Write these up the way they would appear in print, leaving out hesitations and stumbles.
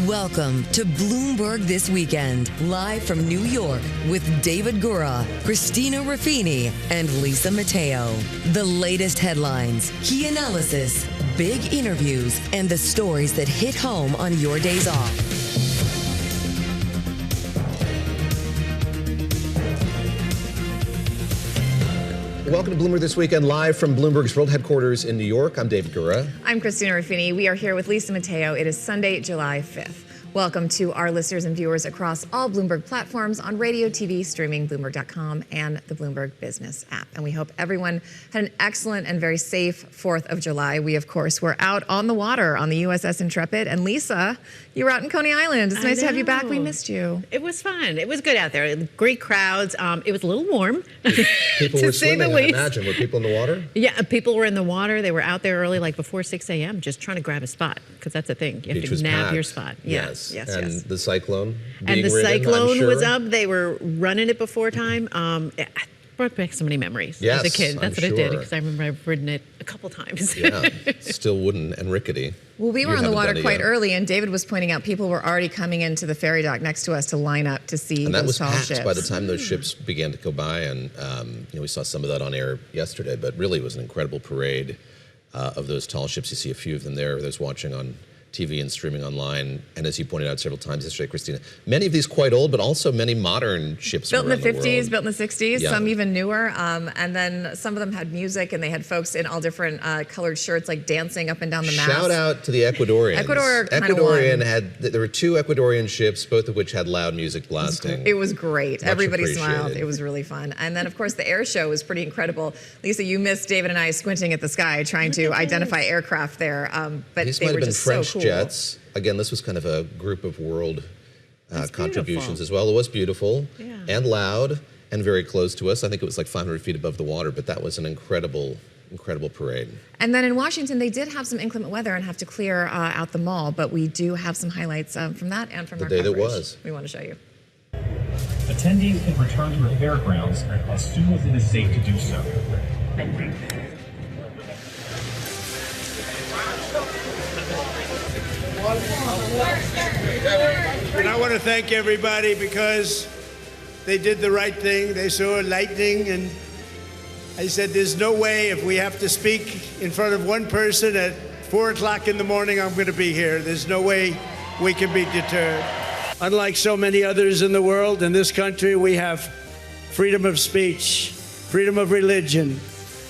Welcome to Bloomberg This Weekend, live from New York with David Gura, Christina Ruffini, and Lisa Mateo. The latest headlines, key analysis, big interviews, and the stories that hit home on your days off. Welcome to Bloomberg This Weekend, live from Bloomberg's World Headquarters in New York. I'm David Gura. I'm Christina Ruffini. We are here with Lisa Mateo. It is Sunday, July 5th. Welcome to our listeners and viewers across all Bloomberg platforms on radio, TV, streaming, Bloomberg.com, and the Bloomberg Business app. And we hope everyone had an excellent and very safe 4th of July. We, of course, were out on the water on the USS Intrepid. And Lisa, you were out in Coney Island. It's nice to have you back. We missed you. It was fun. It was good out there. Great crowds. It was a little warm. People were swimming, I imagine. Were people in the water? Yeah, people were in the water. They were out there early, like before 6 a.m., just trying to grab a spot, because that's the thing. You have to nab your spot. Yes. And the cyclone and the cyclone was up. They were running it before time. It brought back so many memories as a kid. That's what it did, because I remember I've ridden it a couple times. Yeah, still wooden and rickety. Well, we were on the water quite early, and David was pointing out people were already coming into the ferry dock next to us to line up to see those tall ships. And that was packed by the time those ships began to go by, and we saw some of that on air yesterday, but really it was an incredible parade of those tall ships. You see a few of them there. Those watching on TV and streaming online, and as you pointed out several times yesterday, Christina, many of these quite old, but also many modern ships built in the 50s, world. built in the 60s, some even newer, and then some of them had music, and they had folks in all different colored shirts, like dancing up and down the mast. Shout out to the Ecuadorians. There were two Ecuadorian ships, both of which had loud music blasting. It was great. Everybody smiled. It was really fun. And then, of course, the air show was pretty incredible. Lisa, you missed David and I squinting at the sky, trying to identify aircraft there, but these they were just French so cool. Jets. Again, this was kind of a group of world contributions as well. It was beautiful and loud and very close to us. I think it was like 500 feet above the water, but that was an incredible parade. And then in Washington, they did have some inclement weather and have to clear out the mall, but we do have some highlights from that and from the our day coverage. that was. We want to show you. Attendees can return to the fairgrounds as soon as it is safe to do so. And I want to thank everybody because they did the right thing. They saw lightning, and I said, there's no way if we have to speak in front of one person at 4 o'clock in the morning, I'm going to be here. There's no way we can be deterred. Unlike so many others in the world, in this country, we have freedom of speech, freedom of religion,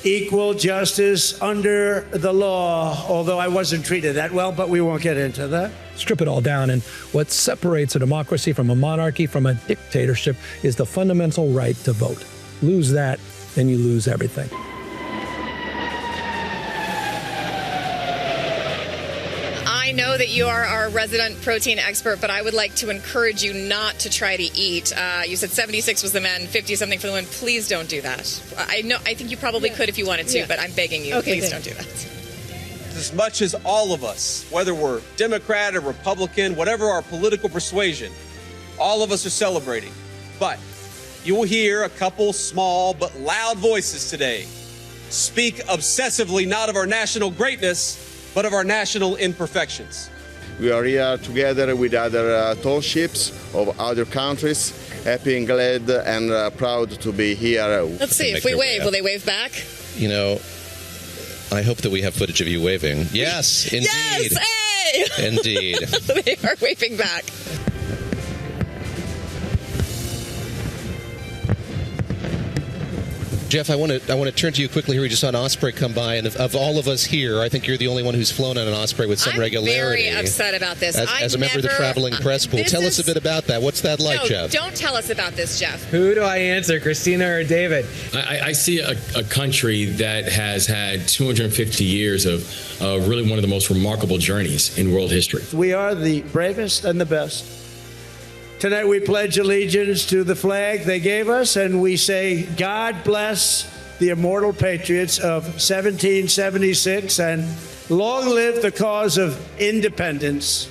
equal justice under the law, although I wasn't treated that well, but we won't get into that. Strip it all down, and what separates a democracy from a monarchy from a dictatorship is the fundamental right to vote. Lose that, then you lose everything. I know that you are our resident protein expert, but I would like to encourage you not to try to eat. You said 76 was the men, 50-something for the women. Please don't do that. I think you probably could if you wanted to, but I'm begging you, please don't do that. As much as all of us, whether we're Democrat or Republican, whatever our political persuasion, all of us are celebrating. But you will hear a couple small but loud voices today speak obsessively not of our national greatness, but of our national imperfections. We are here together with other tall ships of other countries, happy and glad and proud to be here. Let's see, if we wave, will they wave back? You know, I hope that we have footage of you waving. Yes, indeed. Yes, hey! Indeed. They are waving back. Jeff, I want to turn to you quickly here. We just saw an Osprey come by, and of all of us here, I think you're the only one who's flown on an Osprey with some regularity. I'm very upset about this. As a member of the traveling press pool, tell us a bit about that. What's that like, Jeff? Don't tell us about this, Jeff. Who do I answer, Christina or David? I see a country that has had 250 years of really one of the most remarkable journeys in world history. We are the bravest and the best. Tonight we pledge allegiance to the flag they gave us, and we say, God bless the immortal patriots of 1776, and long live the cause of independence.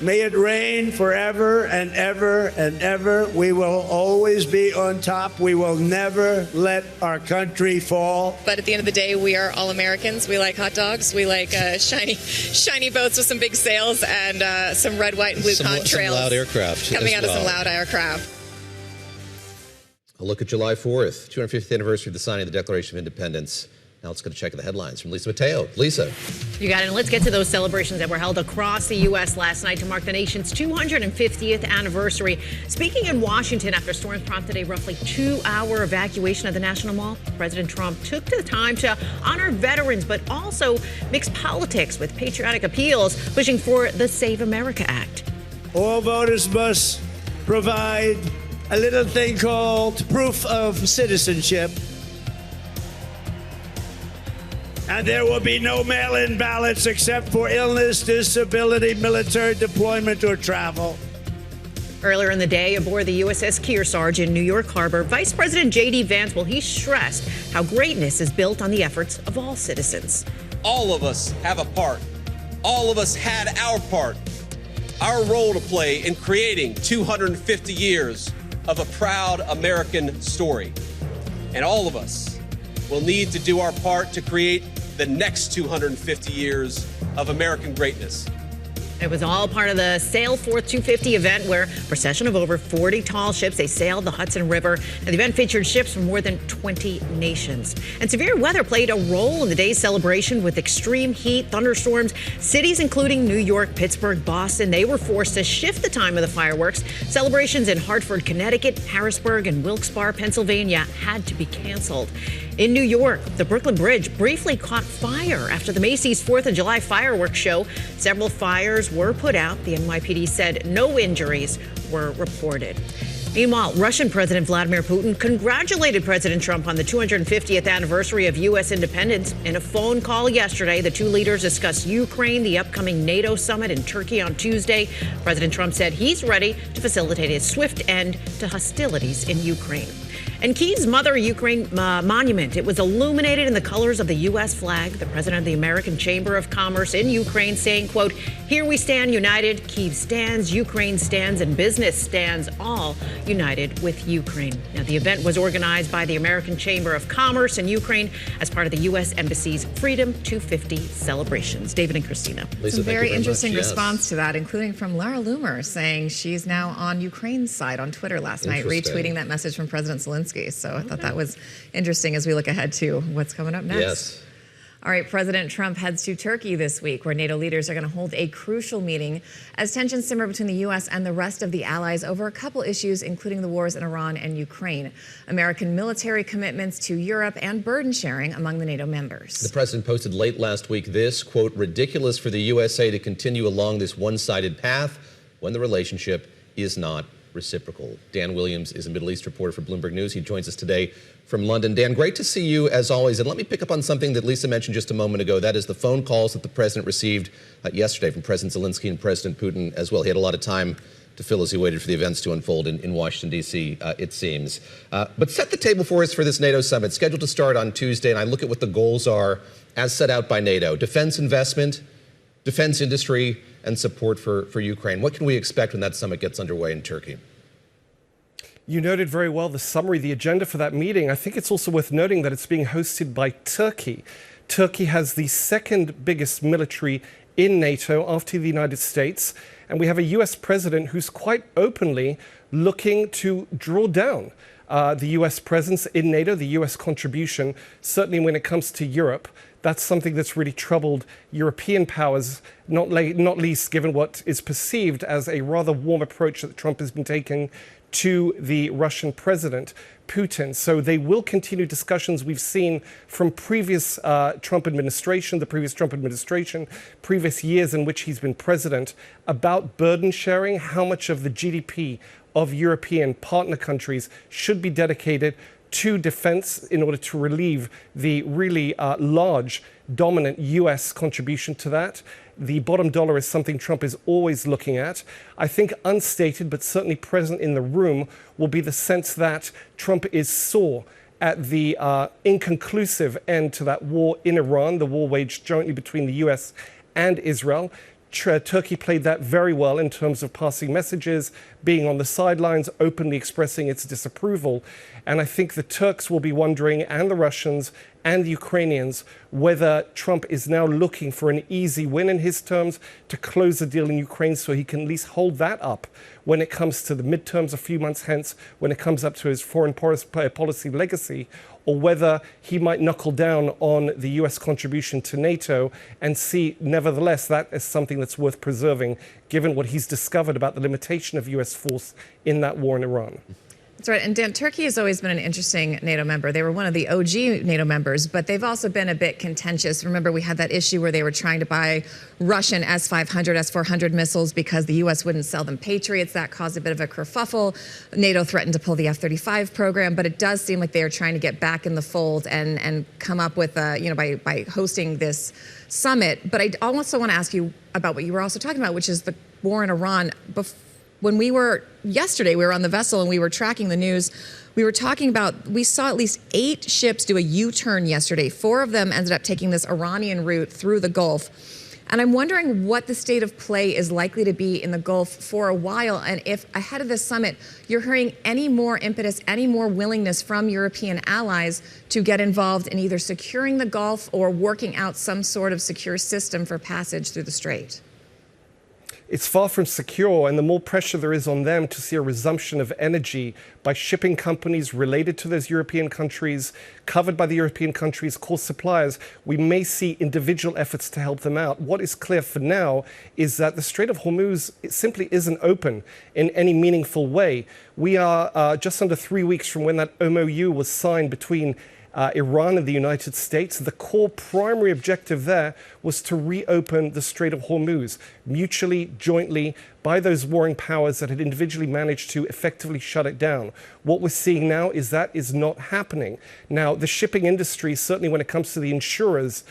May it reign forever and ever and ever. We will always be on top. We will never let our country fall. But at the end of the day, we are all Americans. We like hot dogs. We like shiny boats with some big sails and some red, white, and blue contrails. Some loud aircraft. Coming out of some loud aircraft. A look at July 4th, 250th anniversary of the signing of the Declaration of Independence. Now let's go to check the headlines from Lisa Mateo. Lisa. You got it. And let's get to those celebrations that were held across the U.S. last night to mark the nation's 250th anniversary. Speaking in Washington after storms prompted a roughly 2-hour evacuation of the National Mall, President Trump took the time to honor veterans, but also mix politics with patriotic appeals, pushing for the Save America Act. All voters must provide a little thing called proof of citizenship. And there will be no mail-in ballots except for illness, disability, military deployment, or travel. Earlier in the day, aboard the USS Kearsarge in New York Harbor, Vice President J.D. Vance, he stressed how greatness is built on the efforts of all citizens. All of us have a part. All of us had our part, our role to play in creating 250 years of a proud American story. And all of us will need to do our part to create the next 250 years of American greatness. It was all part of the Sail Forth 250 event where a procession of over 40 tall ships, they sailed the Hudson River. And the event featured ships from more than 20 nations. And severe weather played a role in the day's celebration with extreme heat, thunderstorms. Cities including New York, Pittsburgh, Boston, they were forced to shift the time of the fireworks. Celebrations in Hartford, Connecticut, Harrisburg, and Wilkes-Barre, Pennsylvania had to be canceled. In New York, the Brooklyn Bridge briefly caught fire after the Macy's 4th of July fireworks show. Several fires were put out. The NYPD said no injuries were reported. Meanwhile, Russian President Vladimir Putin congratulated President Trump on the 250th anniversary of U.S. independence. In a phone call yesterday, the two leaders discussed Ukraine, the upcoming NATO summit in Turkey on Tuesday. President Trump said he's ready to facilitate a swift end to hostilities in Ukraine. And Kyiv's Mother Ukraine monument, it was illuminated in the colors of the U.S. flag. The president of the American Chamber of Commerce in Ukraine saying, quote, "Here we stand united. Kyiv stands, Ukraine stands, and business stands, all united with Ukraine." Now, the event was organized by the American Chamber of Commerce in Ukraine as part of the U.S. Embassy's Freedom 250 celebrations. David and Christina. Lisa, Some very interesting response to that, including from Lara Loomer saying she's now on Ukraine's side on Twitter last night, retweeting that message from President Zelensky. So I thought that was interesting as we look ahead to what's coming up next. Yes. All right, President Trump heads to Turkey this week, where NATO leaders are going to hold a crucial meeting as tensions simmer between the U.S. and the rest of the allies over a couple issues, including the wars in Iran and Ukraine, American military commitments to Europe, and burden sharing among the NATO members. The president posted late last week this, quote, "ridiculous for the USA to continue along this one-sided path when the relationship is not reciprocal." Dan Williams is a Middle East reporter for Bloomberg News. He joins us today from London. Dan, great to see you as always. And let me pick up on something that Lisa mentioned just a moment ago. That is the phone calls that the president received yesterday from President Zelensky and President Putin as well. He had a lot of time to fill as he waited for the events to unfold in Washington, D.C., it seems. But set the table for us for this NATO summit, scheduled to start on Tuesday. And I look at what the goals are as set out by NATO: defense investment, defense industry, and support for Ukraine. What can we expect when that summit gets underway in Turkey? You noted very well the summary, the agenda for that meeting. I think it's also worth noting that it's being hosted by Turkey. Turkey has the second biggest military in NATO after the United States. And we have a U.S. president who's quite openly looking to draw down the U.S. presence in NATO, the U.S. contribution, certainly when it comes to Europe. That's something that's really troubled European powers, not least given what is perceived as a rather warm approach that Trump has been taking to the Russian president, Putin. So they will continue discussions we've seen from previous Trump administration, the previous Trump administration, previous years in which he's been president, about burden sharing, how much of the GDP of European partner countries should be dedicated to defense in order to relieve the really large, dominant U.S. contribution to that. The bottom dollar is something Trump is always looking at. I think unstated, but certainly present in the room, will be the sense that Trump is sore at the inconclusive end to that war in Iran, the war waged jointly between the U.S. and Israel. Turkey played that very well in terms of passing messages, being on the sidelines, openly expressing its disapproval. And I think the Turks will be wondering, and the Russians and the Ukrainians, whether Trump is now looking for an easy win in his terms to close the deal in Ukraine so he can at least hold that up when it comes to the midterms a few months hence, when it comes up to his foreign policy legacy, or whether he might knuckle down on the US contribution to NATO and see, nevertheless, that as something that's worth preserving, given what he's discovered about the limitation of US force in that war in Iran. That's right. And Dan, Turkey has always been an interesting NATO member. They were one of the OG NATO members, but they've also been a bit contentious. Remember, we had that issue where they were trying to buy Russian S-500, S-400 missiles because the U.S. wouldn't sell them Patriots. That caused a bit of a kerfuffle. NATO threatened to pull the F-35 program, but it does seem like they are trying to get back in the fold and come up with, by hosting this summit. But I also want to ask you about what you were also talking about, which is the war in Iran. Yesterday we were on the vessel and we were tracking the news. We were talking about, we saw at least 8 ships do a U-turn yesterday. 4 of them ended up taking this Iranian route through the Gulf. And I'm wondering what the state of play is likely to be in the Gulf for a while. And if ahead of this summit, you're hearing any more impetus, any more willingness from European allies to get involved in either securing the Gulf or working out some sort of secure system for passage through the strait. It's far from secure, and the more pressure there is on them to see a resumption of energy by shipping companies related to those European countries, covered by the European countries' core suppliers, we may see individual efforts to help them out. What is clear for now is that the Strait of Hormuz simply isn't open in any meaningful way. We are just under 3 weeks from when that MOU was signed between Iran and the United States. The core primary objective there was to reopen the Strait of Hormuz, mutually, jointly, by those warring powers that had individually managed to effectively shut it down. What we're seeing now is that is not happening. Now, the shipping industry, certainly when it comes to the insurers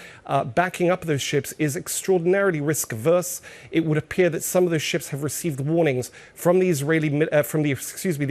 backing up those ships, is extraordinarily risk averse. It would appear that some of those ships have received warnings from the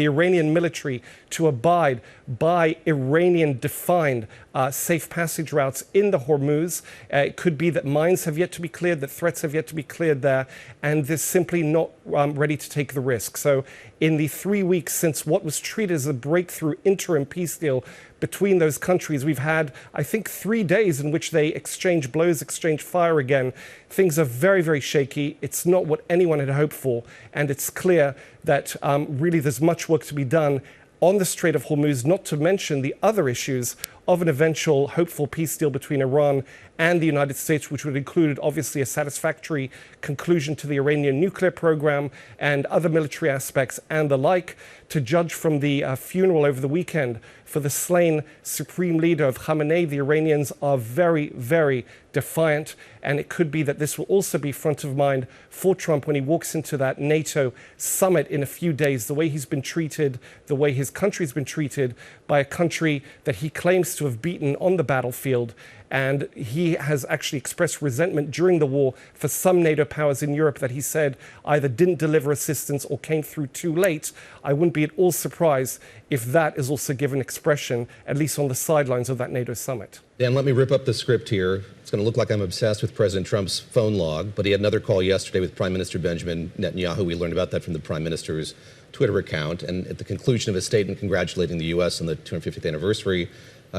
Iranian military to abide by Iranian-defined safe passage routes in the Hormuz. It could be that mines have yet to be cleared, that threats have yet to be cleared there, and they're simply not ready to take the risk. So in the 3 weeks since what was treated as a breakthrough interim peace deal between those countries, we've had, I think, 3 days in which they exchange blows, exchange fire again. Things are very, very shaky. It's not what anyone had hoped for, and it's clear that really there's much work to be done on the Strait of Hormuz, not to mention the other issues of an eventual hopeful peace deal between Iran and the United States, which would include, obviously, a satisfactory conclusion to the Iranian nuclear program and other military aspects and the like. To judge from the funeral over the weekend for the slain supreme leader of Khamenei, the Iranians are very, very defiant. And it could be that this will also be front of mind for Trump when he walks into that NATO summit in a few days. The way he's been treated, the way his country's been treated by a country that he claims to have beaten on the battlefield. And he has actually expressed resentment during the war for some NATO powers in Europe that he said either didn't deliver assistance or came through too late. I wouldn't be at all surprised if that is also given expression, at least on the sidelines of that NATO summit. Dan, let me rip up the script here. It's going to look like I'm obsessed with President Trump's phone log, but he had another call yesterday with Prime Minister Benjamin Netanyahu. We learned about that from the Prime Minister's Twitter account. And at the conclusion of his statement congratulating the U.S. on the 250th anniversary,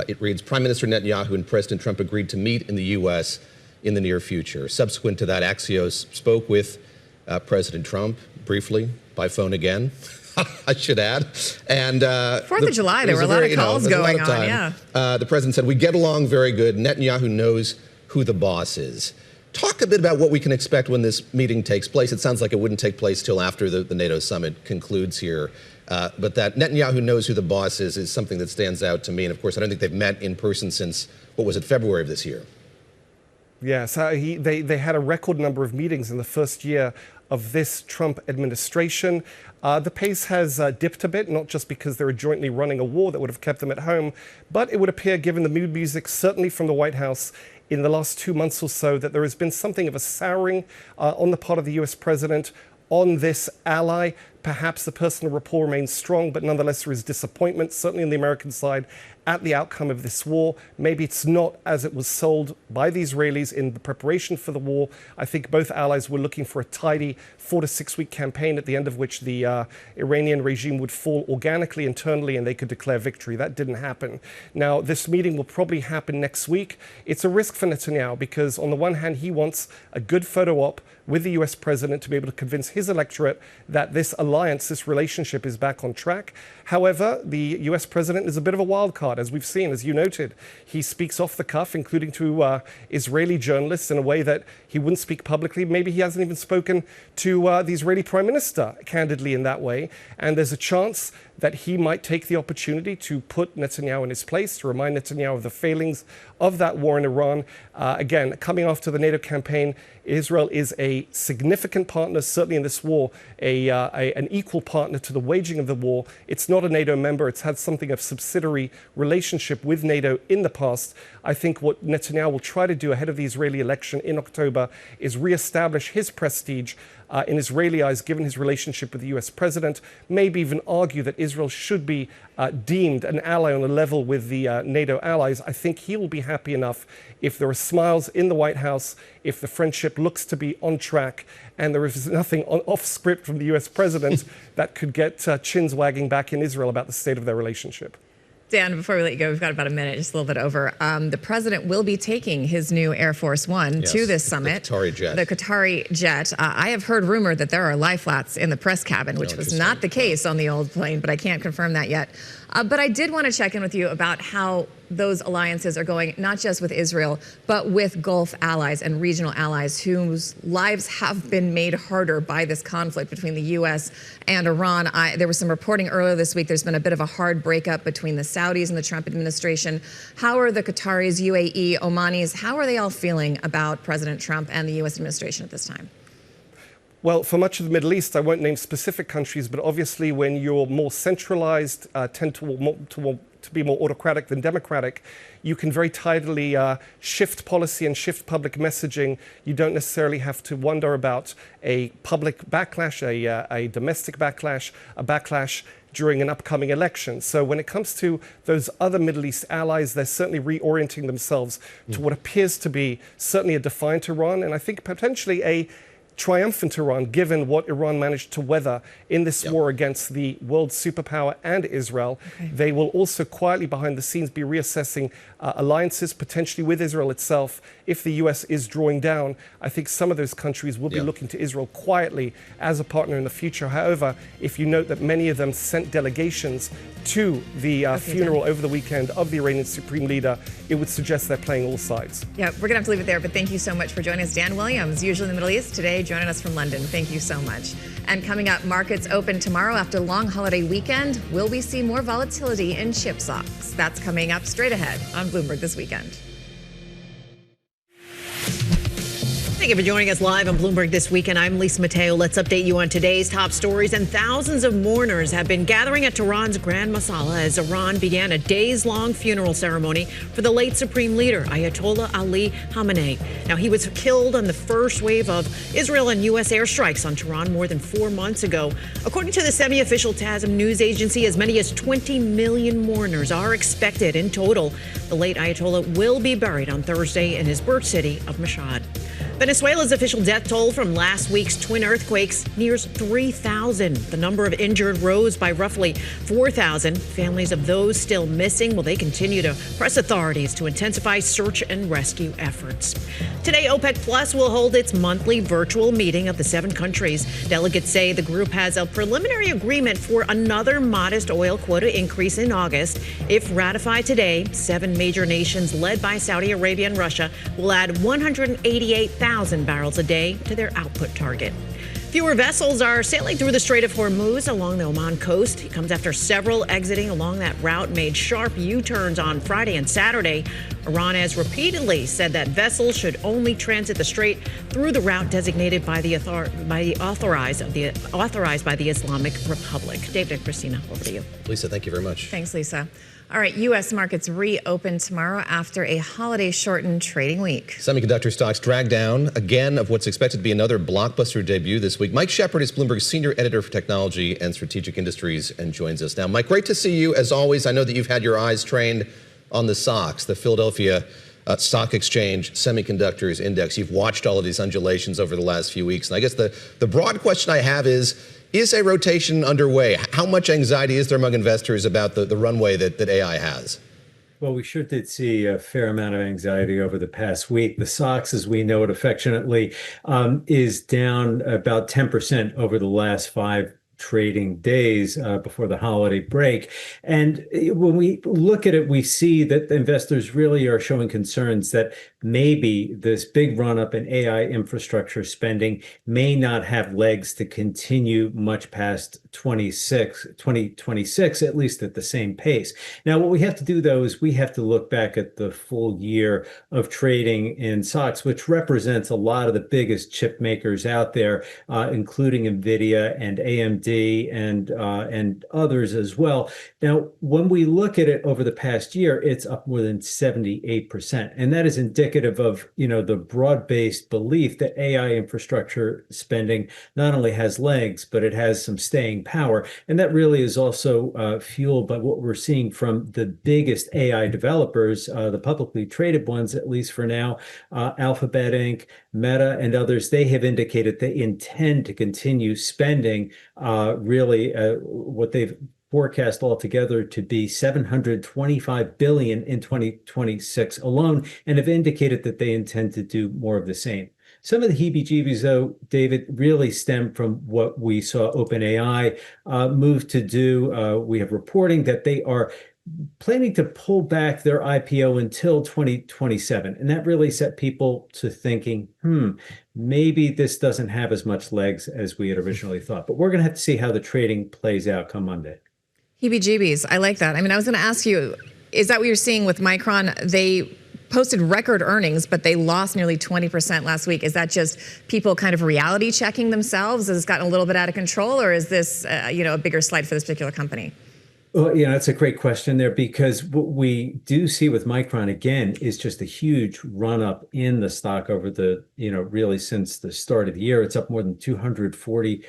it reads, Prime Minister Netanyahu and President Trump agreed to meet in the U.S. in the near future. Subsequent to that, Axios spoke with President Trump briefly by phone again. I should add. And 4th of July, there were a lot of calls going on, yeah. The president said, we get along very good. Netanyahu knows who the boss is. Talk a bit about what we can expect when this meeting takes place. It sounds like it wouldn't take place till after the NATO summit concludes here. But that Netanyahu knows who the boss is something that stands out to me. And of course, I don't think they've met in person since, what was it, February of this year? Yes, they had a record number of meetings in the first year of this Trump administration. The pace has dipped a bit, not just because they were jointly running a war that would have kept them at home, but it would appear, given the mood music, certainly from the White House in the last 2 months or so, that there has been something of a souring on the part of the US president on this ally. perhaps the personal rapport remains strong, but nonetheless there is disappointment, certainly on the American side, at the outcome of this war. Maybe it's not as it was sold by the Israelis in the preparation for the war. I think both allies were looking for a tidy 4 to 6 week campaign at the end of which the Iranian regime would fall organically internally and they could declare victory. That didn't happen. Now, this meeting will probably happen next week. It's a risk for Netanyahu because on the one hand, he wants a good photo op with the US president to be able to convince his electorate that this alliance, this relationship is back on track. However, the US president is a bit of a wild card, as we've seen, as you noted. He speaks off the cuff, including to Israeli journalists in a way that he wouldn't speak publicly. Maybe he hasn't even spoken to the Israeli prime minister candidly in that way. And there's a chance that he might take the opportunity to put Netanyahu in his place, to remind Netanyahu of the failings of that war in Iran. Again, coming after the NATO campaign, Israel is a significant partner, certainly in this war, an equal partner to the waging of the war. It's not a NATO member. It's had something of subsidiary relationship with NATO in the past. I think what Netanyahu will try to do ahead of the Israeli election in October is reestablish his prestige in Israeli eyes, given his relationship with the US president, maybe even argue that Israel should be deemed an ally on a level with the NATO allies. I think he will be happy enough if there are smiles in the White House, if the friendship looks to be on track, and there is nothing off script from the US president that could get chins wagging back in Israel about the state of their relationship. Dan, before we let you go, we've got about a minute, just a little bit over. The president will be taking his new Air Force One to this summit. The Qatari jet. The Qatari jet. I have heard rumor that there are lie flats in the press cabin, which was not the case on the old plane, but I can't confirm that yet. But I did want to check in with you about how those alliances are going, not just with Israel, but with Gulf allies and regional allies whose lives have been made harder by this conflict between the U.S. and Iran. There was some reporting earlier this week. There's been a bit of a hard breakup between the Saudis and the Trump administration. How are the Qataris, UAE, Omanis, how are they all feeling about President Trump and the U.S. administration at this time? Well, for much of the Middle East, I won't name specific countries, but obviously when you're more centralized, tend to be more autocratic than democratic, you can very tidily shift policy and shift public messaging. You don't necessarily have to wonder about a public backlash, a domestic backlash, a backlash during an upcoming election. So when it comes to those other Middle East allies, they're certainly reorienting themselves to what appears to be certainly a defiant Iran, and I think potentially a triumphant Iran, given what Iran managed to weather in this war against the world superpower and Israel. They will also quietly behind the scenes be reassessing alliances, potentially with Israel itself. If the US is drawing down, I think some of those countries will be looking to Israel quietly as a partner in the future. However, if you note that many of them sent delegations to the funeral over the weekend of the Iranian Supreme Leader, it would suggest they're playing all sides. Yeah, we're going to have to leave it there, but thank you so much for joining us. Dan Williams, usually in the Middle East, today joining us from London. Thank you so much. And coming up, markets open tomorrow after a long holiday weekend. Will we see more volatility in chip stocks? That's coming up straight ahead on Bloomberg This Weekend. Thank you for joining us live on Bloomberg This Weekend. I'm Lisa Mateo. Let's update you on today's top stories. And thousands of mourners have been gathering at Tehran's Grand Masala as Iran began a days-long funeral ceremony for the late Supreme Leader, Ayatollah Ali Khamenei. Now, he was killed on the first wave of Israel and U.S. airstrikes on Tehran more than 4 months ago. According to the semi-official TASM news agency, as many as 20 million mourners are expected in total. The late Ayatollah will be buried on Thursday in his birth city of Mashhad. Venezuela's official death toll from last week's twin earthquakes nears 3,000. The number of injured rose by roughly 4,000. Families of those still missing, they continue to press authorities to intensify search and rescue efforts. Today, OPEC Plus will hold its monthly virtual meeting of the 7 countries. Delegates say the group has a preliminary agreement for another modest oil quota increase in August. If ratified today, 7 major nations led by Saudi Arabia and Russia will add 188,000 barrels a day to their output target. Fewer vessels are sailing through the Strait of Hormuz along the Oman coast. It comes after several exiting along that route made sharp U-turns on Friday and Saturday. Iran has repeatedly said that vessels should only transit the strait through the route designated by the authorized by the Islamic Republic. David and Christina, over to you. Lisa, thank you very much. Thanks, Lisa. All right, U.S. markets reopen tomorrow after a holiday-shortened trading week. Semiconductor stocks drag down again of what's expected to be another blockbuster debut this week. Mike Shepard is Bloomberg's senior editor for technology and strategic industries and joins us now. Mike, great to see you. As always, I know that you've had your eyes trained on the SOX, the Philadelphia Stock Exchange Semiconductors Index. You've watched all of these undulations over the last few weeks. And I guess the broad question I have is a rotation underway? How much anxiety is there among investors about the runway that AI has? Well, we sure did see a fair amount of anxiety over the past week. The SOX, as we know it affectionately, is down about 10% over the last 5 trading days before the holiday break. And when we look at it, we see that investors really are showing concerns that maybe this big run up in AI infrastructure spending may not have legs to continue much past 2026, at least at the same pace. Now, what we have to do, though, is we have to look back at the full year of trading in SOX, which represents a lot of the biggest chip makers out there, including NVIDIA and AMD and others as well. Now, when we look at it over the past year, it's up more than 78%. And that is indicative of, the broad-based belief that AI infrastructure spending not only has legs, but it has some staying power. And that really is also fueled by what we're seeing from the biggest AI developers, the publicly traded ones, at least for now, Alphabet Inc., Meta, and others. They have indicated they intend to continue spending what they've forecast altogether to be $725 billion in 2026 alone, and have indicated that they intend to do more of the same. Some of the heebie-jeebies, though, David, really stem from what we saw OpenAI move to do. We have reporting that they are planning to pull back their IPO until 2027. And that really set people to thinking, maybe this doesn't have as much legs as we had originally thought. But we're going to have to see how the trading plays out come Monday. Heebie-jeebies. I like that. I mean, I was going to ask you, is that what you're seeing with Micron? They posted record earnings, but they lost nearly 20% last week. Is that just people kind of reality checking themselves? Has it gotten a little bit out of control, or is this, a bigger slide for this particular company? Well, that's a great question there, because what we do see with Micron, again, is just a huge run up in the stock over the, really since the start of the year. It's up more than 240%,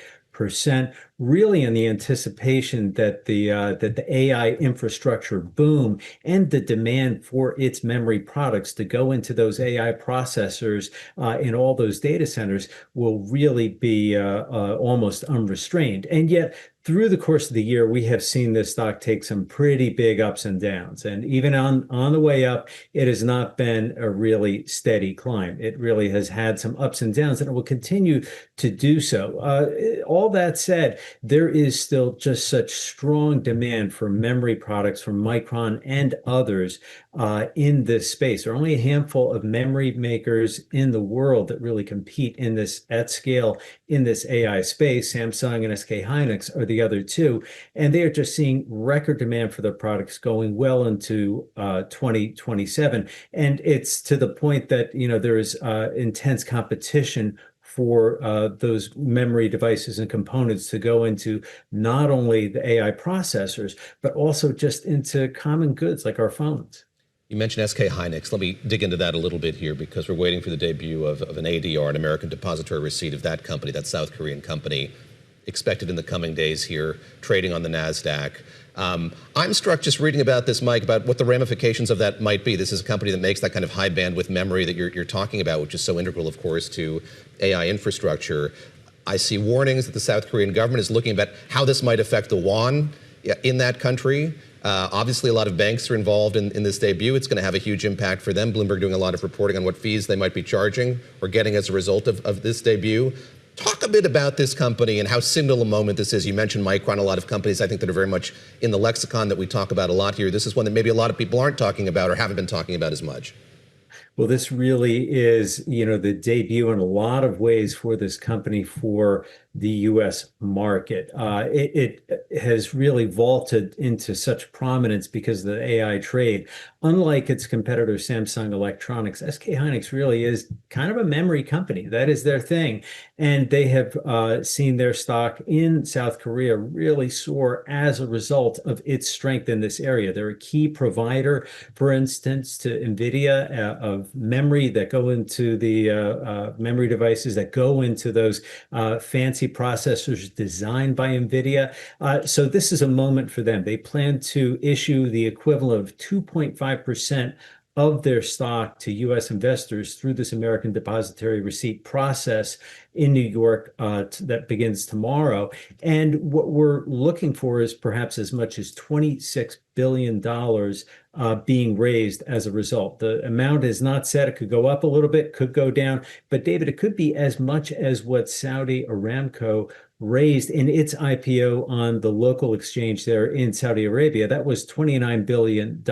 really in the anticipation that the AI infrastructure boom and the demand for its memory products to go into those AI processors in all those data centers will really be almost unrestrained. And yet, through the course of the year, we have seen this stock take some pretty big ups and downs. And even on the way up, it has not been a really steady climb. It really has had some ups and downs, and it will continue to do so. All that said, there is still just such strong demand for memory products from Micron and others in this space. There are only a handful of memory makers in the world that really compete in this at scale in this AI space. Samsung and SK Hynix are the other two, and they are just seeing record demand for their products going well into 2027. And it's to the point that there is intense competition for those memory devices and components to go into not only the AI processors, but also just into common goods like our phones. You mentioned SK Hynix. Let me dig into that a little bit here, because we're waiting for the debut of an ADR, an American Depository Receipt, of that company, that South Korean company, expected in the coming days here, trading on the Nasdaq. I'm struck just reading about this, Mike, about what the ramifications of that might be. This is a company that makes that kind of high bandwidth memory that you're talking about, which is so integral, of course, to AI infrastructure. I see warnings that the South Korean government is looking at how this might affect the won in that country. Obviously, a lot of banks are involved in this debut. It's going to have a huge impact for them. Bloomberg doing a lot of reporting on what fees they might be charging or getting as a result of this debut. Talk a bit about this company and how signal a moment this is. You mentioned Micron, a lot of companies I think that are very much in the lexicon that we talk about a lot here. This is one that maybe a lot of people aren't talking about or haven't been talking about as much. Well, this really is, the debut in a lot of ways for this company for the U.S. market. It has really vaulted into such prominence because of the AI trade. Unlike its competitor, Samsung Electronics, SK Hynix really is kind of a memory company. That is their thing. And they have seen their stock in South Korea really soar as a result of its strength in this area. They're a key provider, for instance, to NVIDIA of memory that go into the memory devices that go into those fancy processors designed by NVIDIA. So this is a moment for them. They plan to issue the equivalent of 2.5% of their stock to U.S. investors through this American Depository Receipt process in New York that begins tomorrow. And what we're looking for is perhaps as much as $26 billion being raised as a result. The amount is not set. It could go up a little bit, could go down. But David, it could be as much as what Saudi Aramco raised in its IPO on the local exchange there in Saudi Arabia. That was $29 billion.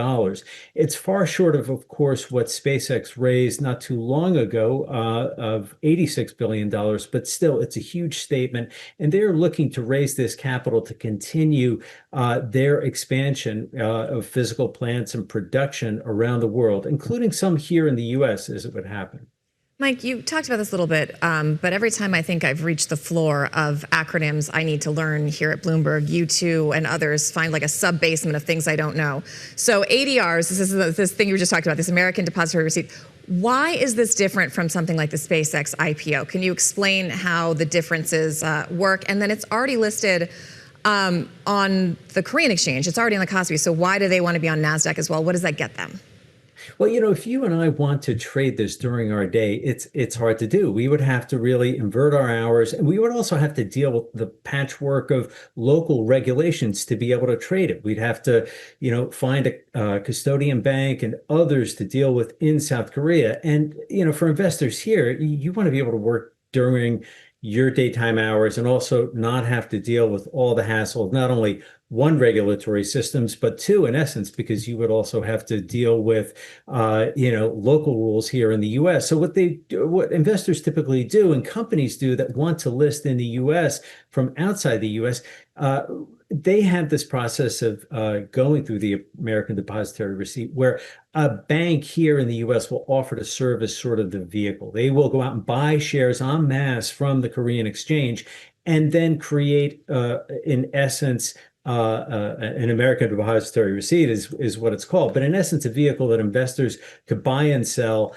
It's far short of course, what SpaceX raised not too long ago of $86 billion, but still it's a huge statement. And they're looking to raise this capital to continue their expansion of physical plants and production around the world, including some here in the US as it would happen. Mike, you talked about this a little bit, but every time I think I've reached the floor of acronyms I need to learn here at Bloomberg, you two and others find like a sub-basement of things I don't know. So ADRs, this thing you were just talking about, this American Depository Receipt. Why is this different from something like the SpaceX IPO? Can you explain how the differences work? And then it's already listed on the Korean exchange. It's already on the Kospi. So why do they want to be on Nasdaq as well? What does that get them? Well, you know, if you and I want to trade this during our day, it's hard to do. We would have to really invert our hours, and we would also have to deal with the patchwork of local regulations to be able to trade it. We'd have to, you know, find a custodian bank and others to deal with in South Korea. And, you know, for investors here, you want to be able to work during your daytime hours and also not have to deal with all the hassle of not only one, regulatory systems, but two, in essence, because you would also have to deal with, you know, local rules here in the U.S. So what investors typically do and companies do that want to list in the U.S. from outside the U.S., they have this process of going through the American Depository Receipt where a bank here in the U.S. will offer to serve as sort of the vehicle. They will go out and buy shares en masse from the Korean exchange and then create, in essence, an American Depository Receipt is what it's called. But in essence, a vehicle that investors could buy and sell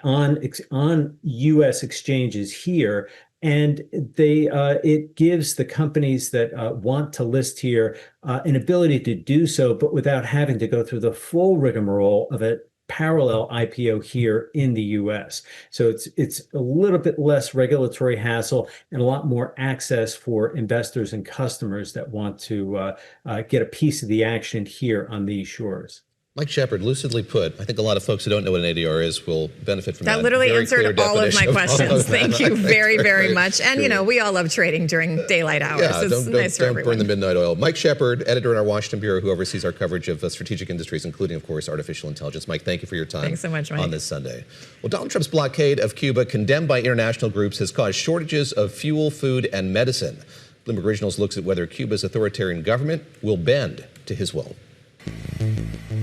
on U.S. exchanges here. And it gives the companies that want to list here an ability to do so, but without having to go through the full rigmarole of a parallel IPO here in the U.S. So it's a little bit less regulatory hassle and a lot more access for investors and customers that want to get a piece of the action here on these shores. Mike Shepard, lucidly put, I think a lot of folks who don't know what an ADR is will benefit from that. That literally answered all of my questions. Thank you very, very much. And, you know, we all love trading during daylight hours. Yeah, it's nice for everyone. Don't burn the midnight oil. Mike Shepard, editor in our Washington bureau, who oversees our coverage of strategic industries, including, of course, artificial intelligence. Mike, thank you for your time. Thanks so much, Mike. On this Sunday. Well, Donald Trump's blockade of Cuba, condemned by international groups, has caused shortages of fuel, food, and medicine. Bloomberg Originals looks at whether Cuba's authoritarian government will bend to his will.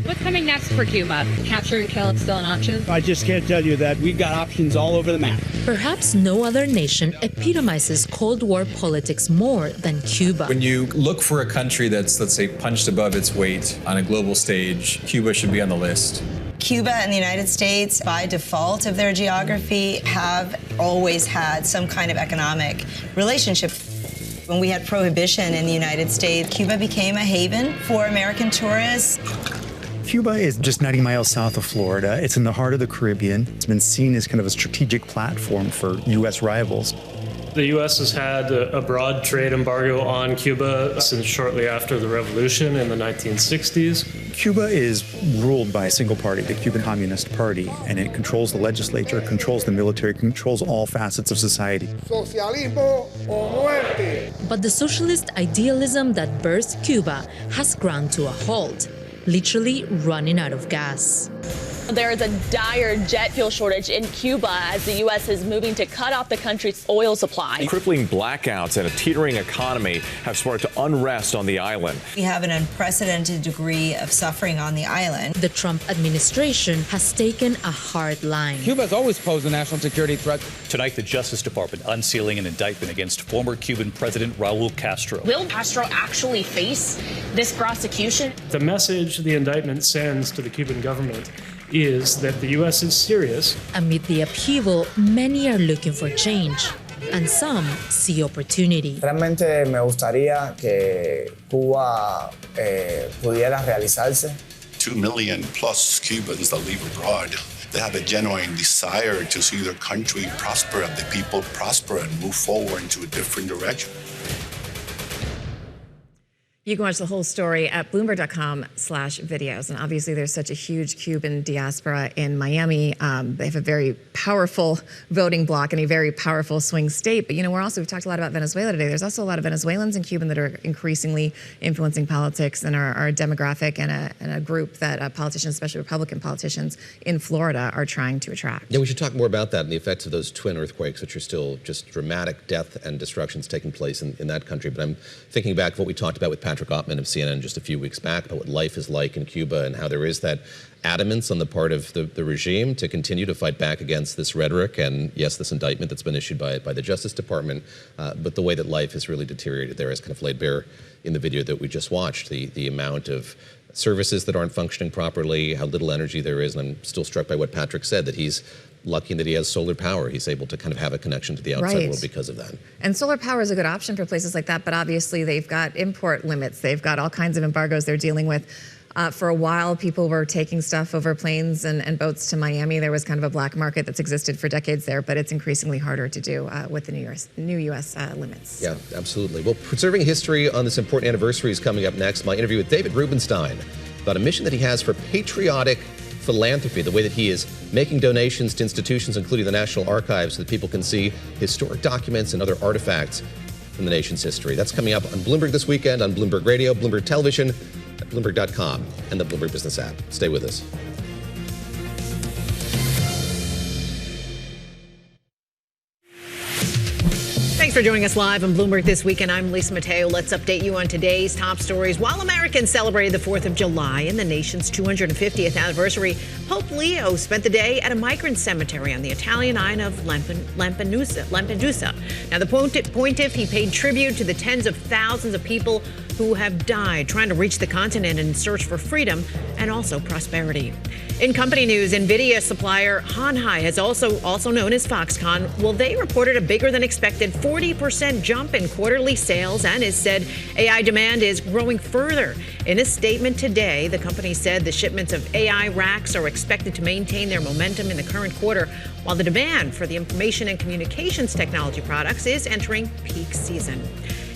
What's coming next for Cuba? Capture and kill is still an option? I just can't tell you that. We've got options all over the map. Perhaps no other nation epitomizes Cold War politics more than Cuba. When you look for a country that's, let's say, punched above its weight on a global stage, Cuba should be on the list. Cuba and the United States, by default of their geography, have always had some kind of economic relationship. When we had prohibition in the United States, Cuba became a haven for American tourists. Cuba is just 90 miles south of Florida. It's in the heart of the Caribbean. It's been seen as kind of a strategic platform for U.S. rivals. The U.S. has had a broad trade embargo on Cuba since shortly after the revolution in the 1960s. Cuba is ruled by a single party, the Cuban Communist Party, and it controls the legislature, controls the military, controls all facets of society. Socialismo o muerte. But the socialist idealism that birthed Cuba has ground to a halt, literally running out of gas. There is a dire jet fuel shortage in Cuba as the U.S. is moving to cut off the country's oil supply. Crippling blackouts and a teetering economy have sparked unrest on the island. We have an unprecedented degree of suffering on the island. The Trump administration has taken a hard line. Cuba has always posed a national security threat. Tonight, the Justice Department unsealing an indictment against former Cuban President Raul Castro. Will Castro actually face this prosecution? The message the indictment sends to the Cuban government is that the U.S. is serious. Amid the upheaval, many are looking for change, and some see opportunity. Realmente me gustaría que Cuba pudiera realizarse. 2 million plus Cubans that live abroad. They have a genuine desire to see their country prosper and the people prosper and move forward into a different direction. You can watch the whole story at Bloomberg.com/videos. And obviously, there's such a huge Cuban diaspora in Miami. They have a very powerful voting bloc and a very powerful swing state. But, we've talked a lot about Venezuela today. There's also a lot of Venezuelans in Cuba that are increasingly influencing politics and are a demographic and a group that politicians, especially Republican politicians in Florida, are trying to attract. Yeah, we should talk more about that and the effects of those twin earthquakes, which are still just dramatic death and destructions taking place in that country. But I'm thinking back to what we talked about with Patrick Ottman of CNN just a few weeks back about what life is like in Cuba and how there is that adamance on the part of the regime to continue to fight back against this rhetoric and, yes, this indictment that's been issued by the Justice Department, but the way that life has really deteriorated there is kind of laid bare in the video that we just watched, the amount of services that aren't functioning properly, how little energy there is, and I'm still struck by what Patrick said, that he's lucky that he has solar power. He's able to kind of have a connection to the outside world because of that. And solar power is a good option for places like that, but obviously they've got import limits. They've got all kinds of embargoes they're dealing with. For a while, people were taking stuff over planes and boats to Miami. There was kind of a black market that's existed for decades there, but it's increasingly harder to do with the new U.S. limits. Yeah, absolutely. Well, preserving history on this important anniversary is coming up next. My interview with David Rubenstein about a mission that he has for Patriotic Philanthrophy, the way that he is making donations to institutions, including the National Archives, so that people can see historic documents and other artifacts from the nation's history. That's coming up on Bloomberg this weekend, on Bloomberg Radio, Bloomberg Television, at Bloomberg.com, and the Bloomberg Business app. Stay with us. Thanks for joining us live on Bloomberg This Weekend. I'm Lisa Mateo. Let's update you on today's top stories. While Americans celebrated the 4th of July and the nation's 250th anniversary, Pope Leo spent the day at a migrant cemetery on the Italian island of Lampedusa. Now, the pontiff, he paid tribute to the tens of thousands of people who have died trying to reach the continent in search for freedom and also prosperity. In company news, NVIDIA supplier Hynix has also known as Foxconn. Well, they reported a bigger than expected 40% jump in quarterly sales and has said AI demand is growing further. In a statement today, the company said the shipments of AI racks are expected to maintain their momentum in the current quarter, while the demand for the information and communications technology products is entering peak season.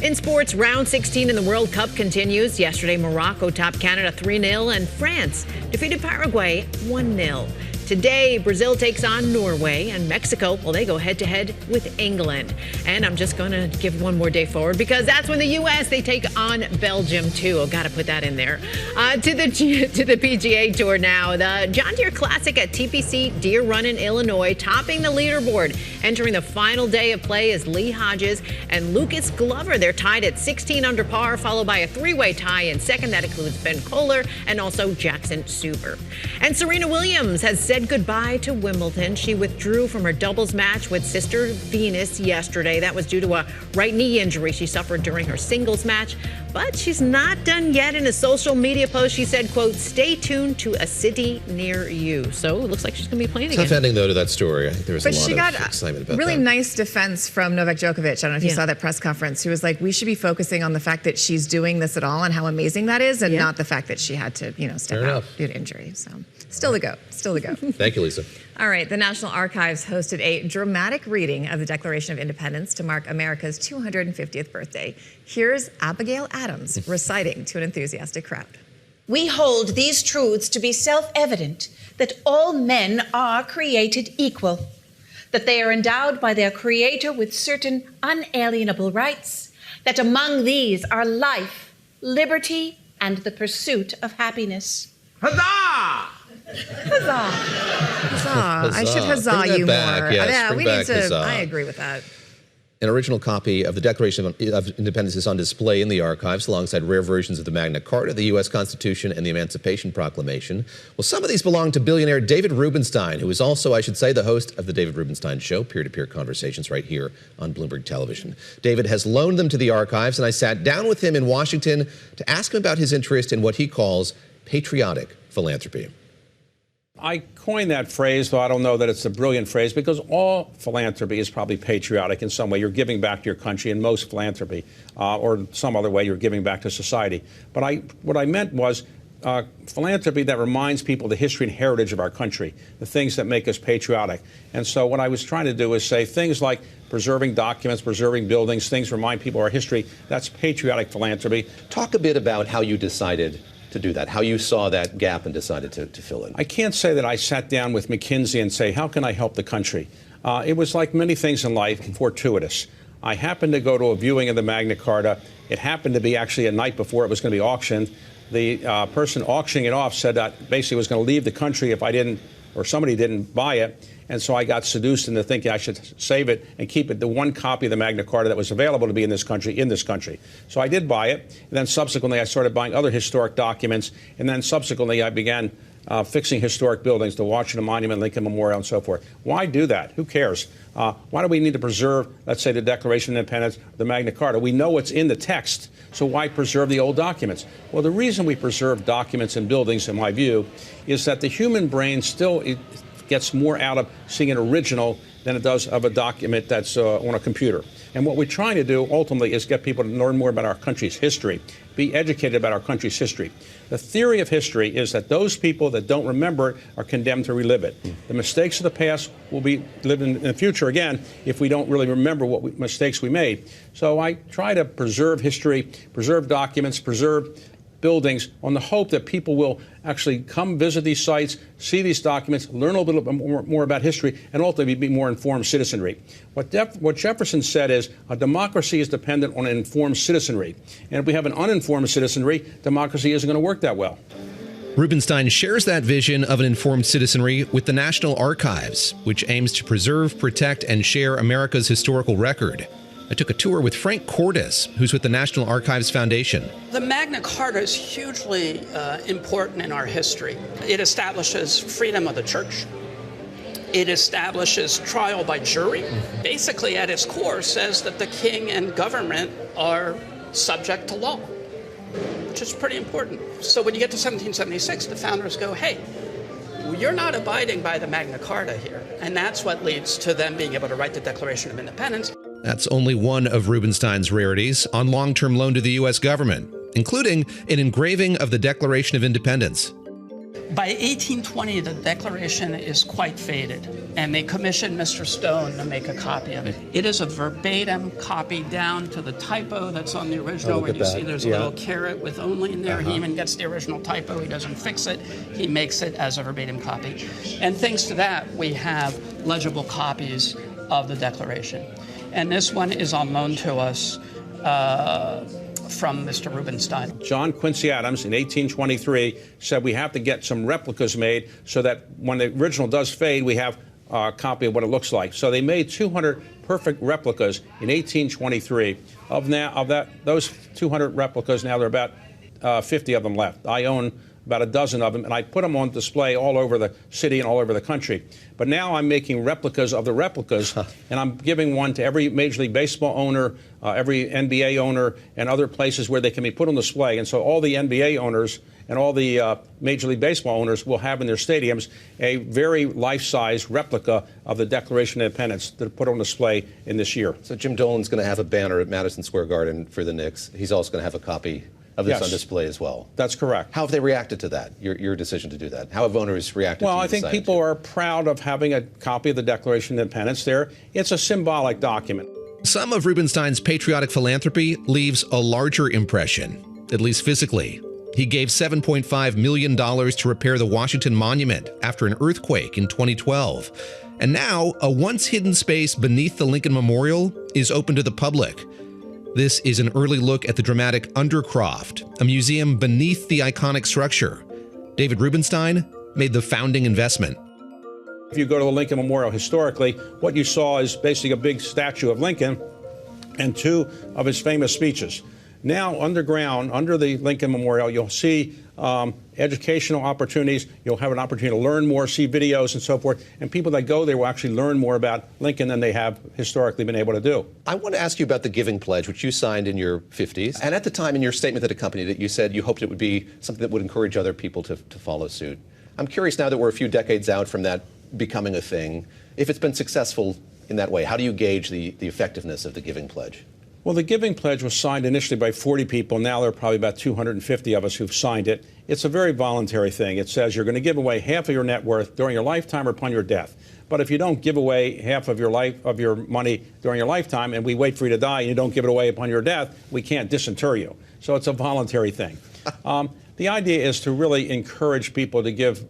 In sports, round 16 in the World Cup continues. Yesterday, Morocco topped Canada 3-0 and France defeated Paraguay 1-0. Today, Brazil takes on Norway, and Mexico, well, they go head-to-head with England. And I'm just going to give one more day forward because that's when the U.S., they take on Belgium, too. Got to put that in there. To the PGA Tour now. The John Deere Classic at TPC Deer Run in Illinois, topping the leaderboard. Entering the final day of play is Lee Hodges and Lucas Glover. They're tied at 16 under par, followed by a three-way tie in second. That includes Ben Kohler and also Jackson Suber. And Serena Williams has said goodbye to Wimbledon. She withdrew from her doubles match with sister Venus yesterday. That was due to a right knee injury she suffered during her singles match. But she's not done yet. In a social media post, she said, quote, "Stay tuned to a city near you." So it looks like she's going to be playing again. Tough ending, though, to that story. I think there was a lot of excitement about really that. Nice defense from Novak Djokovic. I don't know if you saw that press conference. He was like, we should be focusing on the fact that she's doing this at all and how amazing that is, and not the fact that she had to, step out due to injury. So still to go. Thank you, Lisa. All right, the National Archives hosted a dramatic reading of the Declaration of Independence to mark America's 250th birthday. Here's Abigail Adams reciting to an enthusiastic crowd. We hold these truths to be self-evident, that all men are created equal, that they are endowed by their Creator with certain unalienable rights, that among these are life, liberty, and the pursuit of happiness. Huzzah! Huzzah. Huzzah. I should huzzah Bring that you back. more. Yes, Yeah, bring we back need to. huzzah. I agree with that. An original copy of the Declaration of Independence is on display in the archives alongside rare versions of the Magna Carta, the U.S. Constitution, and the Emancipation Proclamation. Well, some of these belong to billionaire David Rubenstein, who is also, I should say, the host of the David Rubenstein Show, peer-to-peer conversations right here on Bloomberg Television. David has loaned them to the archives, and I sat down with him in Washington to ask him about his interest in what he calls patriotic philanthropy. I coined that phrase, though I don't know that it's a brilliant phrase, because all philanthropy is probably patriotic in some way. You're giving back to your country in most philanthropy, or some other way you're giving back to society. But what I meant was philanthropy that reminds people of the history and heritage of our country, the things that make us patriotic. And so what I was trying to do is say things like preserving documents, preserving buildings, things remind people of our history. That's patriotic philanthropy. Talk a bit about how you decided to do that, how you saw that gap and decided to fill it. I can't say that I sat down with McKinsey and say, how can I help the country? It was like many things in life, fortuitous. I happened to go to a viewing of the Magna Carta. It happened to be actually a night before it was going to be auctioned. The person auctioning it off said that basically was going to leave the country if I didn't, or somebody didn't buy it. And so I got seduced into thinking I should save it and keep it, the one copy of the Magna Carta that was available to be in this country. So I did buy it. And then subsequently, I started buying other historic documents. And then subsequently, I began fixing historic buildings, the Washington Monument, Lincoln Memorial, and so forth. Why do that? Who cares? Why do we need to preserve, let's say, the Declaration of Independence, the Magna Carta? We know what's in the text, so why preserve the old documents? Well, the reason we preserve documents and buildings, in my view, is that the human brain still gets more out of seeing an original than it does of a document that's on a computer. And what we're trying to do ultimately is get people to learn more about our country's history, be educated about our country's history. The theory of history is that those people that don't remember it are condemned to relive it. The mistakes of the past will be lived in the future again if we don't really remember what mistakes we made. So I try to preserve history, preserve documents, preserve buildings on the hope that people will actually come visit these sites, see these documents, learn a little bit more about history, and ultimately be more informed citizenry. What Jefferson said is a democracy is dependent on an informed citizenry. And if we have an uninformed citizenry, democracy isn't going to work that well. Rubenstein shares that vision of an informed citizenry with the National Archives, which aims to preserve, protect, and share America's historical record. I took a tour with Frank Cordes, who's with the National Archives Foundation. The Magna Carta is hugely important in our history. It establishes freedom of the church. It establishes trial by jury. Basically, at its core, says that the king and government are subject to law, which is pretty important. So when you get to 1776, the founders go, hey, you're not abiding by the Magna Carta here. And that's what leads to them being able to write the Declaration of Independence. That's only one of Rubenstein's rarities on long-term loan to the U.S. government, including an engraving of the Declaration of Independence. By 1820, the Declaration is quite faded, and they commissioned Mr. Stone to make a copy of it. It is a verbatim copy down to the typo that's on the original, where you see there's a little caret with only in there. He even gets the original typo. He doesn't fix it. He makes it as a verbatim copy. And thanks to that, we have legible copies of the Declaration. And this one is on loan to us from Mr. Rubenstein. John Quincy Adams in 1823 said we have to get some replicas made so that when the original does fade, we have a copy of what it looks like. So they made 200 perfect replicas in 1823. Those 200 replicas, now there are about 50 of them left. I own about a dozen of them, and I put them on display all over the city and all over the country. But now I'm making replicas of the replicas, and I'm giving one to every Major League Baseball owner, every NBA owner, and other places where they can be put on display. And so all the NBA owners and all the Major League Baseball owners will have in their stadiums a very life-size replica of the Declaration of Independence to put on display in this year. So Jim Dolan's going to have a banner at Madison Square Garden for the Knicks. He's also going to have a copy of this on display as well. That's correct. How have they reacted to that, your decision to do that? How have owners reacted to Well, I think people are proud of having a copy of the Declaration of Independence there. It's a symbolic document. Some of Rubenstein's patriotic philanthropy leaves a larger impression, at least physically. He gave $7.5 million to repair the Washington Monument after an earthquake in 2012. And now, a once hidden space beneath the Lincoln Memorial is open to the public. This is an early look at the dramatic Undercroft, a museum beneath the iconic structure. David Rubenstein made the founding investment. If you go to the Lincoln Memorial historically, what you saw is basically a big statue of Lincoln and two of his famous speeches. Now, underground, under the Lincoln Memorial, you'll see educational opportunities. You'll have an opportunity to learn more, see videos and so forth. And people that go there will actually learn more about Lincoln than they have historically been able to do. I want to ask you about the Giving Pledge, which you signed in your 50s. And at the time, in your statement that accompanied it, you said you hoped it would be something that would encourage other people to follow suit. I'm curious now that we're a few decades out from that becoming a thing, if it's been successful in that way. How do you gauge the effectiveness of the Giving Pledge? Well, the Giving Pledge was signed initially by 40 people. Now there are probably about 250 of us who've signed it. It's a very voluntary thing. It says you're going to give away half of your net worth during your lifetime or upon your death. But if you don't give away half of your money during your lifetime and we wait for you to die and you don't give it away upon your death, we can't disinter you. So it's a voluntary thing. The idea is to really encourage people to give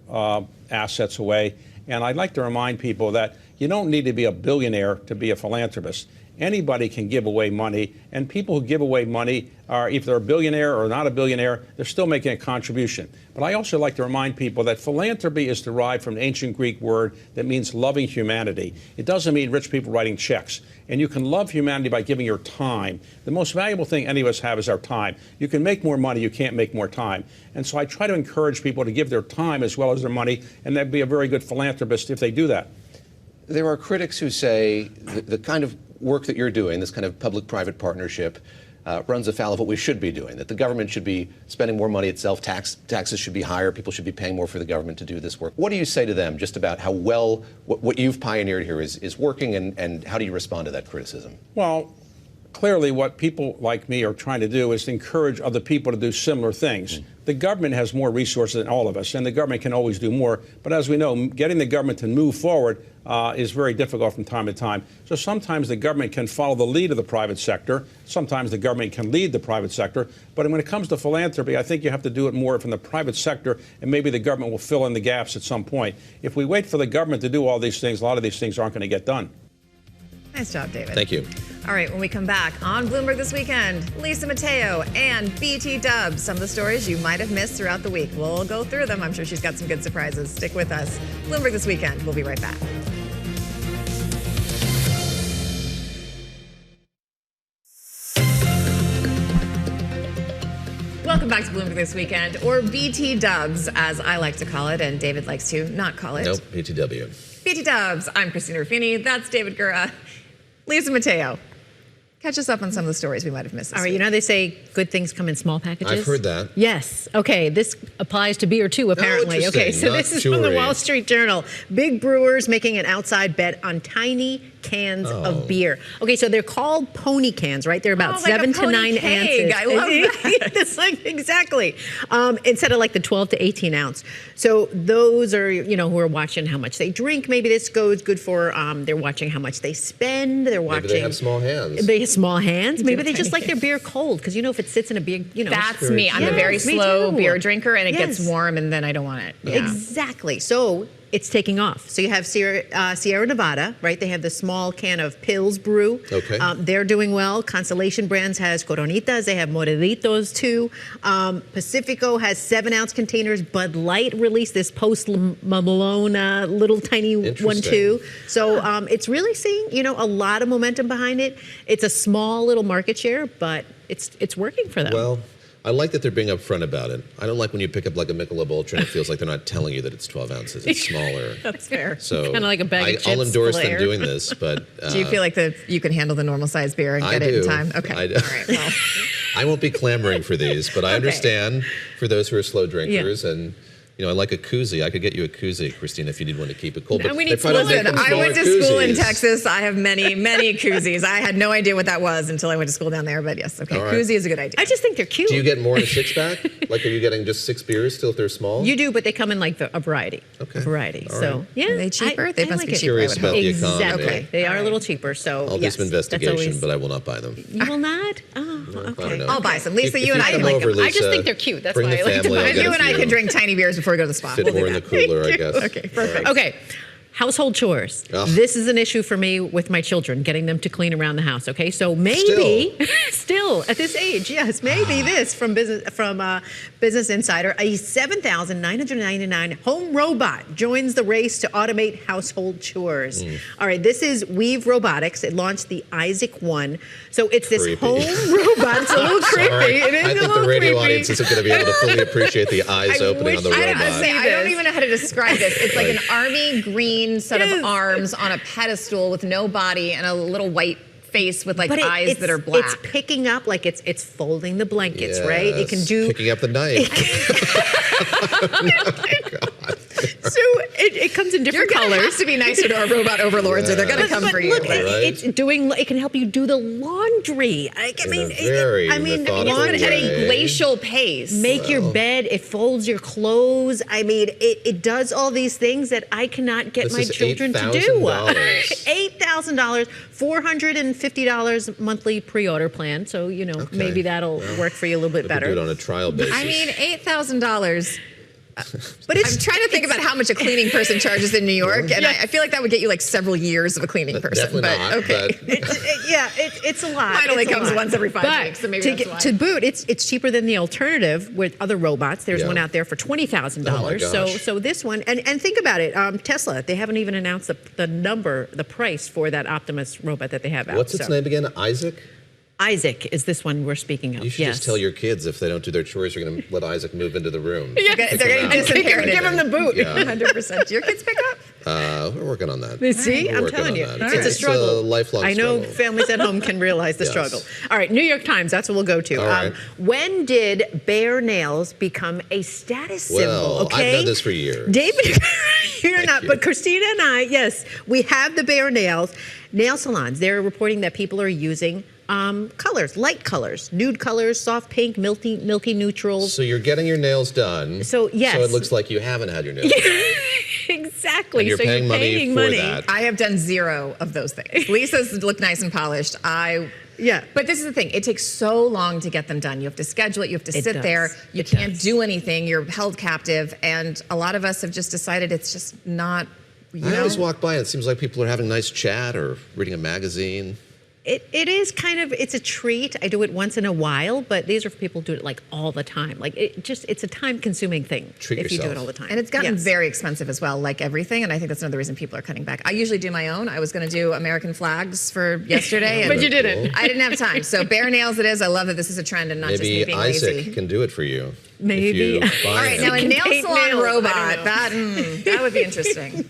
assets away. And I'd like to remind people that you don't need to be a billionaire to be a philanthropist. Anybody can give away money, and people who give away money are, if they're a billionaire or not a billionaire, they're still making a contribution. But I also like to remind people that philanthropy is derived from an ancient Greek word that means loving humanity. It doesn't mean rich people writing checks. And you can love humanity by giving your time. The most valuable thing any of us have is our time. You can make more money, you can't make more time. And so I try to encourage people to give their time as well as their money, and they'd be a very good philanthropist if they do that. There are critics who say the kind of work that you're doing, this kind of public-private partnership, runs afoul of what we should be doing, that the government should be spending more money itself, taxes should be higher, people should be paying more for the government to do this work. What do you say to them just about how well what you've pioneered here is working, and how do you respond to that criticism? Well, clearly what people like me are trying to do is to encourage other people to do similar things. The government has more resources than all of us, and the government can always do more. But as we know, getting the government to move forward is very difficult from time to time. So sometimes the government can follow the lead of the private sector. Sometimes the government can lead the private sector. But when it comes to philanthropy, I think you have to do it more from the private sector, and maybe the government will fill in the gaps at some point. If we wait for the government to do all these things, a lot of these things aren't going to get done. Nice job, David. Thank you. All right, when we come back on Bloomberg This Weekend, Lisa Mateo and BT Dubs, some of the stories you might have missed throughout the week. We'll go through them. I'm sure she's got some good surprises. Stick with us. Bloomberg This Weekend. We'll be right back. Welcome back to Bloomberg This Weekend, or BT Dubs, as I like to call it, and David likes to not call it. Nope, BTW. BT Dubs. I'm Christina Ruffini. That's David Gura. Lisa Mateo. Catch us up on some of the stories we might have missed this All right, week. you know they say good things come in small packages? I've heard that. Yes. Okay, this applies to beer too, apparently. Oh, okay, so not this is from the jewelry. Wall Street Journal. Big brewers making an outside bet on tiny cans of beer. Okay, so they're called pony cans, right? They're about like 7 a to pony 9 keg. ounces. I love that. It's like, exactly. Instead of like the 12 to 18 ounce. So those are, who are watching how much they drink. Maybe this goes good for, they're watching how much they spend. They're watching. Maybe they have small hands. They have small hands. Maybe they just like their beer cold, because if it sits in a big, That's me. I'm a very slow beer drinker, and it gets warm, and then I don't want it. Yeah. Exactly. So it's taking off. So you have Sierra Nevada, right? They have the small can of Pils Brew. Okay. They're doing well. Constellation Brands has Coronitas. They have Morelitos too. Pacifico has 7-ounce containers. Bud Light released this Post Malone little tiny one too. So it's really seeing, a lot of momentum behind it. It's a small little market share, but it's working for them. Well, I like that they're being upfront about it. I don't like when you pick up like a Michelob Ultra and it feels like they're not telling you that it's 12 ounces. It's smaller. That's fair. So kind of like a bag of chips. I'll endorse them layer. doing this, but... Do you feel like you can handle the normal size beer and get it in time? Okay. I do. All right. Well. I won't be clamoring for these, but I understand for those who are slow drinkers and... I like a koozie. I could get you a koozie, Christina, if you need one to keep it cold. I went to school in Texas. I have many, many koozies. I had no idea what that was until I went to school down there. But yes, okay, right. Koozie is a good idea. I just think they're cute. Do you get more in a 6-pack? Like, are you getting just 6 beers still if they're small? You do, but they come in like a variety. Okay. A variety. All so, right. Are they cheaper? They must be cheaper. Curious about the economy. Exactly. Okay. They are a little cheaper. So, I'll do some investigation, but I will not buy them. You will not? Oh, okay. I'll buy some. Lisa, you and I like them. Lisa, I just think they're cute. That's why I like to buy them. You and I can drink tiny beers before we go to the spa. Fit more in the cooler, I guess. Okay, perfect. Okay. Household chores. Ugh. This is an issue for me with my children, getting them to clean around the house. Okay, so maybe still at this age, yes, maybe this from Business Insider, a $7,999 home robot joins the race to automate household chores. All right, this is Weave Robotics. It launched the Isaac One, so it's this home robot. It's a little creepy. It is I think the radio audience isn't going to be able to fully appreciate the eyes opening on the robot. I don't even know how to describe this. It's like an army green set of arms on a pedestal with no body and a little white face with like eyes that are black. It's picking up, like it's folding the blankets, right? It can do picking up the knife. So it comes in different colors. You're gonna have to be nicer to our robot overlords, or they're gonna come for you. Look, it can help you do the laundry. It's at a glacial pace. Make your bed. It folds your clothes. I mean, it does all these things that I cannot get my children to do. $8,000, $450 monthly pre-order plan. So maybe that'll work for you a little bit better. Do it on a trial basis. I mean, $8,000. But I'm trying to think about how much a cleaning person charges in New York, and I feel like that would get you like several years of a cleaning person. It's a lot. Mine only comes once every 5 weeks, so maybe that's why. To boot, it's cheaper than the alternative with other robots. There's one out there for $20,000. So this one, and think about it, Tesla, they haven't even announced the price for that Optimus robot that they have out. What's its name again? Isaac is this one we're speaking of. You should just tell your kids if they don't do their chores, you're going to let Isaac move into the room. They're getting disinherited. Give him the boot. 100%. Do your kids pick up? We're working on that. See, I'm telling you, it's a struggle. It's a lifelong struggle. I know families at home can realize the struggle. All right, New York Times, that's what we'll go to. All right. When did bare nails become a status symbol? Okay? I've known this for years. David, you're not, but Christina and I, yes, we have the bare nails. Nail salons, they're reporting that people are using colors, light colors, nude colors, soft pink, milky neutrals. So you're getting your nails done. So yes. So it looks like you haven't had your nails done. Exactly. And you're paying money for that. I have done zero of those things. Lisa's look nice and polished. But this is the thing. It takes so long to get them done. You have to schedule it. You have to sit there. You can't do anything. You're held captive. And a lot of us have just decided it's just not, I always walk by and it seems like people are having a nice chat or reading a magazine. It is kind of, it's a treat. I do it once in a while, but these are for people who do it like all the time. Like it's a time-consuming thing if you do it all the time. And it's gotten very expensive as well, like everything. And I think that's another reason people are cutting back. I usually do my own. I was going to do American flags for yesterday, but you didn't. I didn't have time. So bare nails it is. I love that this is a trend and not just me being lazy. Maybe Isaac can do it for you. Maybe. All right, now a nail salon robot. That would be interesting.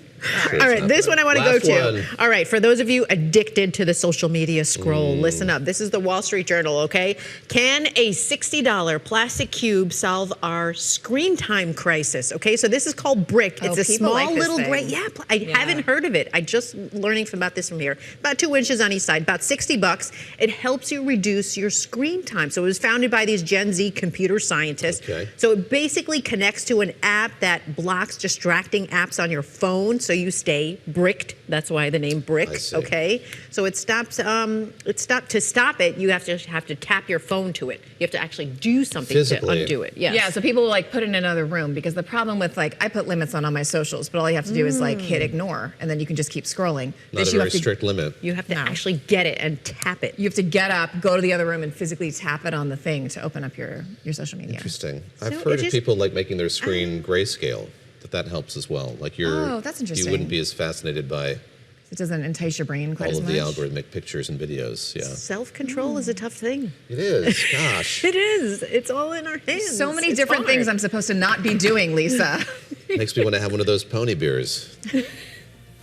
All right, this one I want to go to. All right, for those of you addicted to the social media scroll, listen up. This is the Wall Street Journal, okay? Can a $60 plastic cube solve our screen time crisis? Okay, so this is called Brick. It's a small little gray. Yeah, I haven't heard of it. I just learning about this from here. About 2 inches on each side, about $60. It helps you reduce your screen time. So it was founded by these Gen Z computer scientists. Okay. So it basically connects to an app that blocks distracting apps on your phone. So you stay bricked. That's why the name Brick. Okay. So it stops. To stop it, you have to tap your phone to it. You have to actually do something to undo it. Yes. Yeah. So people will like put it in another room because the problem with like I put limits on all my socials, but all you have to do is like hit ignore, and then you can just keep scrolling. Not a very strict limit. You have to actually get it and tap it. You have to get up, go to the other room, and physically tap it on the thing to open up your social media. Interesting. I've heard of people like making their screen grayscale. That helps as well. Like that's interesting. You wouldn't be as fascinated by it doesn't entice your brain quite all as of much. the algorithmic pictures and videos. Yeah. Self-control is a tough thing. It is. Gosh. It is. It's all in our hands. So many different things I'm supposed to not be doing, Lisa. Makes me want to have one of those pony beers.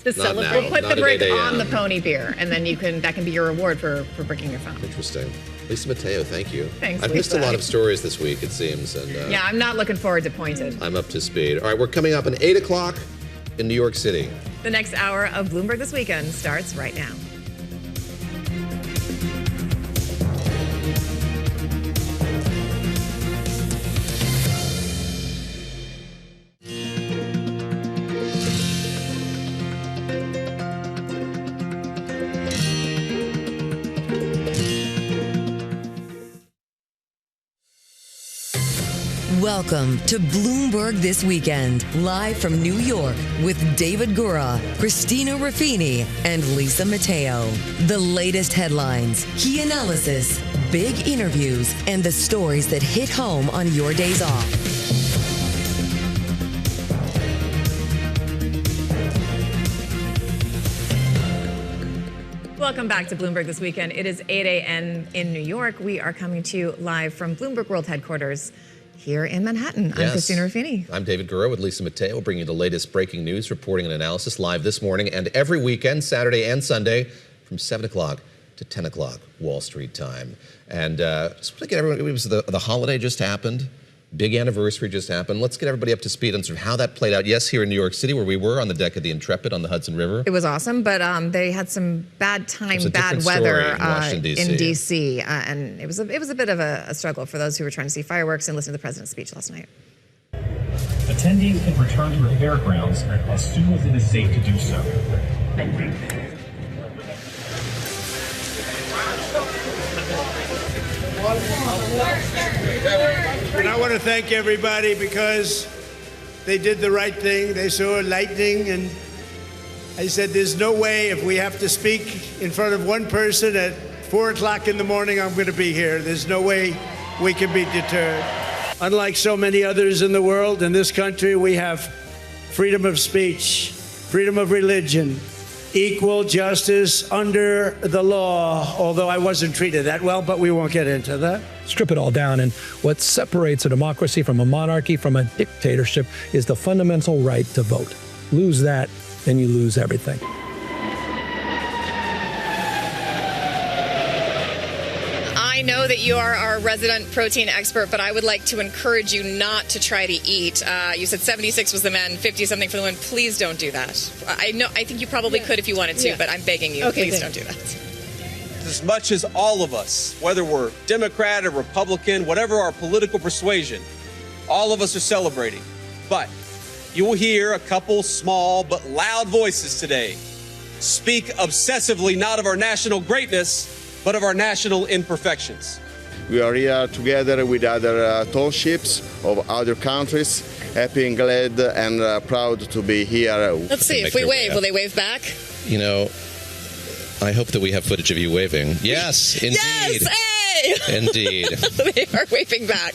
To celebrate. We'll put the brick on the pony beer, and then that can be your reward for bricking your phone. Interesting. Lisa Mateo, thank you. Thanks, I've missed a lot of stories this week, it seems. And yeah, I'm not looking forward to Pointed. I'm up to speed. All right, we're coming up at 8 o'clock in New York City. The next hour of Bloomberg This Weekend starts right now. Welcome to Bloomberg This Weekend, live from New York with David Gura, Christina Ruffini, and Lisa Mateo. The latest headlines, key analysis, big interviews, and the stories that hit home on your days off. Welcome back to Bloomberg This Weekend. It is 8 a.m. in New York. We are coming to you live from Bloomberg World Headquarters here in Manhattan. I'm Christina Ruffini. I'm David Gura with Lisa Mateo. We'll bring you the latest breaking news, reporting and analysis live this morning and every weekend, Saturday and Sunday, from 7 o'clock to 10 o'clock Wall Street time. And just want to get everyone, it was the holiday just happened. Big anniversary just happened. Let's get everybody up to speed on sort of how that played out. Yes, here in New York City, where we were on the deck of the Intrepid on the Hudson River. It was awesome, but they had some bad different weather in Washington, in D.C., and it was a bit of a struggle for those who were trying to see fireworks and listen to the president's speech last night. Attendees can return to the fairgrounds as soon as it is safe to do so. And I want to thank everybody because they did the right thing. They saw lightning, and I said, there's no way if we have to speak in front of one person at 4 o'clock in the morning, I'm going to be here. There's no way we can be deterred. Unlike so many others in the world, in this country, we have freedom of speech, freedom of religion, equal justice under the law, although I wasn't treated that well, but we won't get into that. Strip it all down, and what separates a democracy from a monarchy from a dictatorship is the fundamental right to vote. Lose that, then you lose everything. I know that you are our resident protein expert, but I would like to encourage you not to try to eat. You said 76 was the men, 50-something for the women. Please don't do that. I think you probably could if you wanted to, but I'm begging you, please don't do that. As much as all of us, whether we're Democrat or Republican, whatever our political persuasion, all of us are celebrating. But you will hear a couple small but loud voices today speak obsessively not of our national greatness, but of our national imperfections. We are here together with other tall ships of other countries, happy and glad and proud to be here. Let's see, if we wave, will they wave back? You know, I hope that we have footage of you waving. Yes, indeed. Yes, hey! Indeed. They are waving back.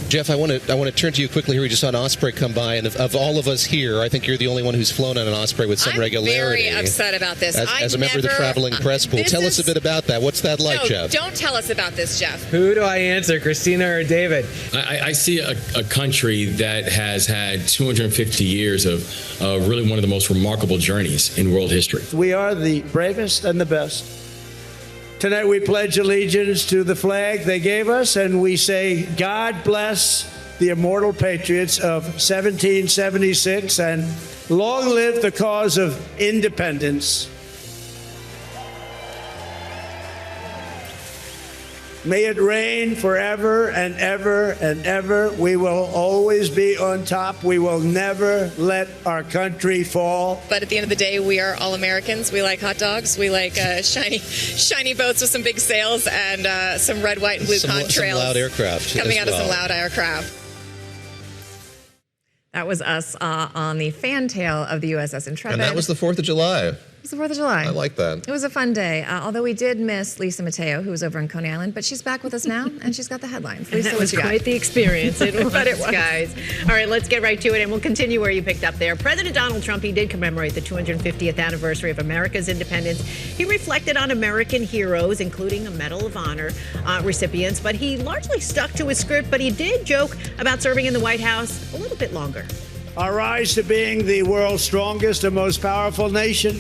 Jeff, I want to turn to you quickly here. We just saw an Osprey come by, and of all of us here, I think you're the only one who's flown on an Osprey with some regularity. I'm very upset about this. As a member of the traveling press pool, tell us a bit about that. What's that like, Jeff? Don't tell us about this, Jeff. Who do I answer, Christina or David? I see a country that has had 250 years of really one of the most remarkable journeys in world history. We are the bravest and the best. Tonight we pledge allegiance to the flag they gave us, and we say, God bless the immortal patriots of 1776, and long live the cause of independence. May it reign forever and ever and ever. We will always be on top. We will never let our country fall. But at the end of the day, we are all Americans. We like hot dogs. We like shiny boats with some big sails and some red, white, and blue contrails. Some loud aircraft coming out of some loud aircraft. That was us on the fantail of the USS Intrepid. And that was the 4th of July. It was the 4th of July. I like that. It was a fun day, although we did miss Lisa Mateo, who was over in Coney Island, but she's back with us now, and she's got the headlines. Lisa, that was what you quite got? the experience. It was, But it was. guys. All right, let's get right to it, and we'll continue where you picked up there. President Donald Trump, he did commemorate the 250th anniversary of America's independence. He reflected on American heroes, including a Medal of Honor recipients, but he largely stuck to his script, but he did joke about serving in the White House a little bit longer. Our rise to being the world's strongest and most powerful nation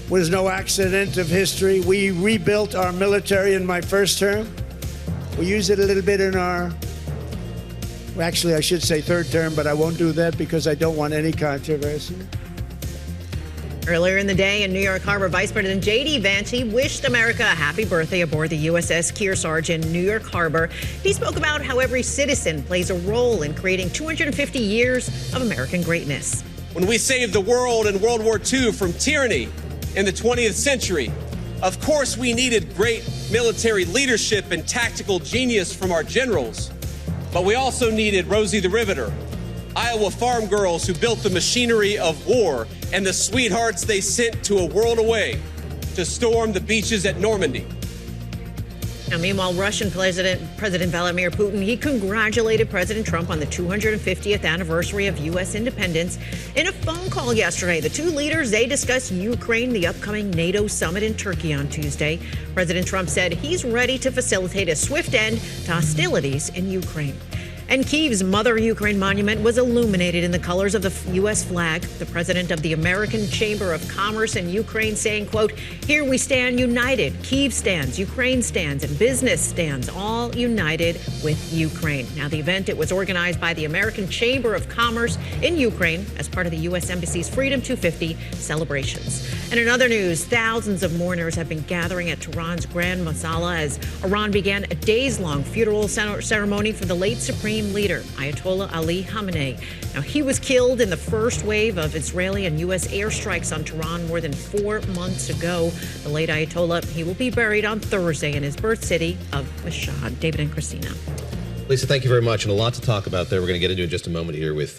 was no accident of history. We rebuilt our military in my first term. We used it a little bit in our, actually I should say third term, but I won't do that because I don't want any controversy. Earlier in the day in New York Harbor, Vice President J.D. Vance, he wished America a happy birthday aboard the USS Kearsarge in New York Harbor. He spoke about how every citizen plays a role in creating 250 years of American greatness. When we saved the world in World War II from tyranny in the 20th century, Of course, we needed great military leadership and tactical genius from our generals, but we also needed Rosie the Riveter, Iowa farm girls who built the machinery of war, and the sweethearts they sent to a world away to storm the beaches at Normandy. Now, meanwhile, Russian President Vladimir Putin, he congratulated President Trump on the 250th anniversary of U.S. independence. In a phone call yesterday, the two leaders, they discussed Ukraine, the upcoming NATO summit in Turkey on Tuesday. President Trump said he's ready to facilitate a swift end to hostilities in Ukraine. And Kyiv's Mother Ukraine monument was illuminated in the colors of the U.S. flag. The president of the American Chamber of Commerce in Ukraine saying, quote, "Here we stand united. Kyiv stands, Ukraine stands, and business stands, all united with Ukraine." Now, the event, it was organized by the American Chamber of Commerce in Ukraine as part of the U.S. Embassy's Freedom 250 celebrations. And in other news, thousands of mourners have been gathering at Tehran's Grand Masala as Iran began a days-long funeral ceremony for the late Supreme Leader, Ayatollah Ali Khamenei. Now, he was killed in the first wave of Israeli and U.S. airstrikes on Tehran more than 4 months ago. The late Ayatollah, he will be buried on Thursday in his birth city of Mashhad. David and Christina. Lisa, thank you very much, and a lot to talk about there. We're going to get into in just a moment here with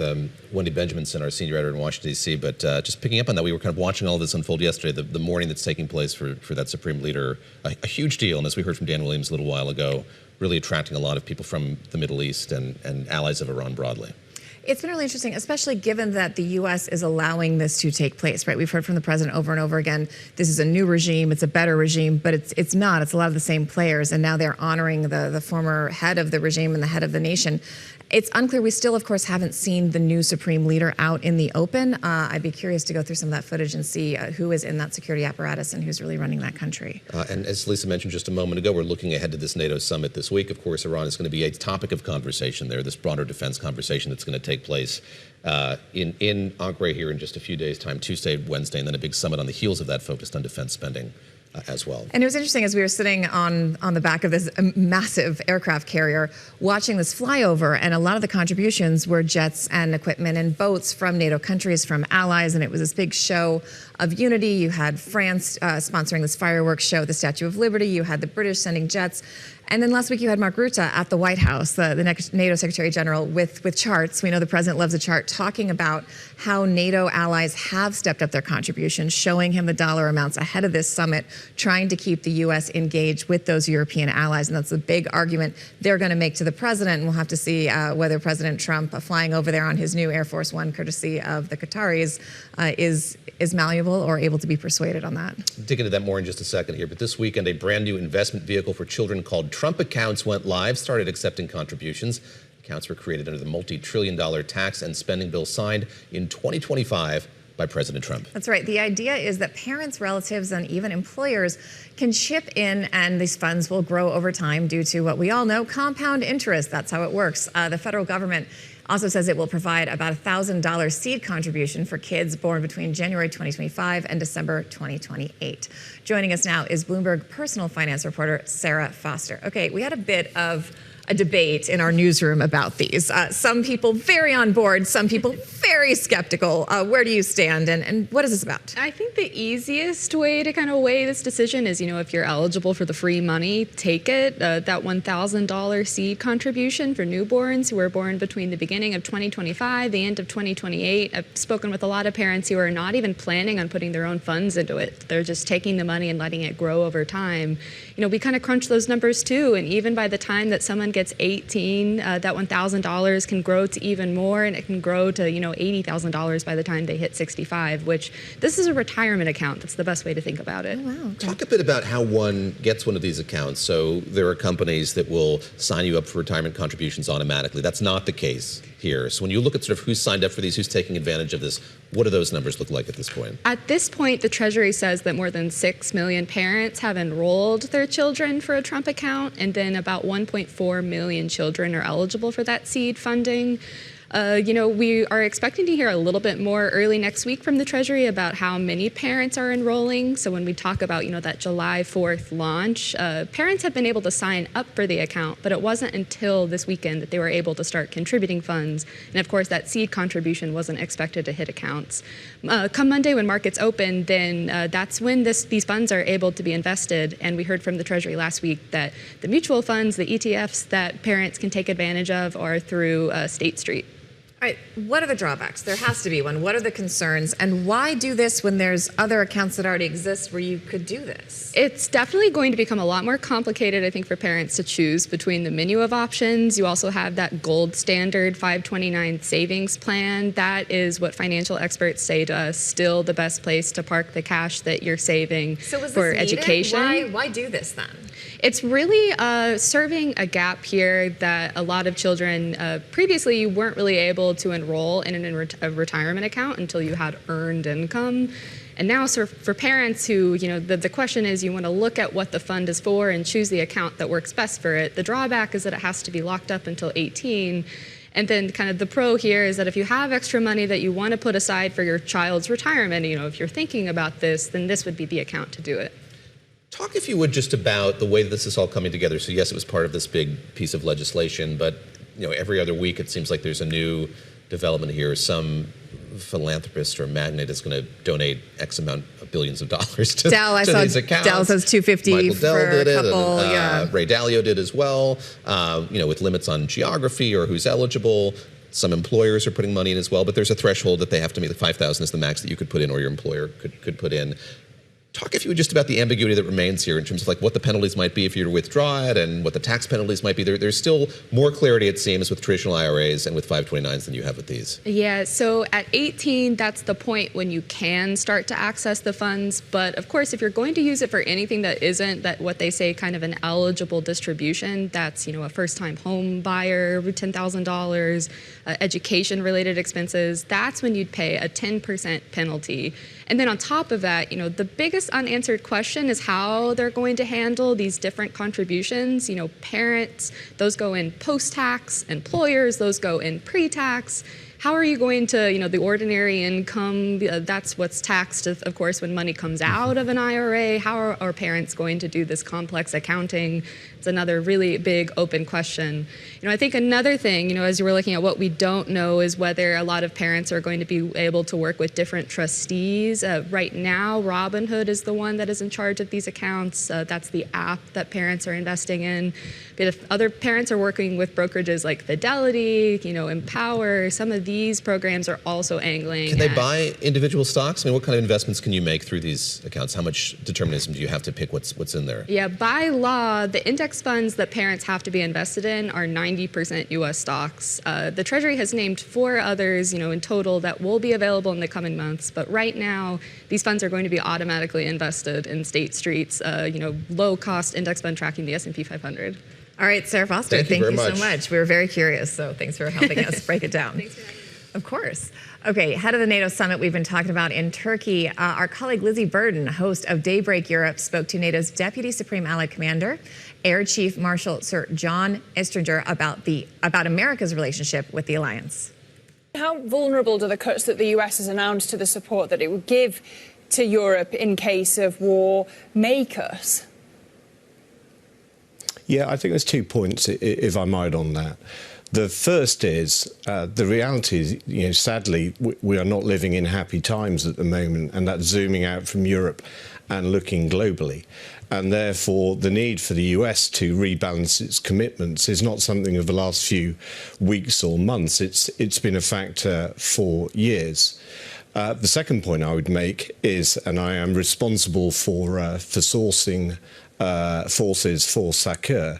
Wendy Benjaminson, our senior editor in Washington, D.C. But just picking up on that, we were kind of watching all this unfold yesterday, the morning that's taking place for that Supreme Leader, a huge deal. And as we heard from Dan Williams a little while ago, really attracting a lot of people from the Middle East and allies of Iran broadly. It's been really interesting, especially given that the U.S. is allowing this to take place, right? We've heard from the president over and over again, this is a new regime, it's a better regime, but it's not. It's a lot of the same players, and now they're honoring the former head of the regime and the head of the nation. It's unclear. We still, of course, haven't seen the new Supreme Leader out in the open. I'd be curious to go through some of that footage and see who is in that security apparatus and who's really running that country. And as Lisa mentioned just a moment ago, we're looking ahead to this NATO summit this week. Of course, Iran is going to be a topic of conversation there, this broader defense conversation that's going to take place in Ankara here in just a few days' time, Tuesday, Wednesday, and then a big summit on the heels of that focused on defense spending as well. And it was interesting as we were sitting on the back of this massive aircraft carrier watching this flyover, and a lot of the contributions were jets and equipment and boats from NATO countries, from allies, and it was this big show of unity. You had France sponsoring this fireworks show at the Statue of Liberty. You had the British sending jets. And then last week you had Mark Rutte at the White House, the next NATO Secretary General, with charts. We know the president loves a chart, talking about how NATO allies have stepped up their contributions, showing him the dollar amounts ahead of this summit, trying to keep the U.S. engaged with those European allies. And that's the big argument they're going to make to the president. And we'll have to see whether President Trump, flying over there on his new Air Force One, courtesy of the Qataris, is malleable or able to be persuaded on that. Dig into that more in just a second here. But this weekend, a brand new investment vehicle for children called Trump Accounts went live, started accepting contributions. Accounts were created under the multi-trillion-dollar tax and spending bill signed in 2025 by President Trump. That's right. The idea is that parents, relatives, and even employers can chip in, and these funds will grow over time due to what we all know, compound interest. That's how it works. The federal government also says it will provide about $1,000 seed contribution for kids born between January 2025 and December 2028. Joining us now is Bloomberg personal finance reporter Sarah Foster. Okay, we had a bit of a debate in our newsroom about these. Some people very on board, some people very skeptical. Where do you stand, and what is this about? I think the easiest way to kind of weigh this decision is, if you're eligible for the free money, take it. That $1,000 seed contribution for newborns who are born between the beginning of 2025, the end of 2028. I've spoken with a lot of parents who are not even planning on putting their own funds into it. They're just taking the money and letting it grow over time. We kind of crunch those numbers too, and even by the time that someone gets 18, that $1,000 can grow to even more, and it can grow to, $80,000 by the time they hit 65, which this is a retirement account. That's the best way to think about it. Oh, wow. Okay. Talk a bit about how one gets one of these accounts. So there are companies that will sign you up for retirement contributions automatically. That's not the case here. So when you look at sort of who's signed up for these, who's taking advantage of this, what do those numbers look like at this point? At this point, the Treasury says that more than 6 million parents have enrolled their children for a Trump account, and then about 1.4 million children are eligible for that seed funding. We are expecting to hear a little bit more early next week from the Treasury about how many parents are enrolling. So when we talk about, that July 4th launch, parents have been able to sign up for the account, but it wasn't until this weekend that they were able to start contributing funds. And of course, that seed contribution wasn't expected to hit accounts. Come Monday when markets open, then that's when these funds are able to be invested. And we heard from the Treasury last week that the mutual funds, the ETFs that parents can take advantage of are through State Street. All right, what are the drawbacks? There has to be one. What are the concerns? And why do this when there's other accounts that already exist where you could do this? It's definitely going to become a lot more complicated, I think, for parents to choose between the menu of options. You also have that gold standard 529 savings plan. That is what financial experts say to us, still the best place to park the cash that you're saving for education. Why do this then? It's really serving a gap here that a lot of children previously weren't really able to enroll in a retirement account until you had earned income. And now for parents who, the question is you want to look at what the fund is for and choose the account that works best for it. The drawback is that it has to be locked up until 18. And then kind of the pro here is that if you have extra money that you want to put aside for your child's retirement, if you're thinking about this, then this would be the account to do it. Talk, if you would, just about the way that this is all coming together. So yes, it was part of this big piece of legislation, but every other week it seems like there's a new development here. Some philanthropist or magnate is going to donate X amount of billions of dollars to these accounts. Dell says $250 Michael for Dell did a it, couple. and, Ray Dalio did as well. With limits on geography or who's eligible. Some employers are putting money in as well, but there's a threshold that they have to meet. The 5,000 is the max that you could put in, or your employer could put in. Talk, if you would, just about the ambiguity that remains here in terms of what the penalties might be if you were to withdraw it and what the tax penalties might be. There's still more clarity, it seems, with traditional IRAs and with 529s than you have with these. Yeah, so at 18, that's the point when you can start to access the funds. But of course, if you're going to use it for anything that isn't what they say kind of an eligible distribution, that's, a first-time home buyer, $10,000, education-related expenses, that's when you'd pay a 10% penalty. And then on top of that, the biggest unanswered question is how they're going to handle these different contributions. Parents, those go in post-tax, employers, those go in pre-tax. How are you going to, the ordinary income, that's what's taxed, of course, when money comes out of an IRA. How are our parents going to do this complex accounting? It's another really big open question. I think another thing, as we're looking at what we don't know is whether a lot of parents are going to be able to work with different trustees. Right now, Robinhood is the one that is in charge of these accounts. That's the app that parents are investing in. But if other parents are working with brokerages like Fidelity, Empower, some of these programs are also angling. Can they buy individual stocks? What kind of investments can you make through these accounts? How much determinism do you have to pick what's in there? Yeah, by law, the index funds that parents have to be invested in are 90% U.S. stocks. The Treasury has named 4 others, in total that will be available in the coming months. But right now, these funds are going to be automatically invested in State Street's, low-cost index fund tracking the S&P 500. All right, Sarah Foster, thank you so much. We were very curious, so thanks for helping us break it down. Thanks for having me. Of course. Okay, head of the NATO summit we've been talking about in Turkey, our colleague Lizzie Burden, host of Daybreak Europe, spoke to NATO's Deputy Supreme Allied Commander, Air Chief Marshal Sir John Istringer, about America's relationship with the alliance. How vulnerable do the cuts that the US has announced to the support that it would give to Europe in case of war make us? Yeah, I think there's 2 points, if I might, on that. The first is the reality is, sadly, we are not living in happy times at the moment, and that's zooming out from Europe and looking globally. And therefore, the need for the US to rebalance its commitments is not something of the last few weeks or months. It's been a factor for years. The second point I would make is, and I am responsible for sourcing forces for SACEUR,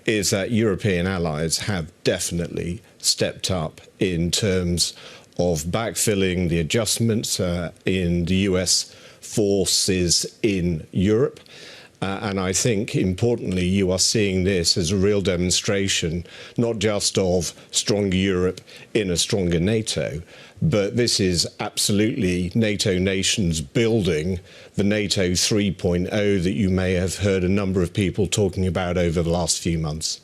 is that European allies have definitely stepped up in terms of backfilling the adjustments in the US forces in Europe. And I think, importantly, you are seeing this as a real demonstration, not just of stronger Europe in a stronger NATO, but this is absolutely NATO nations building the NATO 3.0 that you may have heard a number of people talking about over the last few months.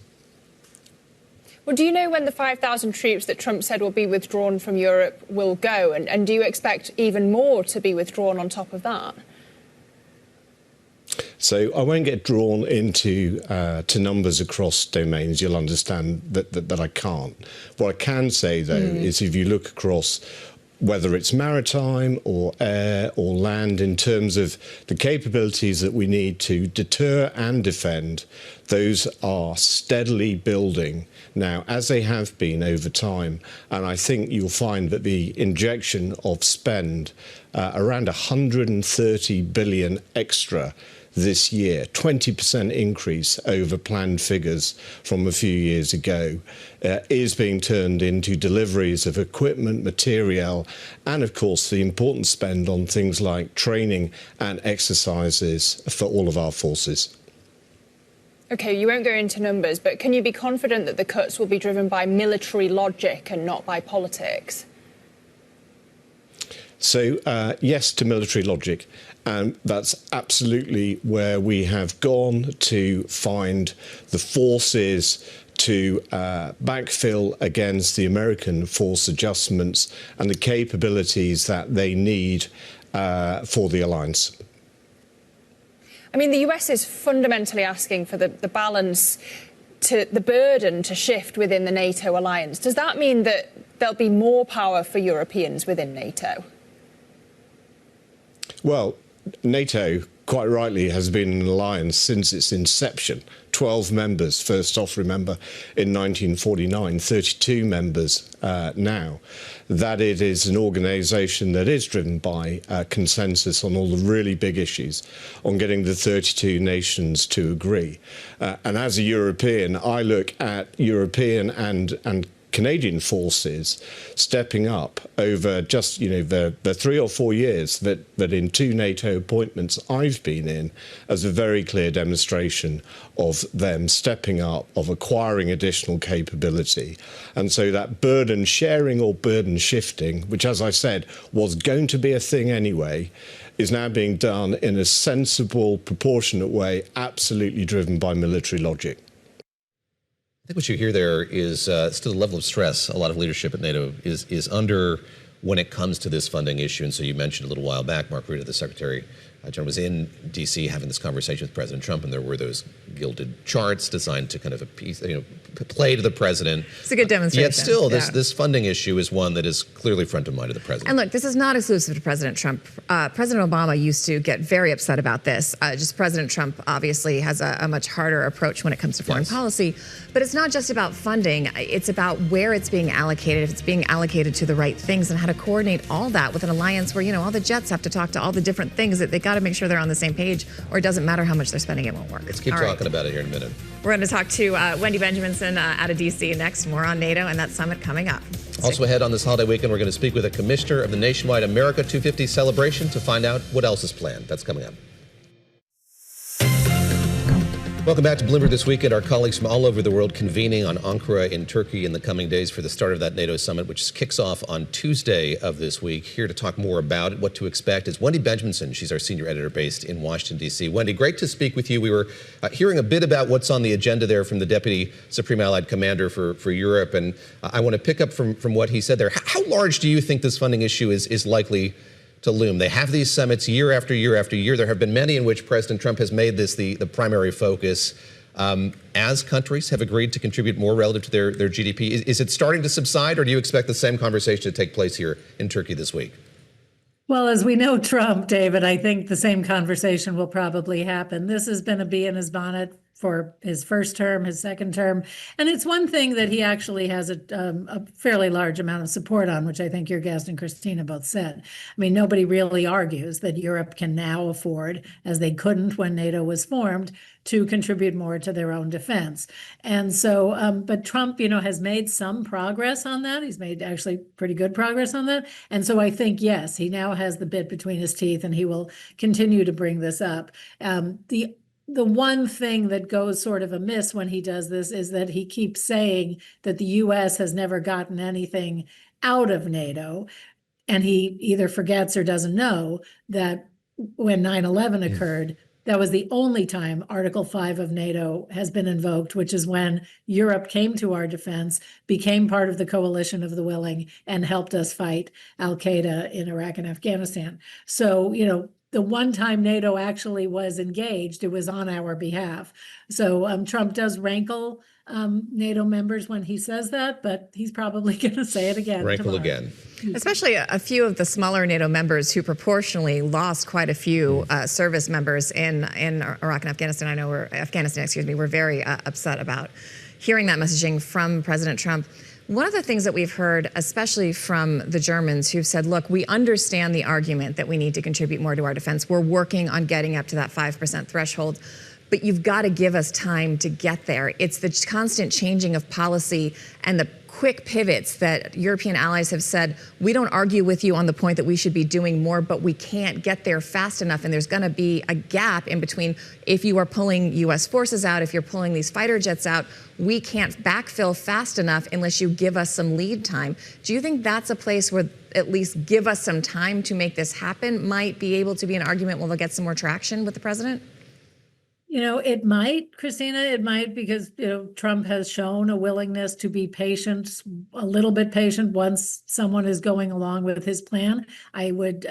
Well, Well, do you know when the 5,000 troops that Trump said will be withdrawn from Europe will go? And do you expect even more to be withdrawn on top of that? So I won't get drawn into to numbers across domains. You'll understand that I can't. What I can say, though, is if you look across whether it's maritime or air or land, in terms of the capabilities that we need to deter and defend, those are steadily building now, as they have been over time. And I think you'll find that the injection of spend, around 130 billion extra this year, 20% increase over planned figures from a few years ago, is being turned into deliveries of equipment, material, and of course the important spend on things like training and exercises for all of our forces. OK, you won't go into numbers, but can you be confident that the cuts will be driven by military logic and not by politics? So, yes to military logic. And that's absolutely where we have gone to find the forces to backfill against the American force adjustments and the capabilities that they need for the alliance. I mean, the US is fundamentally asking for the balance, the burden to shift within the NATO alliance. Does that mean that there'll be more power for Europeans within NATO? Well, NATO, quite rightly, has been an alliance since its inception. 12 members, first off, remember, in 1949, 32 members now. That it is an organisation that is driven by consensus on all the really big issues, on getting the 32 nations to agree. And as a European, I look at European and Canadian forces stepping up over just, the 3 or 4 years that in 2 NATO appointments I've been in, as a very clear demonstration of them stepping up, of acquiring additional capability. And so that burden sharing or burden shifting, which, as I said, was going to be a thing anyway, is now being done in a sensible, proportionate way, absolutely driven by military logic. I think what you hear there is still the level of stress a lot of leadership at NATO is under when it comes to this funding issue. And so you mentioned a little while back, Mark Rutte, the Secretary General, was in D.C. having this conversation with President Trump, and there were those gilded charts designed to kind of play to the president. It's a good demonstration. Yet still, this funding issue is one that is clearly front of mind to the president. And look, this is not exclusive to President Trump. President Obama used to get very upset about this. Just President Trump obviously has a much harder approach when it comes to foreign policy. But it's not just about funding. It's about where it's being allocated, if it's being allocated to the right things, and how to coordinate all that with an alliance where, all the jets have to talk to all the different things. That they got to make sure they're on the same page, or it doesn't matter how much they're spending, it won't work. Let's keep talking about it here in a minute. We're going to talk to Wendy Benjaminson out of D.C. next. More on NATO and that summit coming up. Also ahead on this holiday weekend, we're going to speak with a commissioner of the nationwide America 250 celebration to find out what else is planned. That's coming up. Welcome back to Bloomberg This Weekend. Our colleagues from all over the world convening on Ankara in Turkey in the coming days for the start of that NATO summit, which kicks off on Tuesday of this week. Here to talk more about it, what to expect, is Wendy Benjaminson. She's our senior editor based in Washington, D.C. Wendy, great to speak with you. We were hearing a bit about what's on the agenda there from the Deputy Supreme Allied Commander for Europe, and I want to pick up from what he said there. How large do you think this funding issue is likely to loom? They have these summits year after year after year. There have been many in which President Trump has made this the primary focus. As countries have agreed to contribute more relative to their GDP, is it starting to subside, or do you expect the same conversation to take place here in Turkey this week? Well, as we know Trump, David, I think the same conversation will probably happen. This has been a bee in his bonnet for his first term, his second term. And it's one thing that he actually has a fairly large amount of support on, which I think your guest and Christina both said. I mean, nobody really argues that Europe can now afford, as they couldn't when NATO was formed, to contribute more to their own defense. And so, but Trump, has made some progress on that. He's made actually pretty good progress on that. And so I think, yes, he now has the bit between his teeth, and he will continue to bring this up. The one thing that goes sort of amiss when he does this is that he keeps saying that the U.S. has never gotten anything out of NATO. And he either forgets or doesn't know that when 9/11 occurred, That was the only time Article 5 of NATO has been invoked, which is when Europe came to our defense, became part of the coalition of the willing, and helped us fight al-Qaeda in Iraq and Afghanistan. So, the one time NATO actually was engaged, it was on our behalf. So Trump does rankle NATO members when he says that, but he's probably going to say it again. Rankle tomorrow. again. Especially a few of the smaller NATO members who proportionally lost quite a few service members in Iraq and Afghanistan. I know we're very upset about hearing that messaging from President Trump. One of the things that we've heard, especially from the Germans, who've said, look, we understand the argument that we need to contribute more to our defense. We're working on getting up to that 5% threshold, but you've got to give us time to get there. It's the constant changing of policy and the quick pivots that European allies have said, we don't argue with you on the point that we should be doing more, but we can't get there fast enough. And there's going to be a gap in between if you are pulling U.S. forces out, if you're pulling these fighter jets out, we can't backfill fast enough unless you give us some lead time. Do you think that's a place where at least give us some time to make this happen might be able to be an argument where they'll get some more traction with the president? It might, Christina, it might, because, Trump has shown a willingness to be patient, a little bit patient once someone is going along with his plan. I would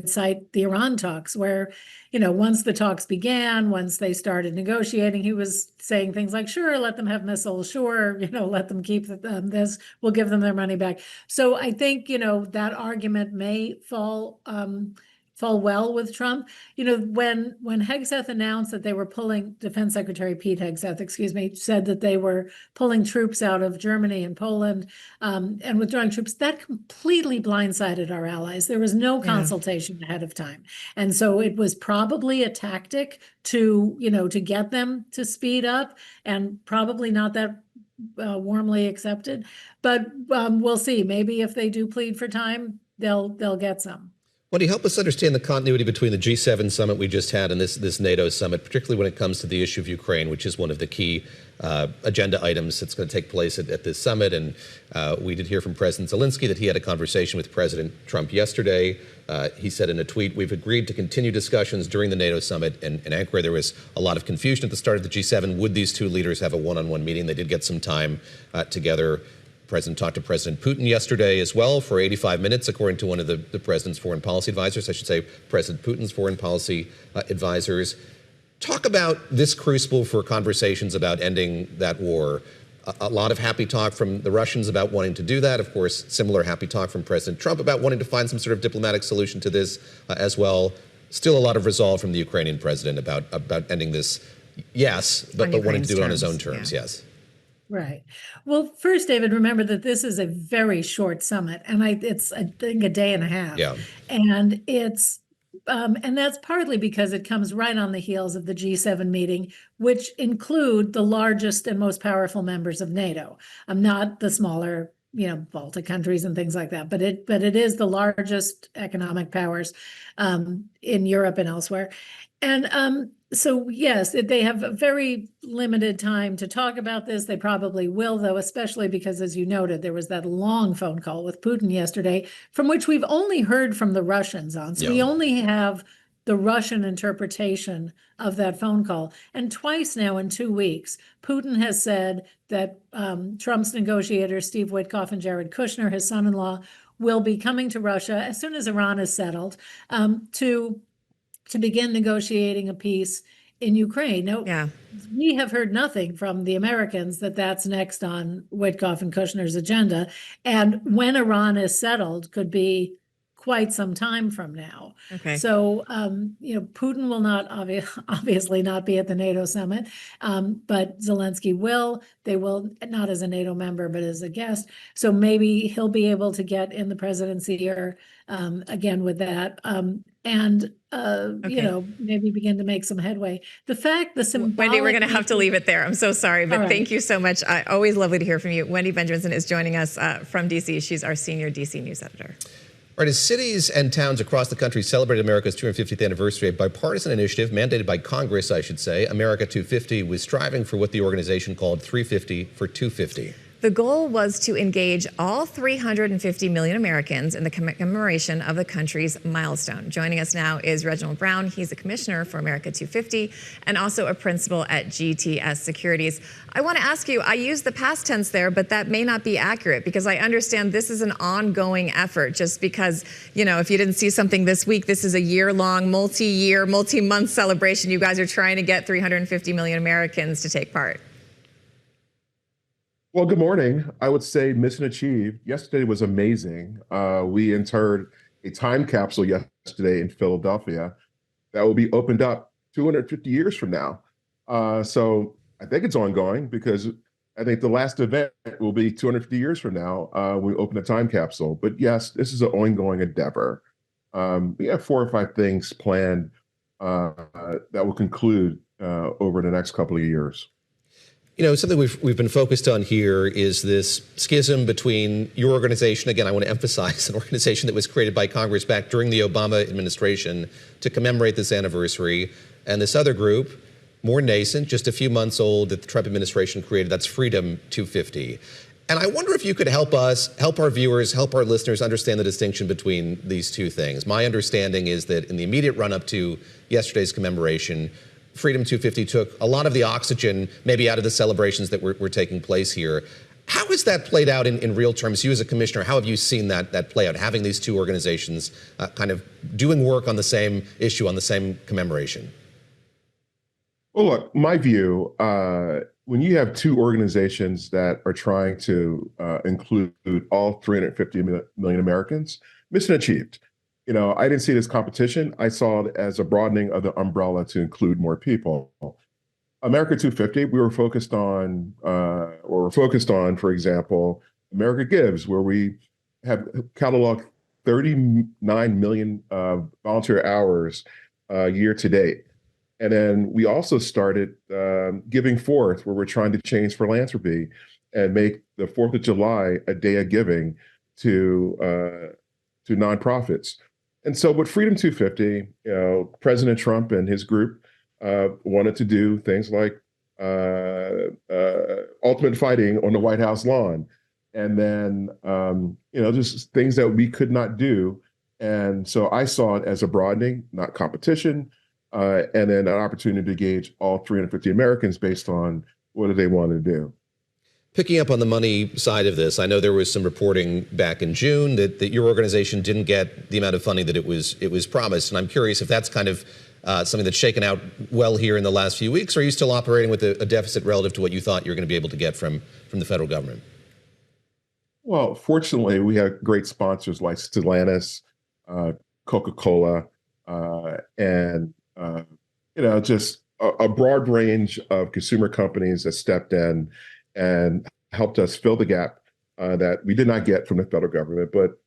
cite the Iran talks where, once the talks began, once they started negotiating, he was saying things like, sure, let them have missiles, sure, let them keep this, we'll give them their money back. So I think, that argument may fall well with Trump. When Hegseth announced that they were Defense Secretary Pete Hegseth, said that they were pulling troops out of Germany and Poland and withdrawing troops, that completely blindsided our allies. There was no consultation ahead of time. And so it was probably a tactic to get them to speed up, and probably not that warmly accepted. But we'll see. Maybe if they do plead for time, they'll get some. Well, do you help us understand the continuity between the G7 summit we just had and this NATO summit, particularly when it comes to the issue of Ukraine, which is one of the key agenda items that's going to take place at this summit? And we did hear from President Zelensky that he had a conversation with President Trump yesterday. He said in a tweet, we've agreed to continue discussions during the NATO summit. And in Ankara, there was a lot of confusion at the start of the G7. Would these two leaders have a one-on-one meeting? They did get some time together. The president talked to President Putin yesterday as well for 85 minutes, according to one of the president's foreign policy advisors, I should say President Putin's foreign policy advisors. Talk about this crucible for conversations about ending that war. A lot of happy talk from the Russians about wanting to do that. Of course, similar happy talk from President Trump about wanting to find some sort of diplomatic solution to this as well. Still a lot of resolve from the Ukrainian president about ending this, yes, but wanting to do it on his own terms, yes. Right. Well, first, David, remember that this is a very short summit, and it's I think a day and a half. Yeah. And it's and that's partly because it comes right on the heels of the G7 meeting, which include the largest and most powerful members of NATO. Not the smaller, Baltic countries and things like that, but it is the largest economic powers in Europe and elsewhere. And so, yes, they have a very limited time to talk about this. They probably will, though, especially because, as you noted, there was that long phone call with Putin yesterday, from which we've only heard from the Russians on. So we only have the Russian interpretation of that phone call. And twice now in 2 weeks, Putin has said that Trump's negotiators, Steve Witkoff and Jared Kushner, his son-in-law, will be coming to Russia as soon as Iran is settled to begin negotiating a peace in Ukraine. Now, we have heard nothing from the Americans that that's next on Witkoff and Kushner's agenda. And when Iran is settled could be quite some time from now. Okay. So, Putin will not obviously not be at the NATO summit, but Zelensky will. They will, not as a NATO member, but as a guest. So maybe he'll be able to get in the presidency here again with that. Maybe begin to make some headway. Wendy, we're going to have to leave it there. I'm so sorry, but thank you so much. Always lovely to hear from you. Wendy Benjaminson is joining us from D.C. She's our senior D.C. news editor. All right, as cities and towns across the country celebrate America's 250th anniversary, a bipartisan initiative mandated by Congress, I should say, America 250, was striving for what the organization called 350 for 250. The goal was to engage all 350 million Americans in the commemoration of the country's milestone. Joining us now is Reginald Browne. He's a commissioner for America 250 and also a principal at GTS Securities. I want to ask you, I use the past tense there, but that may not be accurate because I understand this is an ongoing effort. Just because, if you didn't see something this week, this is a year-long, multi-year, multi-month celebration. You guys are trying to get 350 million Americans to take part. Well, good morning. I would say mission achieved. Yesterday was amazing. We interred a time capsule yesterday in Philadelphia that will be opened up 250 years from now. So I think it's ongoing because I think the last event will be 250 years from now when we open a time capsule. But yes, this is an ongoing endeavor. We have 4 or 5 things planned that will conclude over the next couple of years. Something we've been focused on here is this schism between your organization. Again, I want to emphasize an organization that was created by Congress back during the Obama administration to commemorate this anniversary, and this other group, more nascent, just a few months old, that the Trump administration created. That's Freedom 250. And I wonder if you could help us, help our viewers, help our listeners understand the distinction between these two things. My understanding is that in the immediate run-up to yesterday's commemoration, Freedom 250 took a lot of the oxygen maybe out of the celebrations that were taking place here. How has that played out in real terms? You as a commissioner, how have you seen that play out, having these two organizations kind of doing work on the same issue, on the same commemoration? Well, look, my view, when you have two organizations that are trying to include all 350 million Americans, mission achieved. I didn't see it as competition. I saw it as a broadening of the umbrella to include more people. America 250, we were focused on, for example, America Gives, where we have cataloged 39 million volunteer hours year to date. And then we also started Giving Forth, where we're trying to change philanthropy and make the 4th of July a day of giving to nonprofits. And so with Freedom 250, President Trump and his group wanted to do things like ultimate fighting on the White House lawn. And then, just things that we could not do. And so I saw it as a broadening, not competition, and then an opportunity to gauge all 350 Americans based on what do they want to do. Picking up on the money side of this, I know there was some reporting back in June that your organization didn't get the amount of funding that it was promised. And I'm curious if that's kind of something that's shaken out well here in the last few weeks, or are you still operating with a deficit relative to what you thought you were going to be able to get from the federal government? Well, fortunately, we have great sponsors like Stellantis, Coca-Cola, and just a broad range of consumer companies that stepped in and helped us fill the gap that we did not get from the federal government. But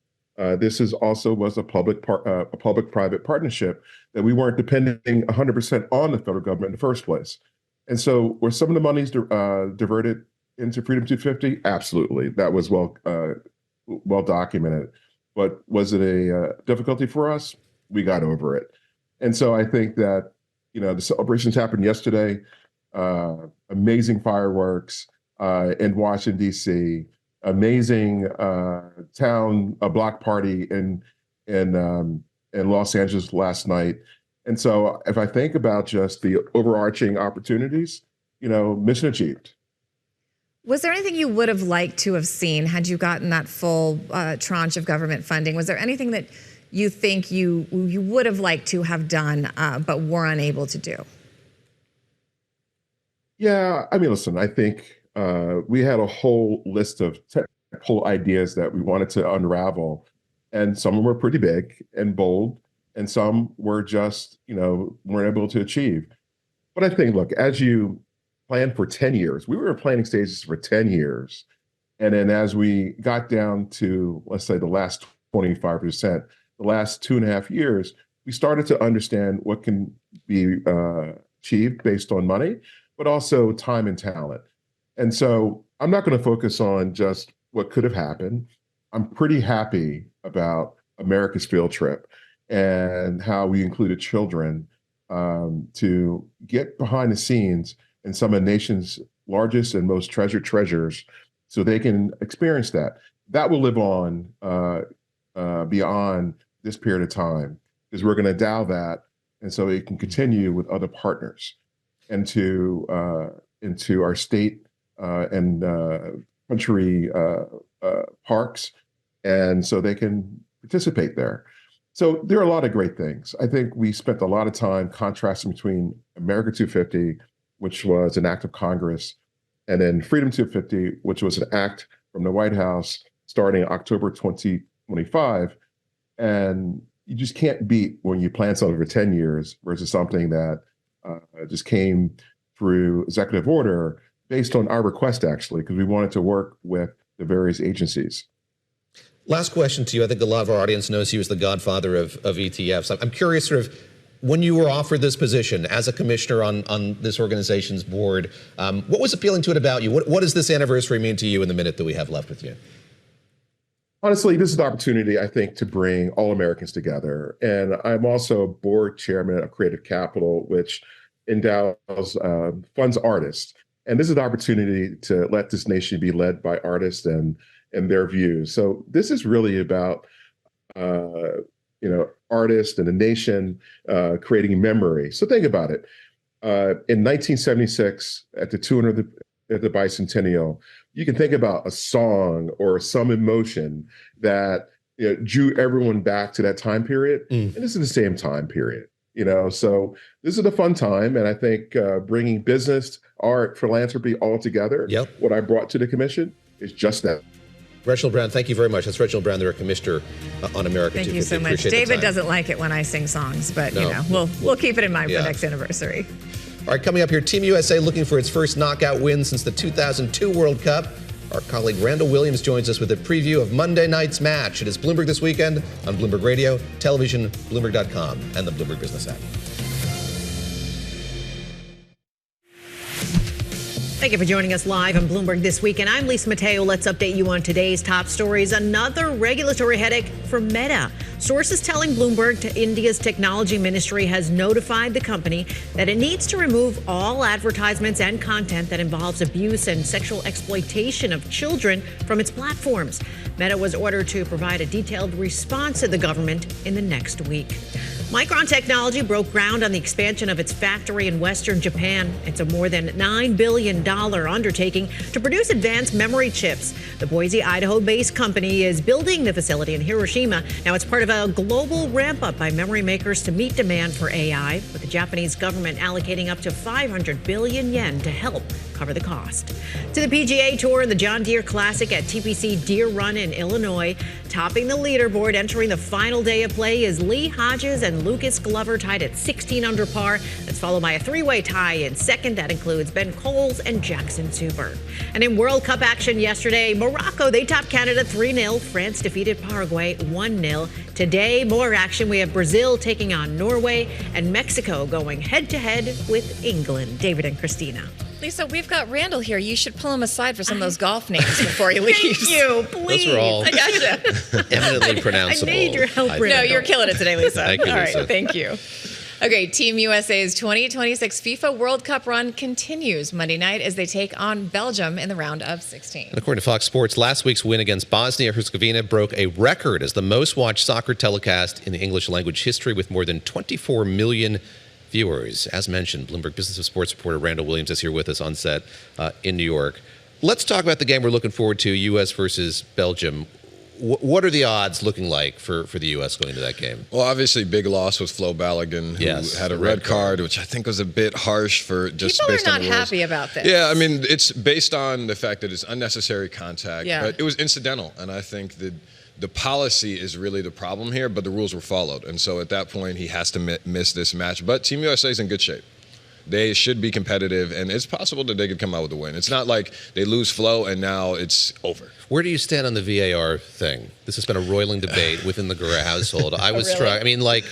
this was a public-private partnership that we weren't depending 100% on the federal government in the first place. And so were some of the monies diverted into Freedom 250? Absolutely. That was well documented. But was it a difficulty for us? We got over it. And so I think that, the celebrations happened yesterday, amazing fireworks in Washington, D.C., amazing block party in Los Angeles last night. And so if I think about just the overarching opportunities, mission achieved. Was there anything you would have liked to have seen had you gotten that full tranche of government funding? Was there anything that you think you would have liked to have done but were unable to do? Yeah, listen, I think we had a whole list of technical ideas that we wanted to unravel, and some of them were pretty big and bold, and some were just, weren't able to achieve. But I think, look, as you plan for 10 years, we were in planning stages for 10 years. And then as we got down to, let's say, the last 25%, the last 2.5 years, we started to understand what can be achieved based on money, but also time and talent. And so I'm not going to focus on just what could have happened. I'm pretty happy about America's field trip and how we included children to get behind the scenes in some of the nation's largest and most treasured treasures so they can experience that. That will live on beyond this period of time, because we're going to endow that, and so it can continue with other partners into our state and country parks, and so they can participate there. So there are a lot of great things. I think we spent a lot of time contrasting between America 250, which was an act of Congress, and then Freedom 250, which was an act from the White House starting October 2025. And you just can't beat when you plan something for 10 years versus something that just came through executive order based on our request, actually, because we wanted to work with the various agencies. Last question to you. I think a lot of our audience knows you as the godfather of ETFs. I'm curious, sort of, when you were offered this position as a commissioner on this organization's board, what was appealing to it about you? What does this anniversary mean to you in the minute that we have left with you? Honestly, this is the opportunity, I think, to bring all Americans together. And I'm also board chairman of Creative Capital, which endows, funds artists. And this is the opportunity to let this nation be led by artists and their views. So this is really about, artists and the nation creating memory. So think about it. In 1976, at the 200th at the bicentennial, you can think about a song or some emotion that drew everyone back to that time period. And this is the same time period. So this is a fun time. And I think bringing business, art, philanthropy all together, what I brought to the commission is just that. Reginald Browne, thank you very much. That's Reginald Browne, the commissioner on America 250. Thank you so much. Appreciate David doesn't like it when I sing songs, but we'll keep it in mind for next anniversary. All right, coming up here, Team USA looking for its first knockout win since the 2002 World Cup. Our colleague Randall Williams joins us with a preview of Monday night's match. It is Bloomberg This Weekend on Bloomberg Radio, television, Bloomberg.com, and the Bloomberg Business app. Thank you for joining us live on Bloomberg This Weekend. I'm Lisa Mateo. Let's update you on today's top stories. Another regulatory headache for Meta. Sources telling Bloomberg India's technology ministry has notified the company that it needs to remove all advertisements and content that involves abuse and sexual exploitation of children from its platforms. Meta was ordered to provide a detailed response to the government in the next week. Micron Technology broke ground on the expansion of its factory in western Japan. It's a more than $9 billion undertaking to produce advanced memory chips. The Boise, Idaho-based company is building the facility in Hiroshima. Now, it's part of a global ramp-up by memory makers to meet demand for AI, with the Japanese government allocating up to 500 billion yen to help cover the cost. To the PGA Tour, the John Deere Classic at TPC Deer Run in Illinois. Topping the leaderboard, entering the final day of play is Lee Hodges and Lucas Glover, tied at 16 under par. That's followed by a three-way tie in second. That includes Ben Coles and Jackson Subert. And in World Cup action yesterday, Morocco, they topped Canada 3-0. France defeated Paraguay 1-0. Today, more action. We have Brazil taking on Norway and Mexico going head-to-head with England. David and Christina. Lisa, we've got Randall here. You should pull him aside for some of those golf names before he leaves. Thank you, please. Those were all I gotcha. eminently pronounceable. I need your help, Randall. No, you're killing it today, Lisa. Thank you, All Lisa. right, thank you. Okay, Team USA's 2026 FIFA World Cup run continues Monday night as they take on Belgium in the round of 16. And according to Fox Sports, last week's win against Bosnia-Herzegovina broke a record as the most watched soccer telecast in the English language history, with more than 24 million viewers. As mentioned, Bloomberg Business of Sports reporter Randall Williams is here with us on set in New York. Let's talk about the game we're looking forward to, U.S. versus Belgium. What are the odds looking like for the U.S. going into that game? Well, obviously, big loss was Flo Balogun, who had a red card, which I think was a bit harsh for just People based are on not the rules. happy about this. Yeah, I mean, it's based on the fact that it's unnecessary contact, but it was incidental, and I think that the policy is really the problem here, but the rules were followed, and so at that point, he has to miss this match. But Team USA is in good shape. They should be competitive, and it's possible that they could come out with a win. It's not like they lose flow and now it's over. Where do you stand on the VAR thing? This has been a roiling debate within the Gura household. I was struck. I mean, like,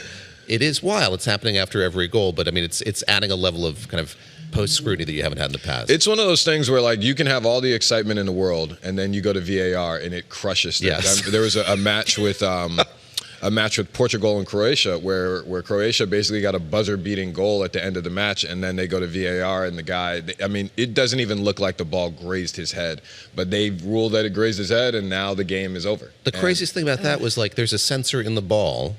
it is wild. It's happening after every goal, but I mean, it's adding a level of kind of post-scrutiny that you haven't had in the past. It's one of those things where, like, you can have all the excitement in the world, and then you go to VAR and it crushes things. Yes. There was a match with a match with Portugal and Croatia where Croatia basically got a buzzer-beating goal at the end of the match, and then they go to VAR, and the guy, I mean, it doesn't even look like the ball grazed his head, but they ruled that it grazed his head, and now the game is over. The craziest thing about that was, like, there's a sensor in the ball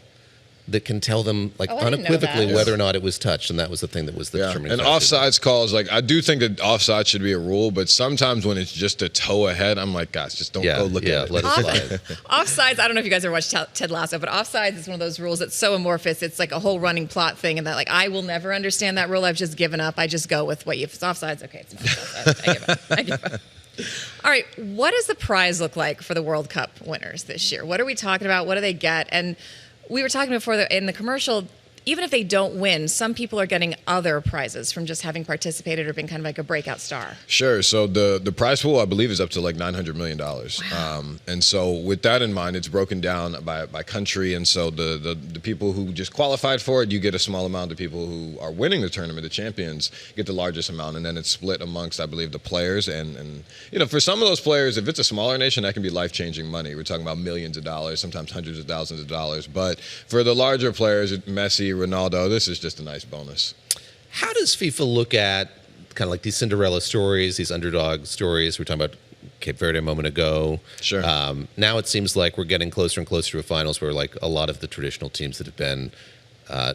that can tell them, like, unequivocally whether or not it was touched, and that was the thing that was the determining And factor. offsides calls, like, I do think that offside should be a rule, but sometimes when it's just a toe ahead, I'm like, guys, just don't go look at it. Let it slide. Offsides, I don't know if you guys ever watched Ted Lasso, but offsides is one of those rules that's so amorphous. It's like a whole running plot thing, and that, like, I will never understand that rule. I've just given up. I just go with if it's offsides, okay, it's not offsides. I give up. I give up. All right, what does the prize look like for the World Cup winners this year? What are we talking about? What do they get? And we were talking before in the commercial, even if they don't win, some people are getting other prizes from just having participated or been kind of like a breakout star. Sure. So the prize pool, I believe, is up to like $900 million. Wow. And so with that in mind, it's broken down by country. And so the people who just qualified for it, you get a small amount. The people who are winning the tournament, the champions, get the largest amount. And then it's split amongst, I believe, the players. And you know, for some of those players, if it's a smaller nation, that can be life-changing money. We're talking about millions of dollars, sometimes hundreds of thousands of dollars. But for the larger players, Messi, Ronaldo, this is just a nice bonus. How does FIFA look at kind of like these Cinderella stories, these underdog stories? We were talking about Cape Verde a moment ago. Sure. Now it seems like we're getting closer and closer to a finals where, like, a lot of the traditional teams that have been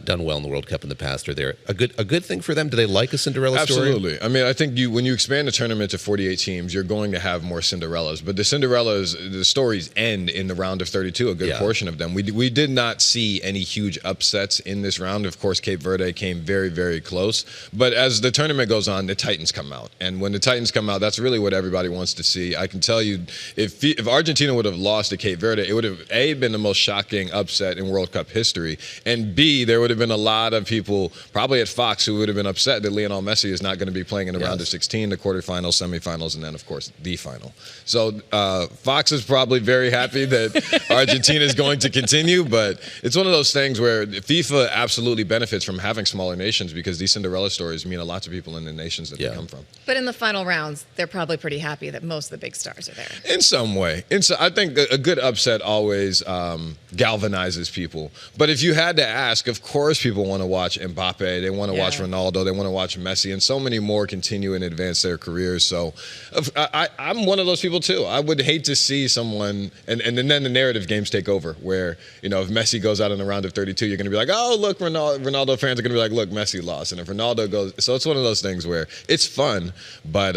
done well in the World Cup in the past are there. A good thing for them? Do they like a Cinderella story? Absolutely. I mean, I think when you expand the tournament to 48 teams, you're going to have more Cinderellas. But the Cinderellas, the stories end in the round of 32, a good portion of them. We did not see any huge upsets in this round. Of course, Cape Verde came very, very close. But as the tournament goes on, the Titans come out. And when the Titans come out, that's really what everybody wants to see. I can tell you, if Argentina would have lost to Cape Verde, it would have, A, been the most shocking upset in World Cup history, and B, there would have been a lot of people, probably at Fox, who would have been upset that Lionel Messi is not going to be playing in the round of 16, the quarterfinals, semifinals, and then, of course, the final. So Fox is probably very happy that Argentina is going to continue, but it's one of those things where FIFA absolutely benefits from having smaller nations because these Cinderella stories mean a lot to people in the nations that they come from. But in the final rounds, they're probably pretty happy that most of the big stars are there. In some way. I think a good upset always galvanizes people. But if you had to ask, of course people want to watch Mbappe, they want to watch Ronaldo, they want to watch Messi, and so many more continue and advance their careers. So I'm one of those people too. I would hate to see someone, and then the narrative games take over where, you know, if Messi goes out in the round of 32, you're going to be like, oh, look, Ronaldo fans are going to be like, look, Messi lost. And if Ronaldo goes, so it's one of those things where it's fun, but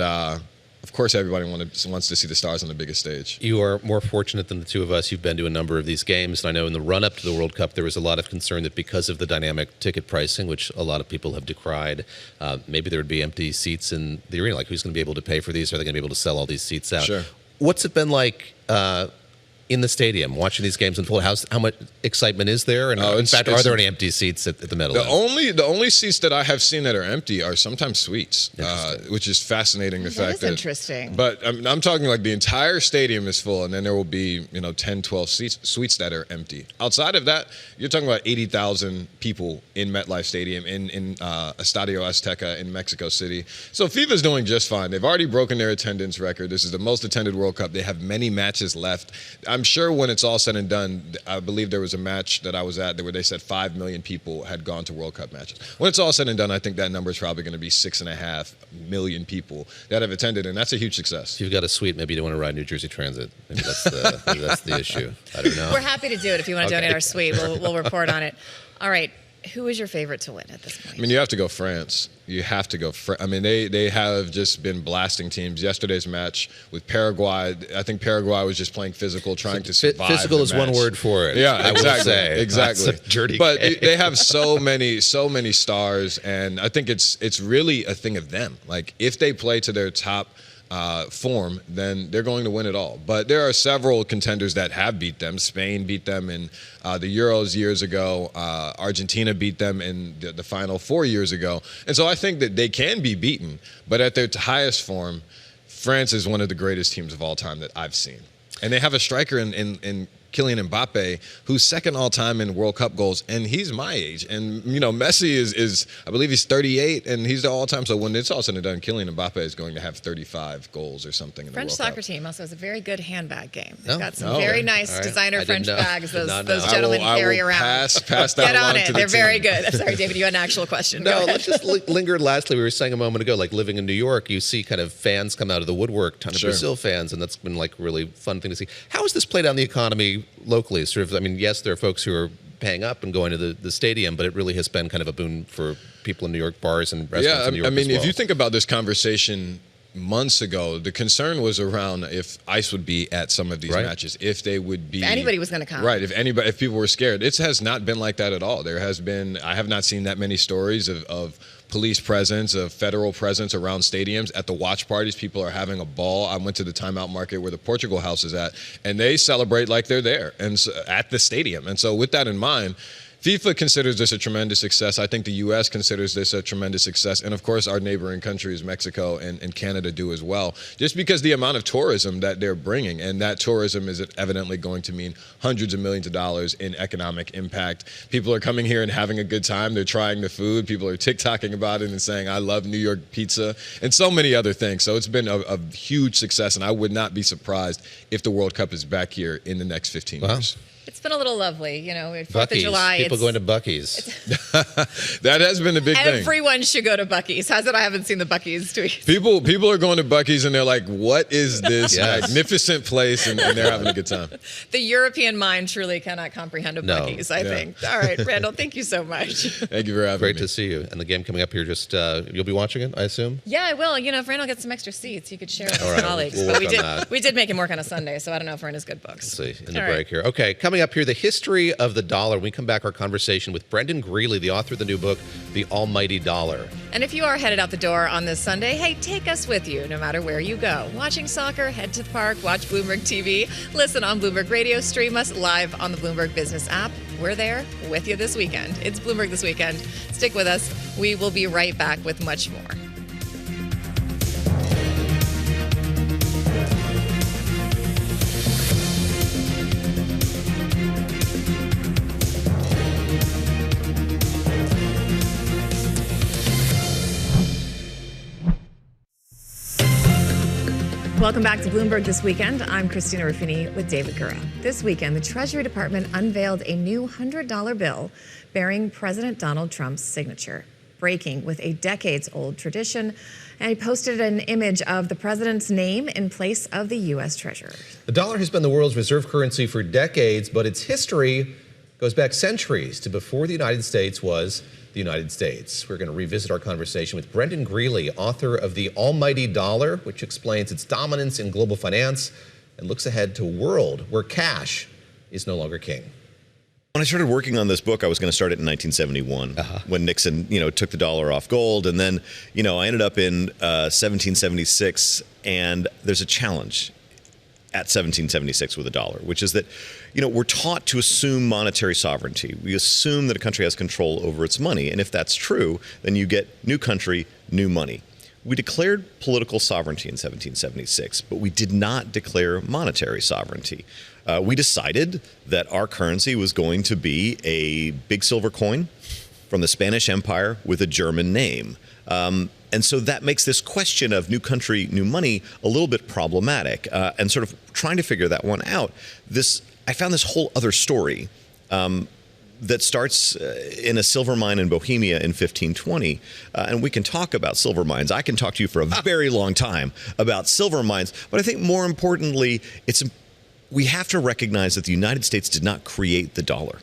of course, everybody wants to see the stars on the biggest stage. You are more fortunate than the two of us. You've been to a number of these games. And I know in the run-up to the World Cup, there was a lot of concern that because of the dynamic ticket pricing, which a lot of people have decried, maybe there would be empty seats in the arena. Like, who's going to be able to pay for these? Are they going to be able to sell all these seats out? Sure. What's it been like in the stadium, watching these games unfold? How much excitement is there? And in fact, are there any empty seats at the Meadowlands? The only seats that I have seen that are empty are sometimes suites, which is fascinating. The fact that interesting. But I'm talking like the entire stadium is full, and then there will be 10, 12 suites that are empty. Outside of that, you're talking about 80,000 people in MetLife Stadium in Estadio Azteca in Mexico City. So FIFA's doing just fine. They've already broken their attendance record. This is the most attended World Cup. They have many matches left. I'm sure when it's all said and done, I believe there was a match that I was at where they said 5 million people had gone to World Cup matches. When it's all said and done, I think that number is probably going to be 6.5 million people that have attended, and that's a huge success. If you've got a suite, maybe you don't want to ride New Jersey Transit. Maybe that's the issue. I don't know. We're happy to do it if you want to donate our suite. We'll report on it. All right. Who is your favorite to win at this point? I mean, you have to go France. You have to go. I mean, they have just been blasting teams. Yesterday's match with Paraguay, I think Paraguay was just playing physical, trying to survive. Physical is match. one word for it. Yeah, exactly. I will say. Exactly. That's a dirty but game. they have so many stars, and I think it's really a thing of them. Like, if they play to their top form, then they're going to win it all. But there are several contenders that have beat them. Spain beat them in the Euros years ago. Argentina beat them in the final 4 years ago. And so I think that they can be beaten. But at their highest form, France is one of the greatest teams of all time that I've seen. And they have a striker in Kylian Mbappe, who's second all-time in World Cup goals, and he's my age. And, you know, Messi is I believe he's 38, and he's the all-time. So when it's all said and done, Kylian Mbappe is going to have 35 goals or something in French the World soccer Cup. team also has a very good handbag game. They've Oh. got some very nice designer French bags those gentlemen I will carry around. Pass that Get on along it. to the They're very team. good. I'm sorry, David, you had an actual question. No, Go ahead. let's just linger. Lastly, we were saying a moment ago, like living in New York, you see kind of fans come out of the woodwork, ton of Brazil fans, and that's been like really fun thing to see. How has this played on the economy locally? Sort of, I mean, yes, there are folks who are paying up and going to the stadium, but it really has been kind of a boon for people in New York, bars and restaurants in New York. I mean, as well. if you think about this conversation months ago, the concern was around if ICE would be at some of these matches, if they would be. If anybody was going to come. Right. If people were scared. It has not been like that at all. I have not seen that many stories of police presence, of federal presence around stadiums. At the watch parties, people are having a ball. I went to the Timeout Market where the Portugal House is at, and they celebrate like they're there and so, at the stadium. And so with that in mind, FIFA considers this a tremendous success. I think the U.S. considers this a tremendous success. And, of course, our neighboring countries, Mexico and Canada, do as well, just because the amount of tourism that they're bringing. And that tourism is evidently going to mean hundreds of millions of dollars in economic impact. People are coming here and having a good time. They're trying the food. People are TikToking about it and saying, I love New York pizza, and so many other things. So it's been a huge success, and I would not be surprised if the World Cup is back here in the next 15 years. It's been a little lovely, you know. 4th of Buc-ee's. July. People going to Buc-ee's. That has been a big thing. Everyone should go to Buc-ee's. How's it I haven't seen the Buc-ee's tweet? People are going to Buc-ee's and they're like, what is this magnificent place? And they're having a good time. The European mind truly cannot comprehend a Buc-ee's, I think. All right, Randall, thank you so much. Thank you for having me. Great to see you. And the game coming up here, just you'll be watching it, I assume? Yeah, I will. You know, if Randall gets some extra seats, you could share with All his right, colleagues. we'll But work on that. we did make him work on a Sunday, so I don't know if we're in his good books. Let's see, in the All break right. here. Okay, coming up here, the history of the dollar. When we come back, our conversation with Brendan Greeley, the author of the new book, The Almighty Dollar. And if you are headed out the door on this Sunday, hey, take us with you no matter where you go. Watching soccer, head to the park, watch Bloomberg TV, listen on Bloomberg Radio, stream us live on the Bloomberg Business app. We're there with you this weekend. It's Bloomberg This Weekend. Stick with us. We will be right back with much more. Welcome back to Bloomberg This Weekend. I'm Christina Ruffini with David Gura. This weekend, the Treasury Department unveiled a new $100 bill bearing President Donald Trump's signature, breaking with a decades-old tradition. And he posted an image of the president's name in place of the U.S. Treasurer. The dollar has been the world's reserve currency for decades, but its history goes back centuries to before the United States was the United States. We're going to revisit our conversation with Brendan Greeley, author of The Almighty Dollar, which explains its dominance in global finance and looks ahead to a world where cash is no longer king. When I started working on this book, I was going to start it in 1971 when Nixon, took the dollar off gold. And then, I ended up in 1776, and there's a challenge at 1776 with the dollar, which is that, we're taught to assume monetary sovereignty. We assume that a country has control over its money. And if that's true, then you get new country, new money. We declared political sovereignty in 1776, but we did not declare monetary sovereignty. We decided that our currency was going to be a big silver coin from the Spanish Empire with a German name. And so that makes this question of new country, new money a little bit problematic. And sort of trying to figure that one out, I found this whole other story that starts in a silver mine in Bohemia in 1520. And we can talk about silver mines. I can talk to you for a very long time about silver mines. But I think more importantly, we have to recognize that the United States did not create the dollar.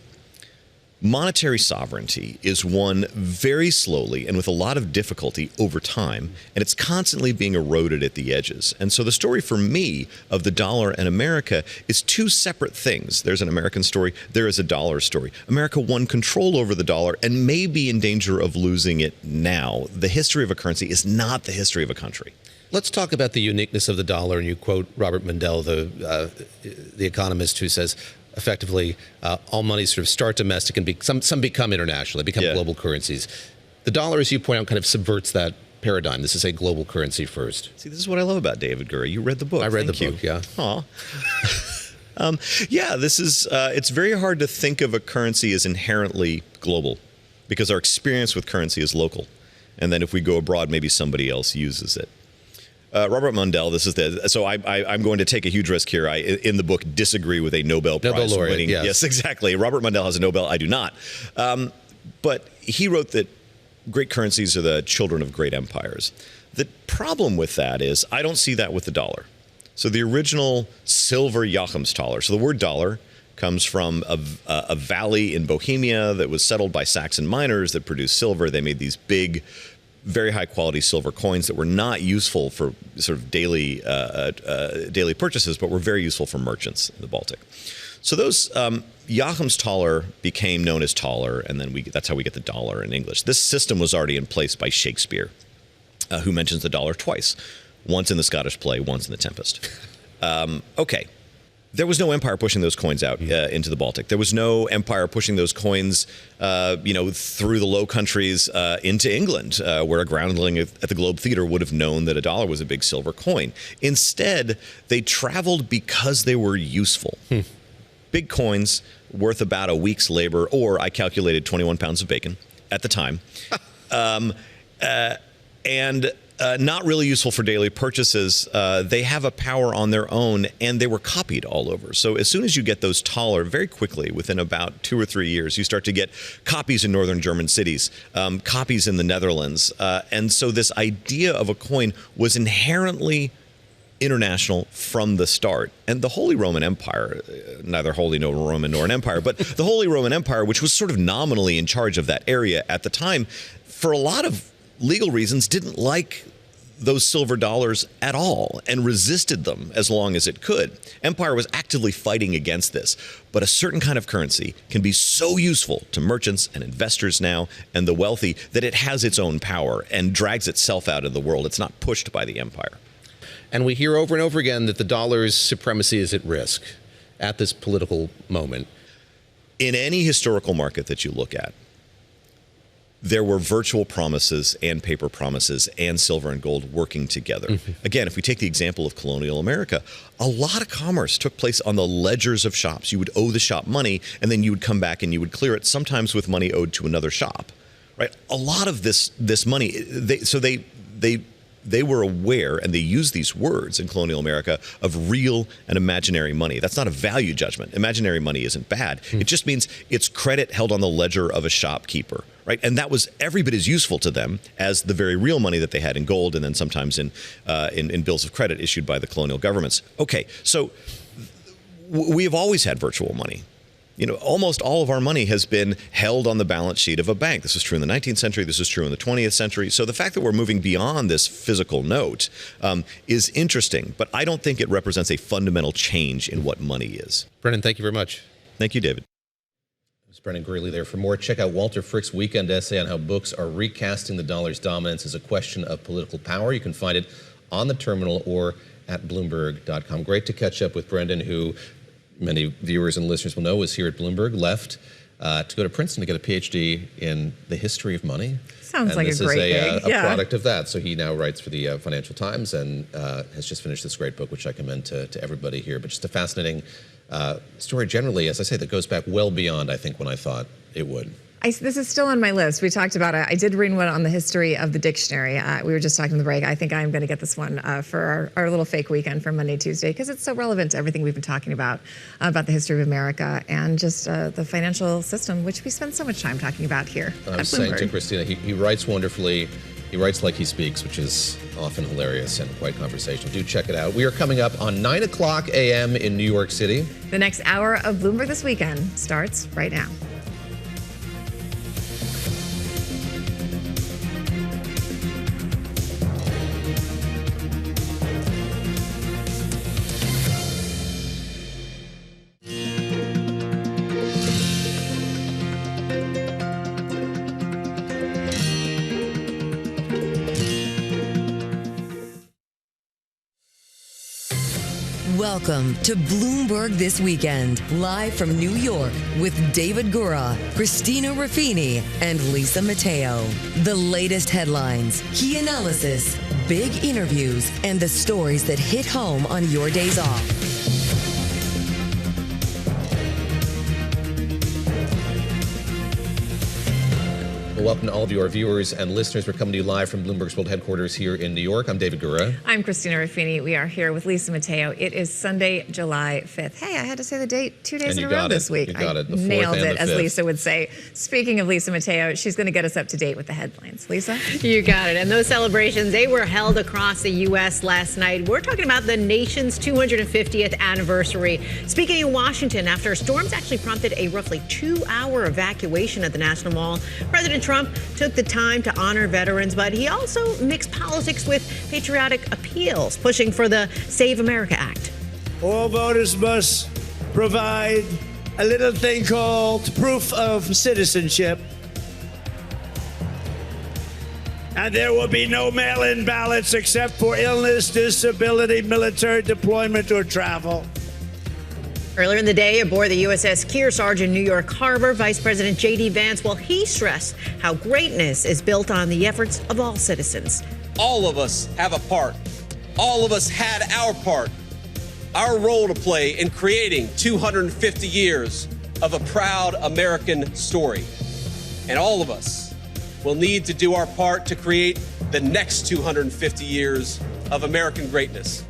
Monetary sovereignty is won very slowly and with a lot of difficulty over time, and it's constantly being eroded at the edges. And so the story for me of the dollar and America is two separate things. There's an American story, there is a dollar story. America won control over the dollar and may be in danger of losing it now. The history of a currency is not the history of a country. Let's talk about the uniqueness of the dollar. And you quote Robert Mundell, the economist, who says, effectively, all monies sort of start domestic and some become international. They become global currencies. The dollar, as you point out, kind of subverts that paradigm. This is a global currency first. See, this is what I love about David Gura. You read the book. I read the book, yeah. Aw. This is, it's very hard to think of a currency as inherently global because our experience with currency is local. And then if we go abroad, maybe somebody else uses it. Robert Mundell, I'm going to take a huge risk here. I, in the book, disagree with a Nobel Prize laureate, winning. Yes, exactly. Robert Mundell has a Nobel. I do not. But he wrote that great currencies are the children of great empires. The problem with that is I don't see that with the dollar. So the original silver Joachimsthaler, so the word dollar comes from a valley in Bohemia that was settled by Saxon miners that produced silver. They made these big, very high quality silver coins that were not useful for sort of daily purchases, but were very useful for merchants in the Baltic. So those Joachimsthaler became known as taler, and then that's how we get the dollar in English. This system was already in place by Shakespeare, who mentions the dollar twice, once in the Scottish play, once in The Tempest. Okay. There was no empire pushing those coins out into the Baltic. There was no empire pushing those coins, through the Low Countries into England, where a groundling at the Globe Theatre would have known that a dollar was a big silver coin. Instead, they traveled because they were useful. Big coins worth about a week's labor, or I calculated 21 pounds of bacon at the time, and not really useful for daily purchases. They have a power on their own, and they were copied all over. So as soon as you get those taller, very quickly, within about 2 or 3 years, you start to get copies in northern German cities, copies in the Netherlands. And so this idea of a coin was inherently international from the start. And the Holy Roman Empire, neither Holy nor Roman nor an empire, but the Holy Roman Empire, which was sort of nominally in charge of that area at the time, for a lot of legal reasons, didn't like those silver dollars at all and resisted them as long as it could. Empire was actively fighting against this. But a certain kind of currency can be so useful to merchants and investors now and the wealthy that it has its own power and drags itself out of the world. It's not pushed by the empire. And we hear over and over again that the dollar's supremacy is at risk at this political moment. In any historical market that you look at, there were virtual promises and paper promises and silver and gold working together. Again, if we take the example of colonial America, a lot of commerce took place on the ledgers of shops. You would owe the shop money, and then you would come back and you would clear it, sometimes with money owed to another shop. Right? A lot of this money, they were aware, and they used these words in colonial America, of real and imaginary money. That's not a value judgment. Imaginary money isn't bad. It just means it's credit held on the ledger of a shopkeeper, right? And that was every bit as useful to them as the very real money that they had in gold, and then sometimes in bills of credit issued by the colonial governments. Okay, so we have always had virtual money. You know, almost all of our money has been held on the balance sheet of a bank. This was true in the 19th century. This is true in the 20th century. So the fact that we're moving beyond this physical note is interesting, but I don't think it represents a fundamental change in what money is. Brendan, thank you very much. Thank you, David. It's Brendan Greeley there. For more, check out Walter Frick's weekend essay on how books are recasting the dollar's dominance as a question of political power. You can find it on the terminal or at Bloomberg.com. Great to catch up with Brendan, who many viewers and listeners will know was here at Bloomberg, left to go to Princeton to get a PhD in the history of money. Sounds like a great gig. Yeah. A product of that. So he now writes for the Financial Times and has just finished this great book, which I commend to everybody here. But just a fascinating story generally, as I say, that goes back well beyond, I think, when I thought it would. This is still on my list. We talked about it. I did read one on the history of the dictionary. We were just talking in the break. I think I'm going to get this one for our little fake weekend for Monday, Tuesday, because it's so relevant to everything we've been talking about the history of America and just the financial system, which we spend so much time talking about here I was saying to Christina, he writes wonderfully. He writes like he speaks, which is often hilarious and quite conversational. Do check it out. We are coming up on 9 o'clock a.m. in New York City. The next hour of Bloomberg This Weekend starts right now. Welcome to Bloomberg This Weekend, live from New York with David Gura, Christina Ruffini, and Lisa Mateo. The latest headlines, key analysis, big interviews, and the stories that hit home on your days off. Well, welcome to all of you, our viewers and listeners. We're coming to you live from Bloomberg's World Headquarters here in New York. I'm David Gura. I'm Christina Ruffini. We are here with Lisa Mateo. It is Sunday, July 5th. Hey, I had to say the date 2 days in a row this week. You got it. The 4th nailed and it, the as 5th. Lisa would say. Speaking of Lisa Mateo, she's going to get us up to date with the headlines. Lisa? You got it. And those celebrations, they were held across the U.S. last night. We're talking about the nation's 250th anniversary. Speaking in Washington, after storms actually prompted a roughly 2-hour evacuation at the National Mall, President Trump took the time to honor veterans, but he also mixed politics with patriotic appeals, pushing for the Save America Act. All voters must provide a little thing called proof of citizenship. And there will be no mail-in ballots except for illness, disability, military deployment, or travel. Earlier in the day, aboard the USS Kearsarge in New York Harbor, Vice President J.D. Vance, well, he stressed how greatness is built on the efforts of all citizens. All of us have a part. All of us had our part, our role to play in creating 250 years of a proud American story. And all of us will need to do our part to create the next 250 years of American greatness.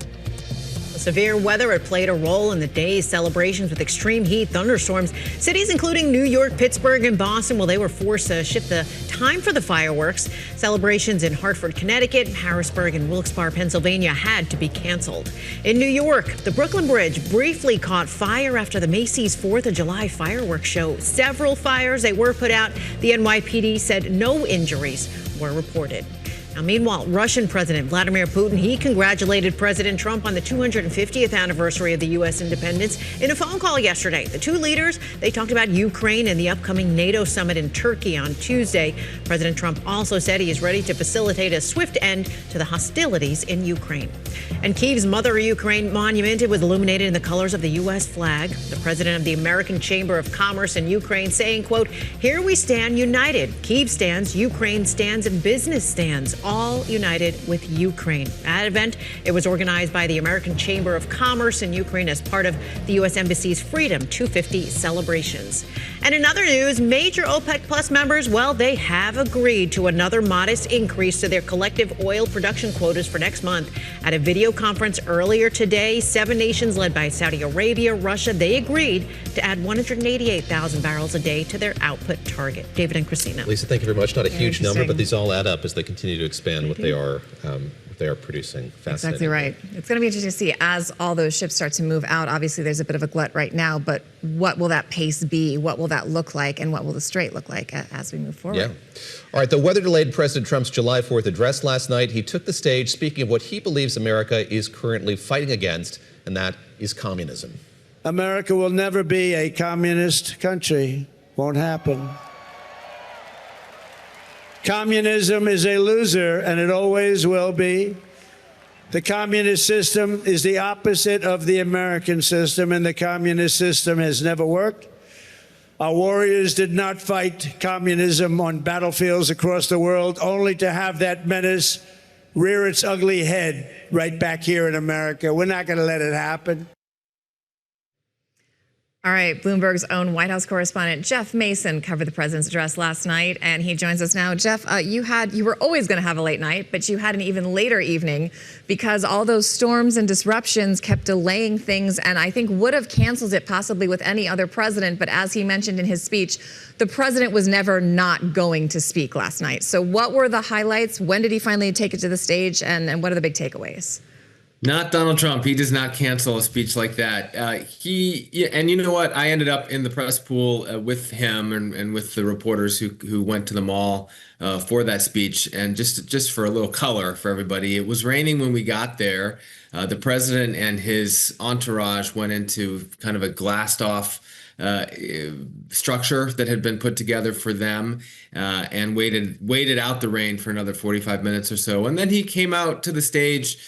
Severe weather had played a role in the day's celebrations with extreme heat, thunderstorms. Cities including New York, Pittsburgh, and Boston, well, they were forced to shift the time for the fireworks. Celebrations in Hartford, Connecticut, Harrisburg, and Wilkes-Barre, Pennsylvania had to be canceled. In New York, the Brooklyn Bridge briefly caught fire after the Macy's 4th of July fireworks show. Several fires, they were put out. The NYPD said no injuries were reported. Now, meanwhile, Russian President Vladimir Putin, he congratulated President Trump on the 250th anniversary of the U.S. independence in a phone call yesterday. The two leaders, they talked about Ukraine and the upcoming NATO summit in Turkey on Tuesday. President Trump also said he is ready to facilitate a swift end to the hostilities in Ukraine. And Kyiv's Mother Ukraine monument, it was illuminated in the colors of the U.S. flag. The president of the American Chamber of Commerce in Ukraine saying, quote, "Here we stand united. Kyiv stands, Ukraine stands, and business stands. All united with Ukraine." That event, it was organized by the American Chamber of Commerce in Ukraine as part of the U.S. Embassy's Freedom 250 celebrations. And in other news, major OPEC Plus members, well, they have agreed to another modest increase to their collective oil production quotas for next month. At a video conference earlier today, 7 nations led by Saudi Arabia, Russia, they agreed to add 188,000 barrels a day to their output target. David and Christina. Lisa, thank you very much. Not a huge number, but these all add up as they continue to expand what they are producing. Exactly right. It's going to be interesting to see as all those ships start to move out. Obviously, there's a bit of a glut right now, but what will that pace be? What will that look like? And what will the strait look like as we move forward? Yeah. All right. The weather delayed President Trump's July 4th address last night. He took the stage speaking of what he believes America is currently fighting against, and that is communism. America will never be a communist country. Won't happen. Communism is a loser, and it always will be. The communist system is the opposite of the American system, and the communist system has never worked. Our warriors did not fight communism on battlefields across the world, only to have that menace rear its ugly head right back here in America. We're not going to let it happen. All right, Bloomberg's own White House correspondent Jeff Mason covered the president's address last night, and he joins us now. Jeff, you were always going to have a late night, but you had an even later evening because all those storms and disruptions kept delaying things, and I think would have canceled it possibly with any other president. But as he mentioned in his speech, the president was never not going to speak last night. So what were the highlights? When did he finally take it to the stage, and what are the big takeaways? Not Donald Trump. He does not cancel a speech like that. And you know what? I ended up in the press pool with him and with the reporters who went to the mall for that speech. And just for a little color for everybody, it was raining when we got there. The president and his entourage went into kind of a glassed off structure that had been put together for them and waited out the rain for another 45 minutes or so. And then he came out to the stage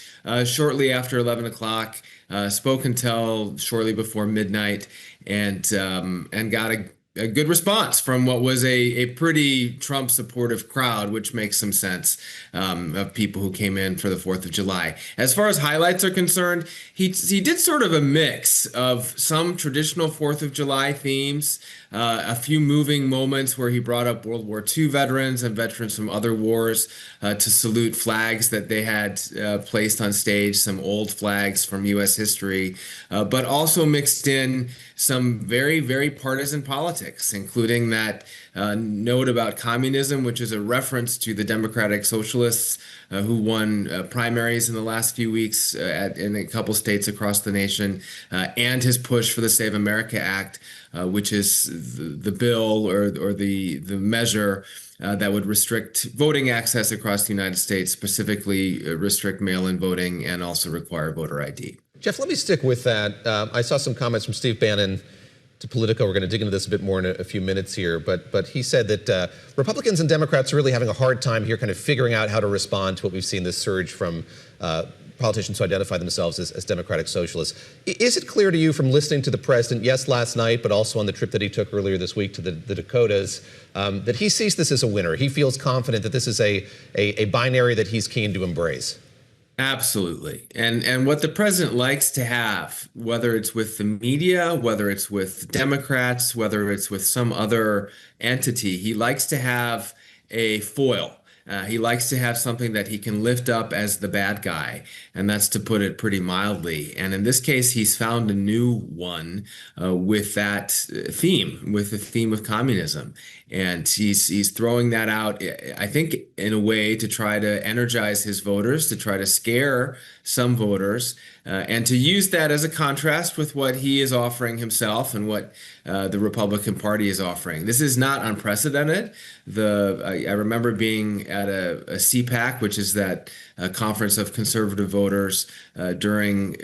shortly after 11 o'clock, spoke until shortly before midnight, and got a good response from what was a pretty Trump supportive crowd, which makes some sense, of people who came in for the 4th of July. As far as highlights are concerned, he did sort of a mix of some traditional 4th of July themes, a few moving moments where he brought up World War II veterans and veterans from other wars to salute flags that they had placed on stage, some old flags from U.S. history, but also mixed in some very, very partisan politics, including that note about communism, which is a reference to the Democratic Socialists who won primaries in the last few weeks in a couple states across the nation, and his push for the Save America Act, which is the bill or the measure that would restrict voting access across the United States, specifically restrict mail-in voting and also require voter ID. Jeff, let me stick with that. I saw some comments from Steve Bannon to Politico. We're going to dig into this a bit more in a few minutes here, but he said that Republicans and Democrats are really having a hard time here kind of figuring out how to respond to what we've seen, this surge from politicians who identify themselves as Democratic Socialists. Is it clear to you from listening to the president, yes, last night, but also on the trip that he took earlier this week to the Dakotas, that he sees this as a winner? He feels confident that this is a binary that he's keen to embrace. Absolutely. And what the president likes to have, whether it's with the media, whether it's with Democrats, whether it's with some other entity, he likes to have a foil. He likes to have something that he can lift up as the bad guy, and that's to put it pretty mildly. And in this case, he's found a new one with that theme, with the theme of communism. And he's throwing that out, I think, in a way to try to energize his voters, to try to scare some voters, and to use that as a contrast with what he is offering himself and what the Republican Party is offering. This is not unprecedented. I remember being at a CPAC, which is that conference of conservative voters during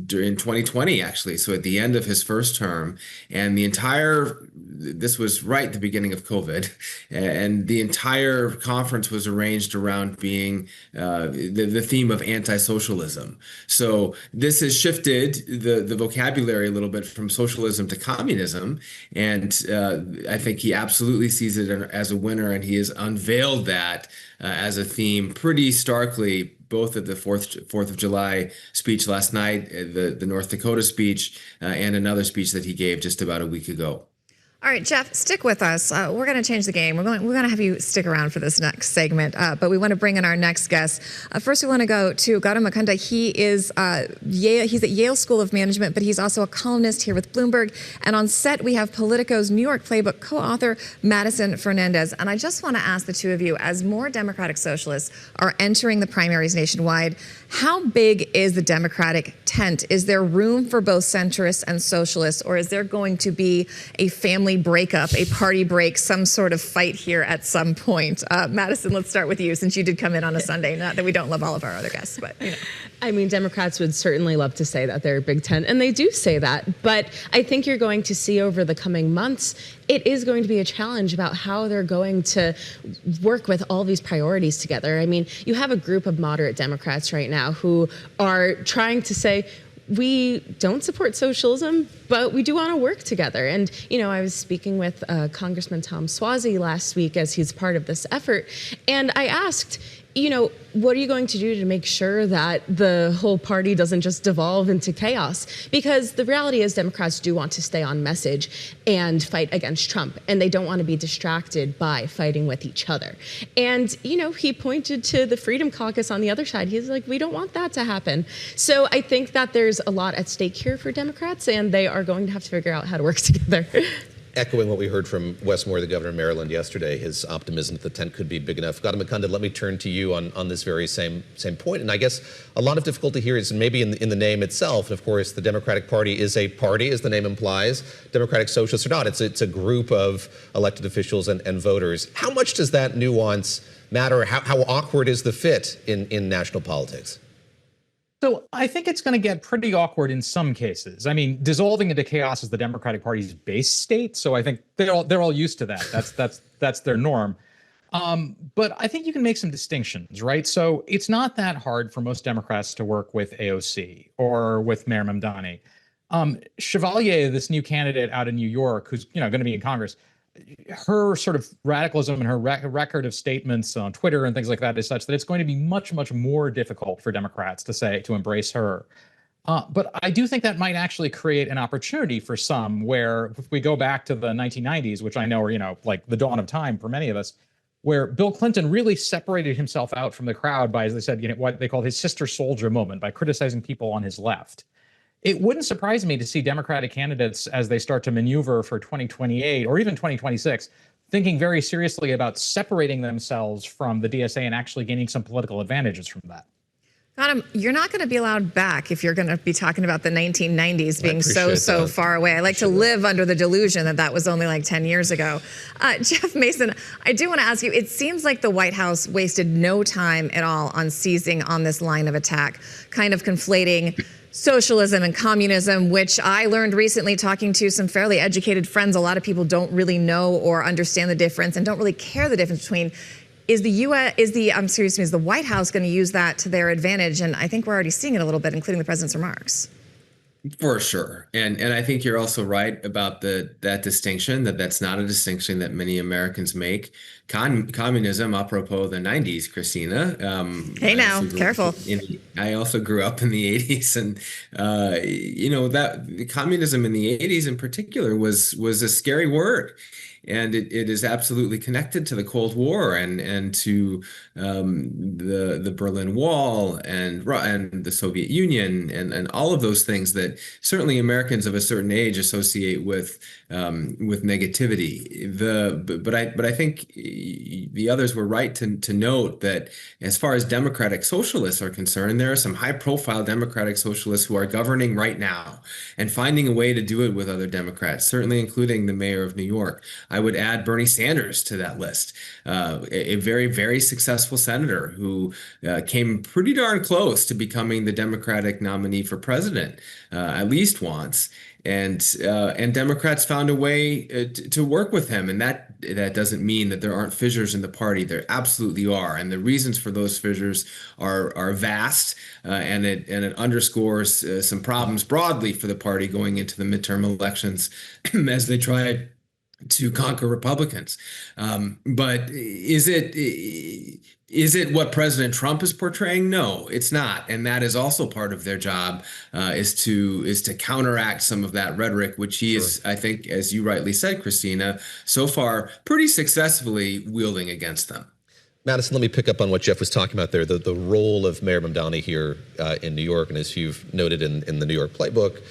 2020, actually. So at the end of his first term, and this was right at the beginning of COVID, and the entire conference was arranged around being the theme of anti-socialism. So this has shifted the vocabulary a little bit from socialism to communism, and I think he absolutely sees it as a winner, and he has unveiled that as a theme pretty starkly, both at the 4th of July speech last night, the North Dakota speech, and another speech that he gave just about a week ago. All right, Jeff, stick with us. We're going to change the game. We're going to have you stick around for this next segment, but we want to bring in our next guest. First, we want to go to Gautam Mukunda. He is he's at Yale School of Management, but he's also a columnist here with Bloomberg. And on set, we have Politico's New York Playbook co-author, Madison Fernandez. And I just want to ask the two of you, as more Democratic Socialists are entering the primaries nationwide, how big is the Democratic tent? Is there room for both centrists and socialists, or is there going to be a family breakup, a party break, some sort of fight here at some point? Madison, let's start with you, since you did come in on a Sunday. Not that we don't love all of our other guests, but you know. I mean, Democrats would certainly love to say that they're a big tent, and they do say that. But I think you're going to see over the coming months, it is going to be a challenge about how they're going to work with all these priorities together. I mean, you have a group of moderate Democrats right now who are trying to say, we don't support socialism, but we do want to work together. And, you know, I was speaking with Congressman Tom Suozzi last week as he's part of this effort, and I asked, you know, what are you going to do to make sure that the whole party doesn't just devolve into chaos? Because the reality is Democrats do want to stay on message and fight against Trump, and they don't want to be distracted by fighting with each other. And, you know, he pointed to the Freedom Caucus on the other side. He's like, we don't want that to happen. So I think that there's a lot at stake here for Democrats, and they are going to have to figure out how to work together. Echoing what we heard from Wes Moore, the governor of Maryland, yesterday, his optimism that the tent could be big enough. Gautam Mukunda, let me turn to you on this very same point. And I guess a lot of difficulty here is maybe in the name itself. And of course, the Democratic Party is a party, as the name implies. Democratic Socialists are not. It's a group of elected officials and voters. How much does that nuance matter? How awkward is the fit in national politics? So I think it's going to get pretty awkward in some cases. I mean, dissolving into chaos is the Democratic Party's base state, so I think they're all used to that. That's their norm. But I think you can make some distinctions, right? So it's not that hard for most Democrats to work with AOC or with Mayor Mamdani. Chevalier, this new candidate out in New York, who's going to be in Congress, her sort of radicalism and her record of statements on Twitter and things like that is such that it's going to be much, much more difficult for Democrats to embrace her. But I do think that might actually create an opportunity for some, where if we go back to the 1990s, which I know are, like the dawn of time for many of us, where Bill Clinton really separated himself out from the crowd by, as they said, what they called his sister soldier moment, by criticizing people on his left. It wouldn't surprise me to see Democratic candidates, as they start to maneuver for 2028 or even 2026, thinking very seriously about separating themselves from the DSA and actually gaining some political advantages from that. Adam, you're not going to be allowed back if you're going to be talking about the 1990s being so far away. I like to live under the delusion that that was only like 10 years ago. Jeff Mason, I do want to ask you, it seems like the White House wasted no time at all on seizing on this line of attack, kind of conflating socialism and communism, which I learned recently talking to some fairly educated friends. A lot of people don't really know or understand the difference and don't really care the difference between. Is the White House going to use that to their advantage? And I think we're already seeing it a little bit, including the president's remarks. For sure. And I think you're also right about that distinction, that's not a distinction that many Americans make. Communism, apropos the 90s, Christina. Hey now, careful. I also grew up in the 80s, and that communism in the 80s in particular was a scary word. And it is absolutely connected to the Cold War and to the Berlin Wall and the Soviet Union and all of those things that certainly Americans of a certain age associate with negativity. But I think the others were right to note that as far as democratic socialists are concerned, there are some high-profile democratic socialists who are governing right now and finding a way to do it with other Democrats, certainly including the mayor of New York. I would add Bernie Sanders to that list, a very, very successful senator who came pretty darn close to becoming the Democratic nominee for president, at least once. And Democrats found a way to work with him. And that doesn't mean that there aren't fissures in the party. There absolutely are. And the reasons for those fissures are vast. And it underscores some problems broadly for the party going into the midterm elections as they try to conquer Republicans. But is it what President Trump is portraying? No, it's not. And that is also part of their job, is to counteract some of that rhetoric, which he is, I think, as you rightly said, Christina, so far pretty successfully wielding against them. Madison, let me pick up on what Jeff was talking about there, the role of Mayor Mamdani here in New York. And as you've noted in the New York Playbook,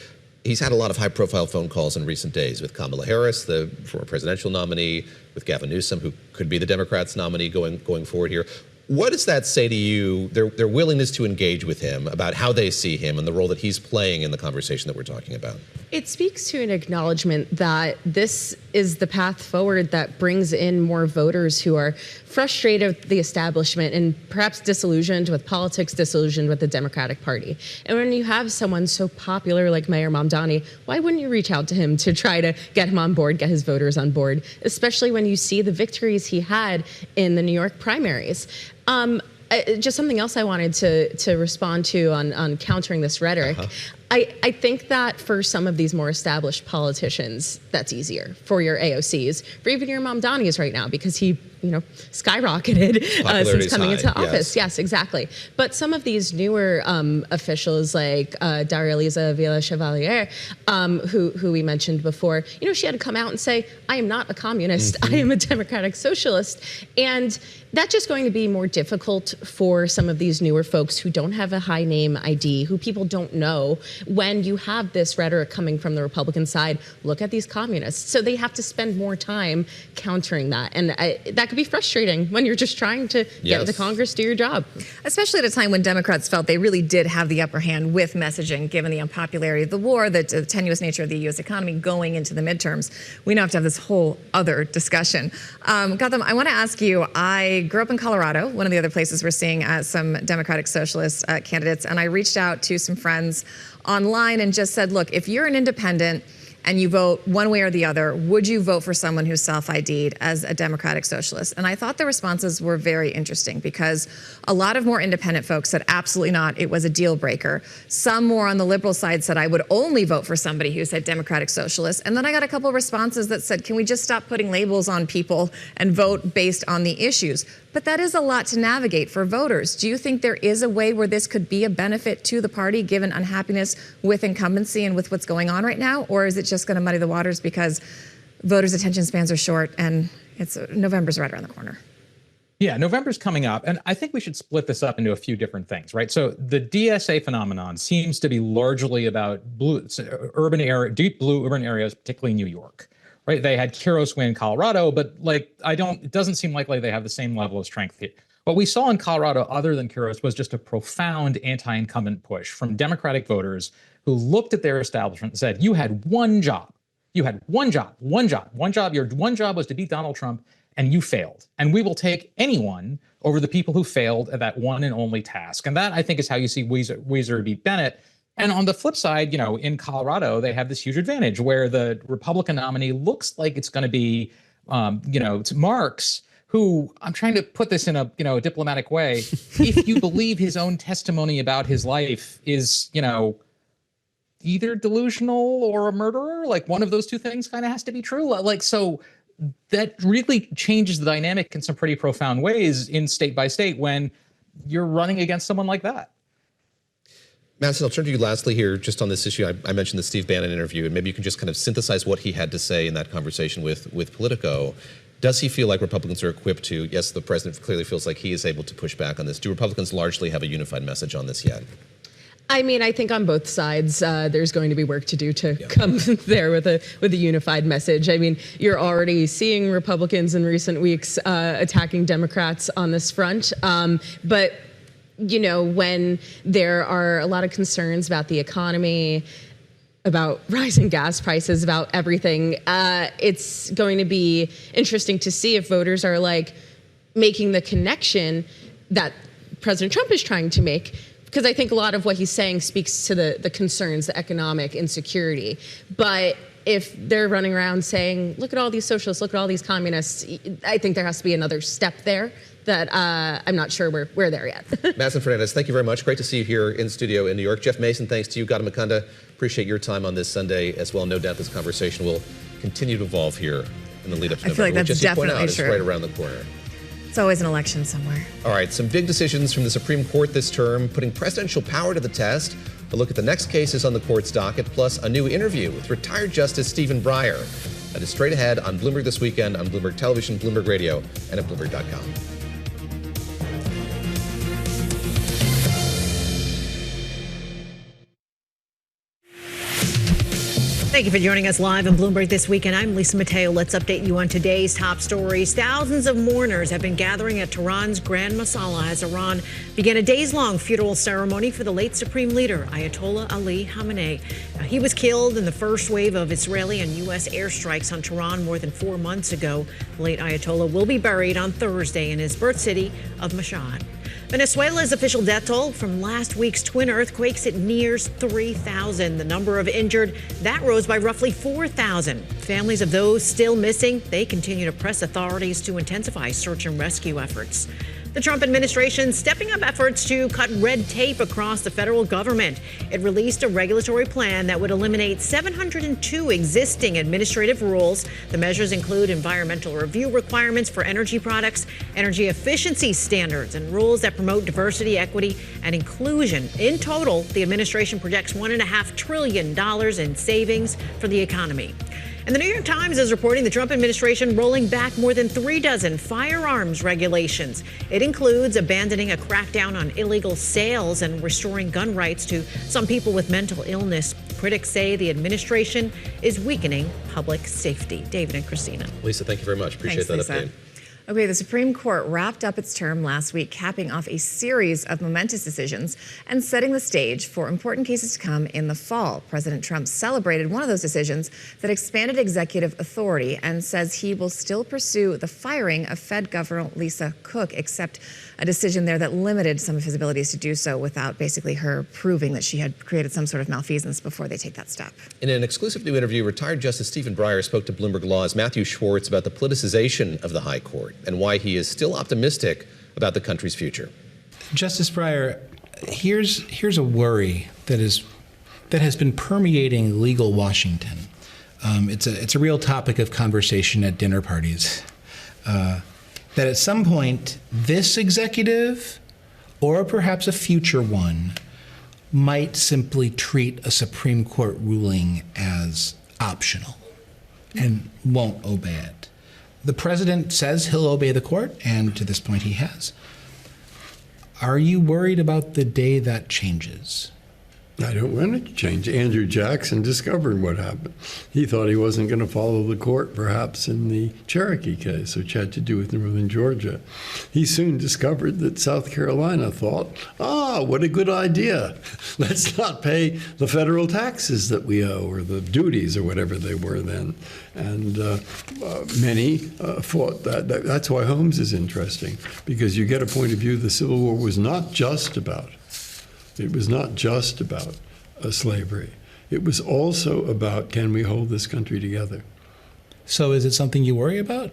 he's had a lot of high-profile phone calls in recent days with Kamala Harris, the former presidential nominee, with Gavin Newsom, who could be the Democrats' nominee going forward here. What does that say to you, their willingness to engage with him, about how they see him and the role that he's playing in the conversation that we're talking about? It speaks to an acknowledgement that this is the path forward that brings in more voters who are frustrated with the establishment and perhaps disillusioned with politics, disillusioned with the Democratic Party. And when you have someone so popular like Mayor Mamdani, why wouldn't you reach out to him to try to get him on board, get his voters on board, especially when you see the victories he had in the New York primaries? Just something else I wanted to respond to on countering this rhetoric. I think that for some of these more established politicians, that's easier for your AOCs, for even your Mamdanis right now, because he, skyrocketed since coming into office. Yes, exactly. But some of these newer officials like Daria Lisa Villa-Chevalier, who we mentioned before, she had to come out and say, I am not a communist. I am a democratic socialist. And that's just going to be more difficult for some of these newer folks who don't have a high name ID, who people don't know, when you have this rhetoric coming from the Republican side. Look at these communists. So they have to spend more time countering that. And that could be frustrating when you're just trying to get the Congress to do your job. Especially at a time when Democrats felt they really did have the upper hand with messaging, given the unpopularity of the war, the tenuous nature of the U.S. economy going into the midterms. We now have to have this whole other discussion. Gautam, I want to ask you, I grew up in Colorado, one of the other places we're seeing some Democratic Socialist candidates, and I reached out to some friends online and just said, look, if you're an independent and you vote one way or the other, would you vote for someone who's self-ID'd as a Democratic Socialist? And I thought the responses were very interesting because a lot of more independent folks said absolutely not, it was a deal breaker. Some more on the liberal side said I would only vote for somebody who said Democratic Socialist. And then I got a couple of responses that said, can we just stop putting labels on people and vote based on the issues? But that is a lot to navigate for voters. Do you think there is a way where this could be a benefit to the party given unhappiness with incumbency and with what's going on right now? Or is it just going to muddy the waters because voters' attention spans are short and November's right around the corner? Yeah, November's coming up, and I think we should split this up into a few different things, right? So the DSA phenomenon seems to be largely about deep blue urban areas, particularly New York, right? They had Kuros win Colorado, but it doesn't seem likely they have the same level of strength here. What we saw in Colorado, other than Kuros, was just a profound anti-incumbent push from Democratic voters who looked at their establishment and said, you had one job. You had one job. Your one job was to beat Donald Trump, and you failed. And we will take anyone over the people who failed at that one and only task. And that, I think, is how you see Weiser beat Bennett. And on the flip side, in Colorado, they have this huge advantage where the Republican nominee looks like it's going to be, it's Marx, who, I'm trying to put this in a diplomatic way, if you believe his own testimony about his life is, either delusional or a murderer, like one of those two things kind of has to be true. So that really changes the dynamic in some pretty profound ways in state by state when you're running against someone like that. Madison, I'll turn to you lastly here just on this issue. I mentioned the Steve Bannon interview, and maybe you can just kind of synthesize what he had to say in that conversation with Politico. Does he feel like Republicans are equipped to, yes, the president clearly feels like he is able to push back on this. Do Republicans largely have a unified message on this yet? I mean, I think on both sides, there's going to be work to do to come there with a unified message. I mean, you're already seeing Republicans in recent weeks attacking Democrats on this front. But, when there are a lot of concerns about the economy, about rising gas prices, about everything, it's going to be interesting to see if voters are making the connection that President Trump is trying to make. Because I think a lot of what he's saying speaks to the concerns, the economic insecurity. But if they're running around saying, look at all these socialists, look at all these communists, I think there has to be another step there that I'm not sure we're there yet. Madison Fernandez, thank you very much. Great to see you here in studio in New York. Jeff Mason, thanks to you. Gautam Mukunda, appreciate your time on this Sunday as well. No doubt this conversation will continue to evolve here in the lead up to November. I feel like that's definitely true. It's right around the corner. It's always an election somewhere. All right, some big decisions from the Supreme Court this term, putting presidential power to the test. A look at the next cases on the court's docket, plus a new interview with retired Justice Stephen Breyer. That is straight ahead on Bloomberg This Weekend, on Bloomberg Television, Bloomberg Radio, and at Bloomberg.com. Thank you for joining us live on Bloomberg This Weekend. I'm Lisa Mateo. Let's update you on today's top stories. Thousands of mourners have been gathering at Tehran's Grand Masala as Iran began a days-long funeral ceremony for the late Supreme Leader, Ayatollah Ali Khamenei. He was killed in the first wave of Israeli and U.S. airstrikes on Tehran more than 4 months ago. The late Ayatollah will be buried on Thursday in his birth city of Mashhad. Venezuela's official death toll from last week's twin earthquakes, it nears 3,000. The number of injured, that rose by roughly 4,000. Families of those still missing, they continue to press authorities to intensify search and rescue efforts. The Trump administration stepping up efforts to cut red tape across the federal government. It released a regulatory plan that would eliminate 702 existing administrative rules. The measures include environmental review requirements for energy products, energy efficiency standards, and rules that promote diversity, equity, and inclusion. In total, the administration projects $1.5 trillion in savings for the economy. And the New York Times is reporting the Trump administration rolling back more than 36 firearms regulations. It includes abandoning a crackdown on illegal sales and restoring gun rights to some people with mental illness. Critics say the administration is weakening public safety. David and Christina. Lisa, thank you very much. Appreciate that update. Okay, the Supreme Court wrapped up its term last week, capping off a series of momentous decisions and setting the stage for important cases to come in the fall. President Trump celebrated one of those decisions that expanded executive authority and says he will still pursue the firing of Fed Governor Lisa Cook, except a decision there that limited some of his abilities to do so without basically her proving that she had created some sort of malfeasance before they take that step. In an exclusive new interview, retired Justice Stephen Breyer spoke to Bloomberg Law's Matthew Schwartz about the politicization of the High Court and why he is still optimistic about the country's future. Justice Breyer, here's a worry that has been permeating legal Washington. It's a real topic of conversation at dinner parties. That at some point, this executive, or perhaps a future one, might simply treat a Supreme Court ruling as optional and won't obey it. The president says he'll obey the court, and to this point he has. Are you worried about the day that changes? I don't want it to change. Andrew Jackson discovered what happened. He thought he wasn't going to follow the court, perhaps in the Cherokee case, which had to do with northern Georgia. He soon discovered that South Carolina thought, what a good idea. Let's not pay the federal taxes that we owe, or the duties, or whatever they were then. And many thought that's why Holmes is interesting, because you get a point of view the Civil War was not just about. It was not just about slavery. It was also about, can we hold this country together? So is it something you worry about?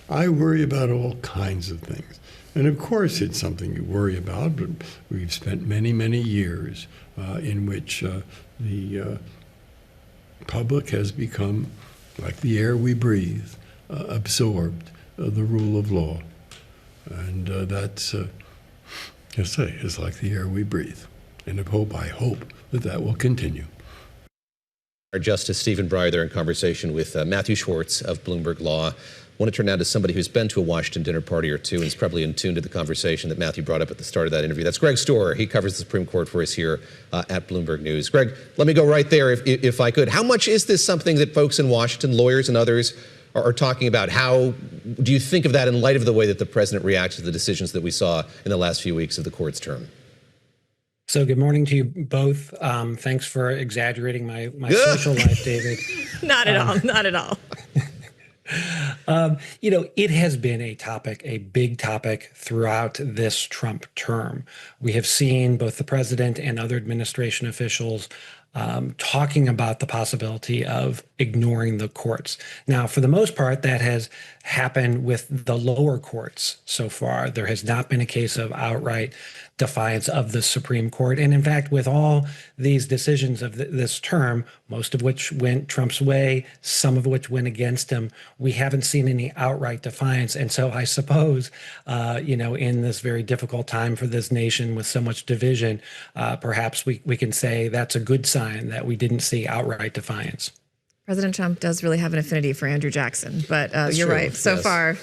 I worry about all kinds of things. And of course it's something you worry about, but we've spent many, many years in which the public has become, like the air we breathe, absorbed the rule of law. And that's... Yes, it's like the air we breathe. And I hope that will continue. Our Justice Stephen Breyer there in conversation with Matthew Schwartz of Bloomberg Law. I want to turn now to somebody who's been to a Washington dinner party or two and is probably in tune to the conversation that Matthew brought up at the start of that interview. That's Greg Storer. He covers the Supreme Court for us here at Bloomberg News. Greg, let me go right there if I could. How much is this something that folks in Washington, lawyers and others, are talking about? How do you think of that in light of the way that the president reacted to the decisions that we saw in the last few weeks of the court's term? So good morning to you both. Thanks for exaggerating my social life, David. Not at all. Not at all. It has been a big topic throughout this Trump term. We have seen both the president and other administration officials talking about the possibility of ignoring the courts. Now, for the most part, that has happened with the lower courts so far. There has not been a case of outright defiance of the Supreme Court. And in fact, with all these decisions of this term, most of which went Trump's way, some of which went against him, we haven't seen any outright defiance. And so I suppose, in this very difficult time for this nation with so much division, perhaps we can say that's a good sign that we didn't see outright defiance. President Trump does really have an affinity for Andrew Jackson, but you're true. right. So far,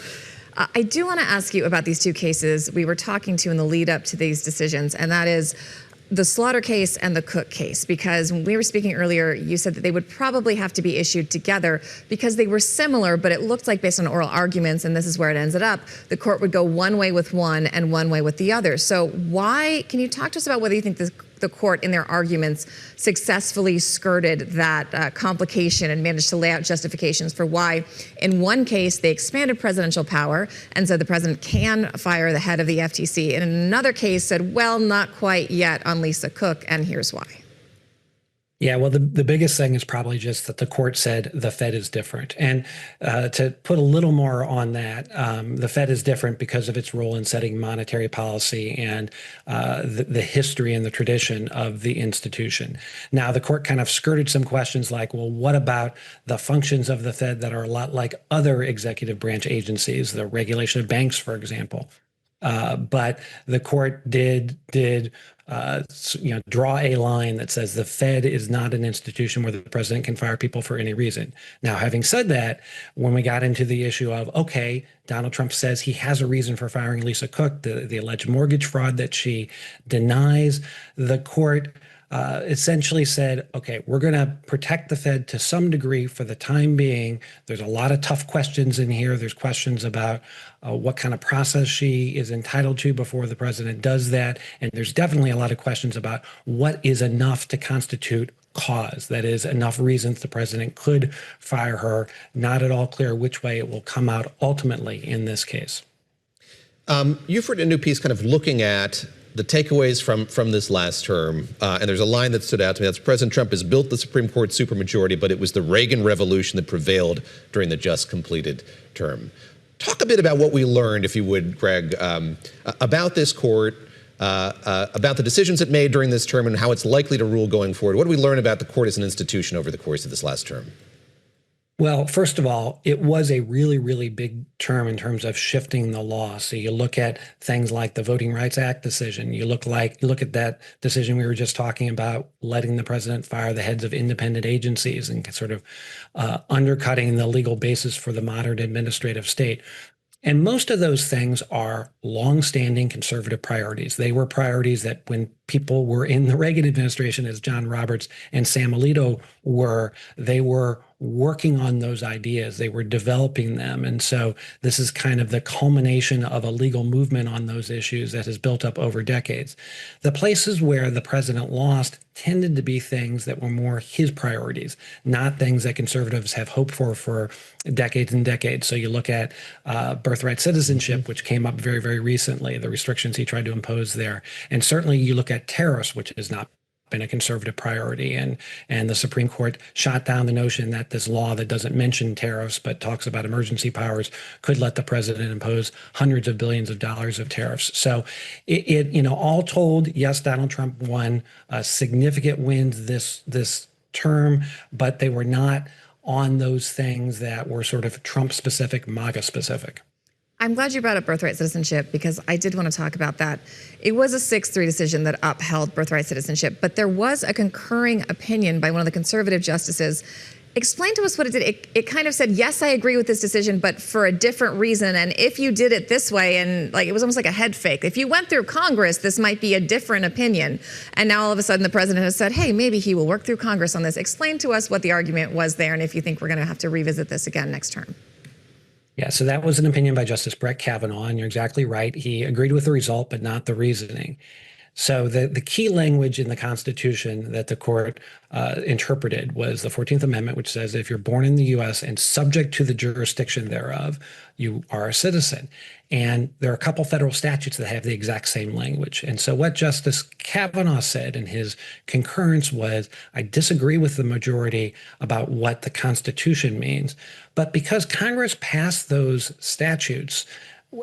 I do want to ask you about these two cases we were talking to in the lead up to these decisions, and that is the Slaughter case and the Cook case, because when we were speaking earlier, you said that they would probably have to be issued together because they were similar, but it looked like based on oral arguments, and this is where it ended up, the court would go one way with one and one way with the other. So can you talk to us about whether you think the court in their arguments successfully skirted that complication and managed to lay out justifications for why in one case they expanded presidential power and said the president can fire the head of the FTC, and in another case said, well, not quite yet on Lisa Cook, and here's why. Yeah, well, the biggest thing is probably just that the court said the Fed is different. And to put a little more on that, the Fed is different because of its role in setting monetary policy and the history and the tradition of the institution. Now, the court kind of skirted some questions like, well, what about the functions of the Fed that are a lot like other executive branch agencies, the regulation of banks, for example? But the court did draw a line that says the Fed is not an institution where the president can fire people for any reason. Now, having said that, when we got into the issue of, okay, Donald Trump says he has a reason for firing Lisa Cook, the alleged mortgage fraud that she denies, the court essentially said, okay, we're going to protect the Fed to some degree for the time being. There's a lot of tough questions in here. There's questions about what kind of process she is entitled to before the president does that. And there's definitely a lot of questions about what is enough to constitute cause. That is, enough reasons the president could fire her. Not at all clear which way it will come out ultimately in this case. You've written a new piece kind of looking at the takeaways from this last term, and there's a line that stood out to me. That's President Trump has built the Supreme Court supermajority, but it was the Reagan revolution that prevailed during the just completed term. Talk a bit about what we learned, if you would, Greg, about this court, about the decisions it made during this term and how it's likely to rule going forward. What did we learn about the court as an institution over the course of this last term? Well, first of all, it was a really, really big term in terms of shifting the law. So you look at things like the Voting Rights Act decision. You look at that decision we were just talking about, letting the president fire the heads of independent agencies and sort of undercutting the legal basis for the modern administrative state. And most of those things are longstanding conservative priorities. They were priorities that when people were in the Reagan administration, as John Roberts and Sam Alito were, they were working on those ideas. They were developing them. And so this is kind of the culmination of a legal movement on those issues that has built up over decades. The places where the president lost tended to be things that were more his priorities, not things that conservatives have hoped for decades and decades. So you look at birthright citizenship, which came up very, very recently, the restrictions he tried to impose there. And certainly you look at tariffs, which has not been a conservative priority, and the Supreme Court shot down the notion that this law that doesn't mention tariffs but talks about emergency powers could let the president impose hundreds of billions of dollars of tariffs. So it all told, yes, Donald Trump won significant wins this term, but they were not on those things that were sort of Trump specific, MAGA specific. I'm glad you brought up birthright citizenship because I did want to talk about that. It was a 6-3 decision that upheld birthright citizenship, but there was a concurring opinion by one of the conservative justices. Explain to us what it did. It kind of said, yes, I agree with this decision, but for a different reason. And if you did it this way, and like it was almost like a head fake. If you went through Congress, this might be a different opinion. And now all of a sudden the president has said, hey, maybe he will work through Congress on this. Explain to us what the argument was there and if you think we're going to have to revisit this again next term. Yeah, so that was an opinion by Justice Brett Kavanaugh, and you're exactly right. He agreed with the result, but not the reasoning. So the key language in the Constitution that the court interpreted was the 14th Amendment, which says if you're born in the U.S. and subject to the jurisdiction thereof, you are a citizen. And there are a couple federal statutes that have the exact same language. And so what Justice Kavanaugh said in his concurrence was, I disagree with the majority about what the Constitution means. But because Congress passed those statutes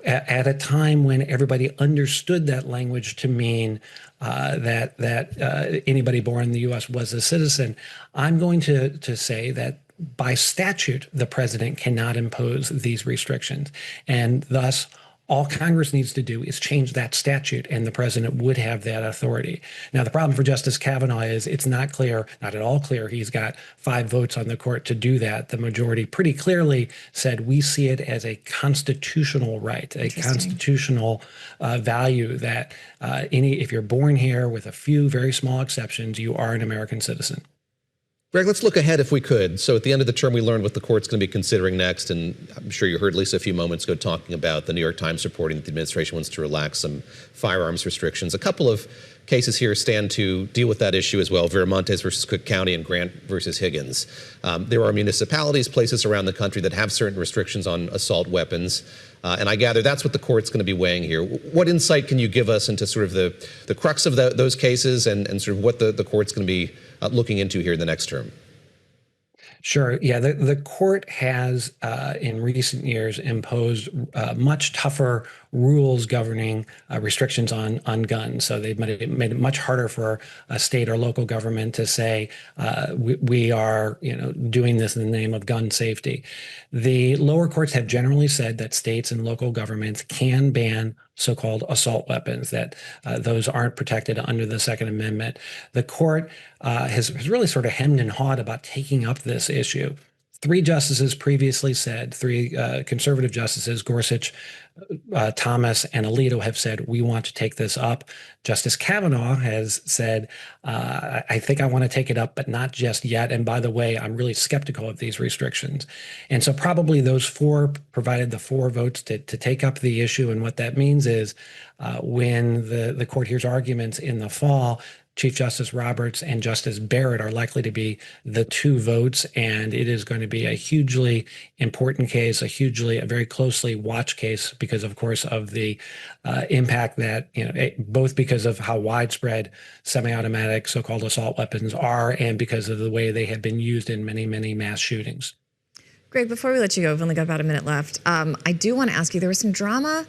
at a time when everybody understood that language to mean that anybody born in the U.S. was a citizen, I'm going to say that by statute, the president cannot impose these restrictions. And thus, all Congress needs to do is change that statute, and the president would have that authority. Now, the problem for Justice Kavanaugh is it's not clear, not at all clear, he's got 5 votes on the court to do that. The majority pretty clearly said we see it as a constitutional right, a constitutional value that if you're born here with a few very small exceptions, you are an American citizen. Greg, let's look ahead if we could. So at the end of the term, we learned what the court's going to be considering next. And I'm sure you heard Lisa a few moments ago talking about the New York Times reporting that the administration wants to relax some firearms restrictions. A couple of cases here stand to deal with that issue as well. Viramontes versus Cook County and Grant versus Higgins. There are municipalities, places around the country that have certain restrictions on assault weapons. And I gather that's what the court's going to be weighing here. What insight can you give us into sort of the crux of those cases and sort of what the court's going to be looking into here in the next term? Sure. Yeah, the court has in recent years imposed much tougher rules governing restrictions on guns. So they've made it much harder for a state or local government to say we are doing this in the name of gun safety. The lower courts have generally said that states and local governments can ban so-called assault weapons, that those aren't protected under the Second Amendment. The court has really sort of hemmed and hawed about taking up this issue. Three justices previously said, three conservative justices, Gorsuch, Thomas, and Alito, have said, we want to take this up. Justice Kavanaugh has said, I think I want to take it up, but not just yet. And by the way, I'm really skeptical of these restrictions. And so probably those four provided the four votes to take up the issue. And what that means is when the court hears arguments in the fall, Chief Justice Roberts and Justice Barrett are likely to be the two votes, and it is going to be a hugely important case, a very closely watched case because, of course, of the impact that, both because of how widespread semi-automatic so-called assault weapons are and because of the way they have been used in many, many mass shootings. Greg, before we let you go, we've only got about a minute left. I do want to ask you, there was some drama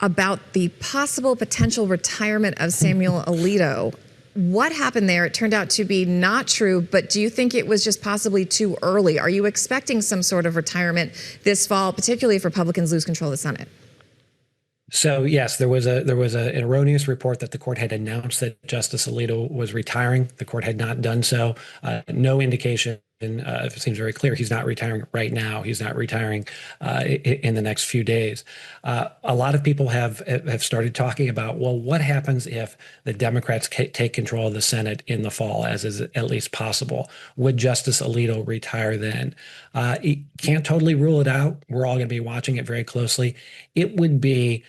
about the potential retirement of Samuel Alito. What happened there? It turned out to be not true, but do you think it was just possibly too early? Are you expecting some sort of retirement this fall, particularly if Republicans lose control of the Senate? So yes, there was an erroneous report that the court had announced that Justice Alito was retiring. The court had not done so. No indication. It seems very clear he's not retiring right now. He's not retiring in the next few days. A lot of people have started talking about, well, what happens if the Democrats take control of the Senate in the fall, as is at least possible? Would Justice Alito retire then? You can't totally rule it out. We're all going to be watching it very closely. It would be,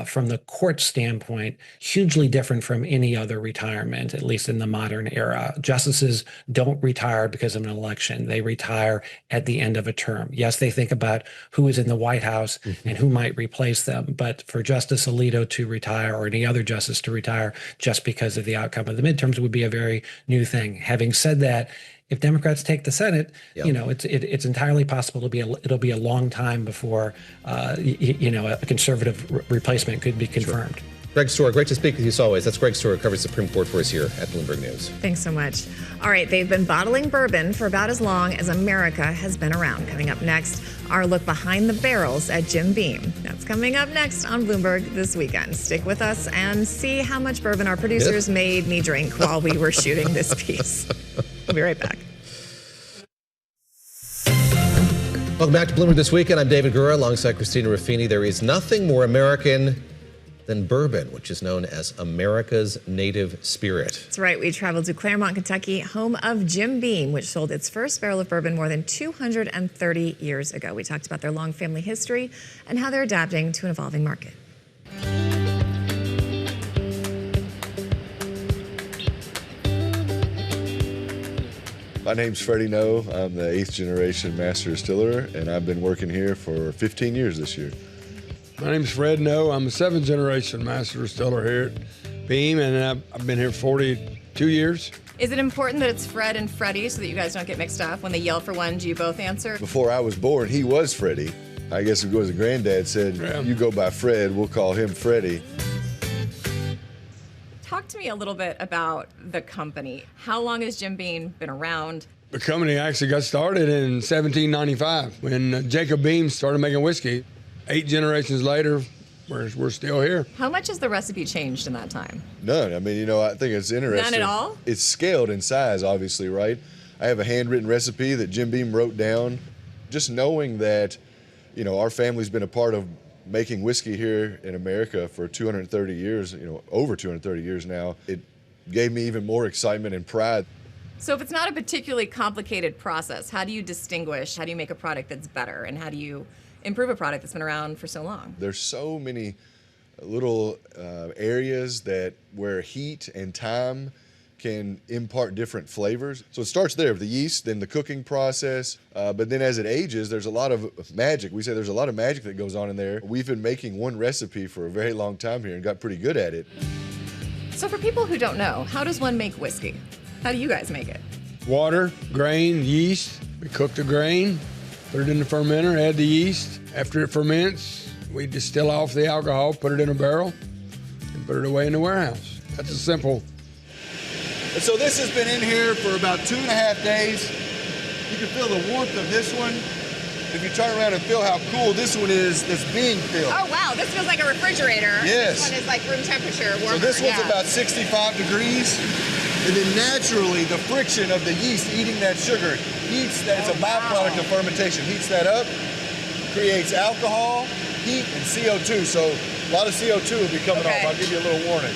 from the court standpoint, hugely different from any other retirement, at least in the modern era. Justices don't retire because of an election. They retire at the end of a term. Yes, they think about who is in the White House and who might replace them. But for Justice Alito to retire, or any other justice to retire just because of the outcome of the midterms, would be a very new thing. Having said that, if Democrats take the Senate, it's entirely possible it'll be a long time before a conservative replacement could be confirmed. Sure. Greg Stewart, great to speak with you as always. That's Greg Stewart, covers the Supreme Court for us here at Bloomberg News. Thanks so much. All right, they've been bottling bourbon for about as long as America has been around. Coming up next, our look behind the barrels at Jim Beam. That's coming up next on Bloomberg this weekend. Stick with us and see how much bourbon our producers made me drink while we were shooting this piece. We'll be right back. Welcome back to Bloomberg This Weekend. I'm David Gura alongside Christina Ruffini. There is nothing more American than bourbon, which is known as America's native spirit. That's right. We traveled to Claremont, Kentucky, home of Jim Beam, which sold its first barrel of bourbon more than 230 years ago. We talked about their long family history and how they're adapting to an evolving market. My name's Freddie No. I'm the 8th generation master distiller, and I've been working here for 15 years this year. My name's Fred No. I'm a 7th generation master distiller here at Beam, and I've been here 42 years. Is it important that it's Fred and Freddie so that you guys don't get mixed up? When they yell for one, do you both answer? Before I was born, he was Freddie. I guess it was a granddad said, You go by Fred, we'll call him Freddie. Talk to me a little bit about the company. How long has Jim Beam been around? The company actually got started in 1795 when Jacob Beam started making whiskey. 8 generations later, we're still here. How much has the recipe changed in that time? None. I mean, I think it's interesting. None at all? It's scaled in size, obviously, right? I have a handwritten recipe that Jim Beam wrote down. Just knowing that, our family's been a part of making whiskey here in America for 230 years, over 230 years now, it gave me even more excitement and pride. So if it's not a particularly complicated process, how do you distinguish? How do you make a product that's better? And how do you improve a product that's been around for so long? There's so many little areas where heat and time can impart different flavors. So it starts there with the yeast, then the cooking process, but then as it ages, there's a lot of magic. We say there's a lot of magic that goes on in there. We've been making one recipe for a very long time here and got pretty good at it. So for people who don't know, how does one make whiskey? How do you guys make it? Water, grain, yeast. We cook the grain, put it in the fermenter, add the yeast. After it ferments, we distill off the alcohol, put it in a barrel, and put it away in the warehouse. That's a simple. And so this has been in here for about 2.5 days. You can feel the warmth of this one. If you turn around and feel how cool this one is that's being filled. Oh, wow. This feels like a refrigerator. Yes. This one is like room temperature, warmer. So this one's about 65 degrees. And then naturally, the friction of the yeast eating that sugar heats that. It's a byproduct of fermentation. Heats that up, creates alcohol, heat, and CO2. So a lot of CO2 will be coming off. I'll give you a little warning.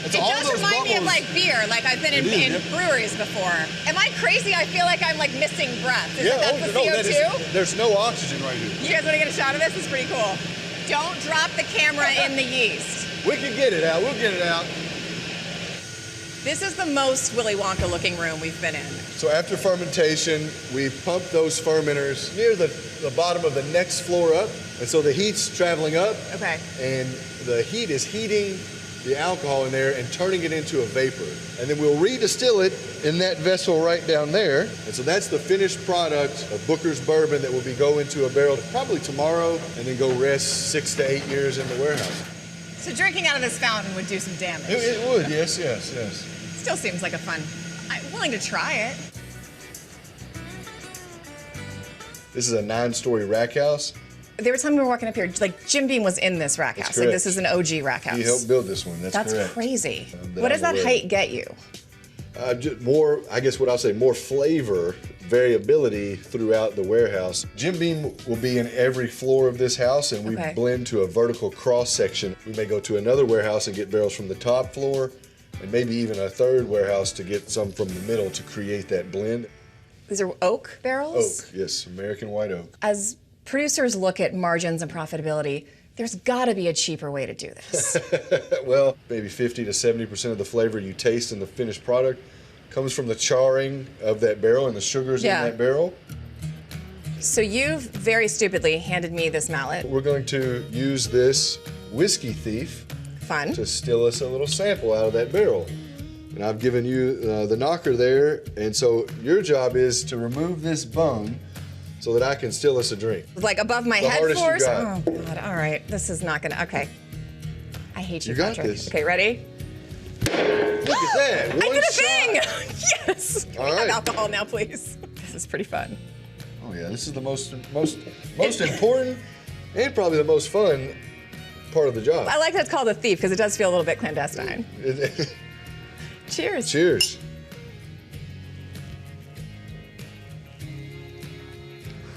It does remind me of like beer. Like I've been in breweries before. Am I crazy? I feel like I'm like missing breath. Is that the CO2? There's no oxygen right here. You guys want to get a shot of this? It's pretty cool. Don't drop the camera in the yeast. We can get it out. We'll get it out. This is the most Willy Wonka looking room we've been in. So after fermentation, we pump those fermenters near the bottom of the next floor up. And so the heat's traveling up. Okay. And the heat is heating the alcohol in there and turning it into a vapor. And then we'll redistill it in that vessel right down there. And so that's the finished product of Booker's bourbon that will be go into a barrel probably tomorrow and then go rest 6 to 8 years in the warehouse. So drinking out of this fountain would do some damage. It would, yes. Still seems like a fun. I'm willing to try it. This is a 9-story rack house. There were times we were walking up here, like Jim Beam was in this rack house. Like this is an OG rack house. He helped build this one. That's correct. Crazy. What does that height get you? Just more, I guess what I'll say, more flavor, variability throughout the warehouse. Jim Beam will be in every floor of this house, and we blend to a vertical cross section. We may go to another warehouse and get barrels from the top floor, and maybe even a third warehouse to get some from the middle to create that blend. These are oak barrels? Oak, yes, American white oak. As producers look at margins and profitability, there's got to be a cheaper way to do this. Well, maybe 50 to 70% of the flavor you taste in the finished product comes from the charring of that barrel and the sugars in that barrel. So you've very stupidly handed me this mallet. We're going to use this whiskey thief to still us a little sample out of that barrel. And I've given you the knocker there, and so your job is to remove this bung so that I can still us a drink. Like above my head force? Oh, God. All right. This is not going to. Okay. I hate you, You got Patrick. this. Okay, ready? Look at that. I did a thing! Yes. All Can we right. have alcohol now, please? This is pretty fun. Oh, yeah. This is the most important and probably the most fun part of the job. I like that it's called a thief because it does feel a little bit clandestine. Cheers. Cheers.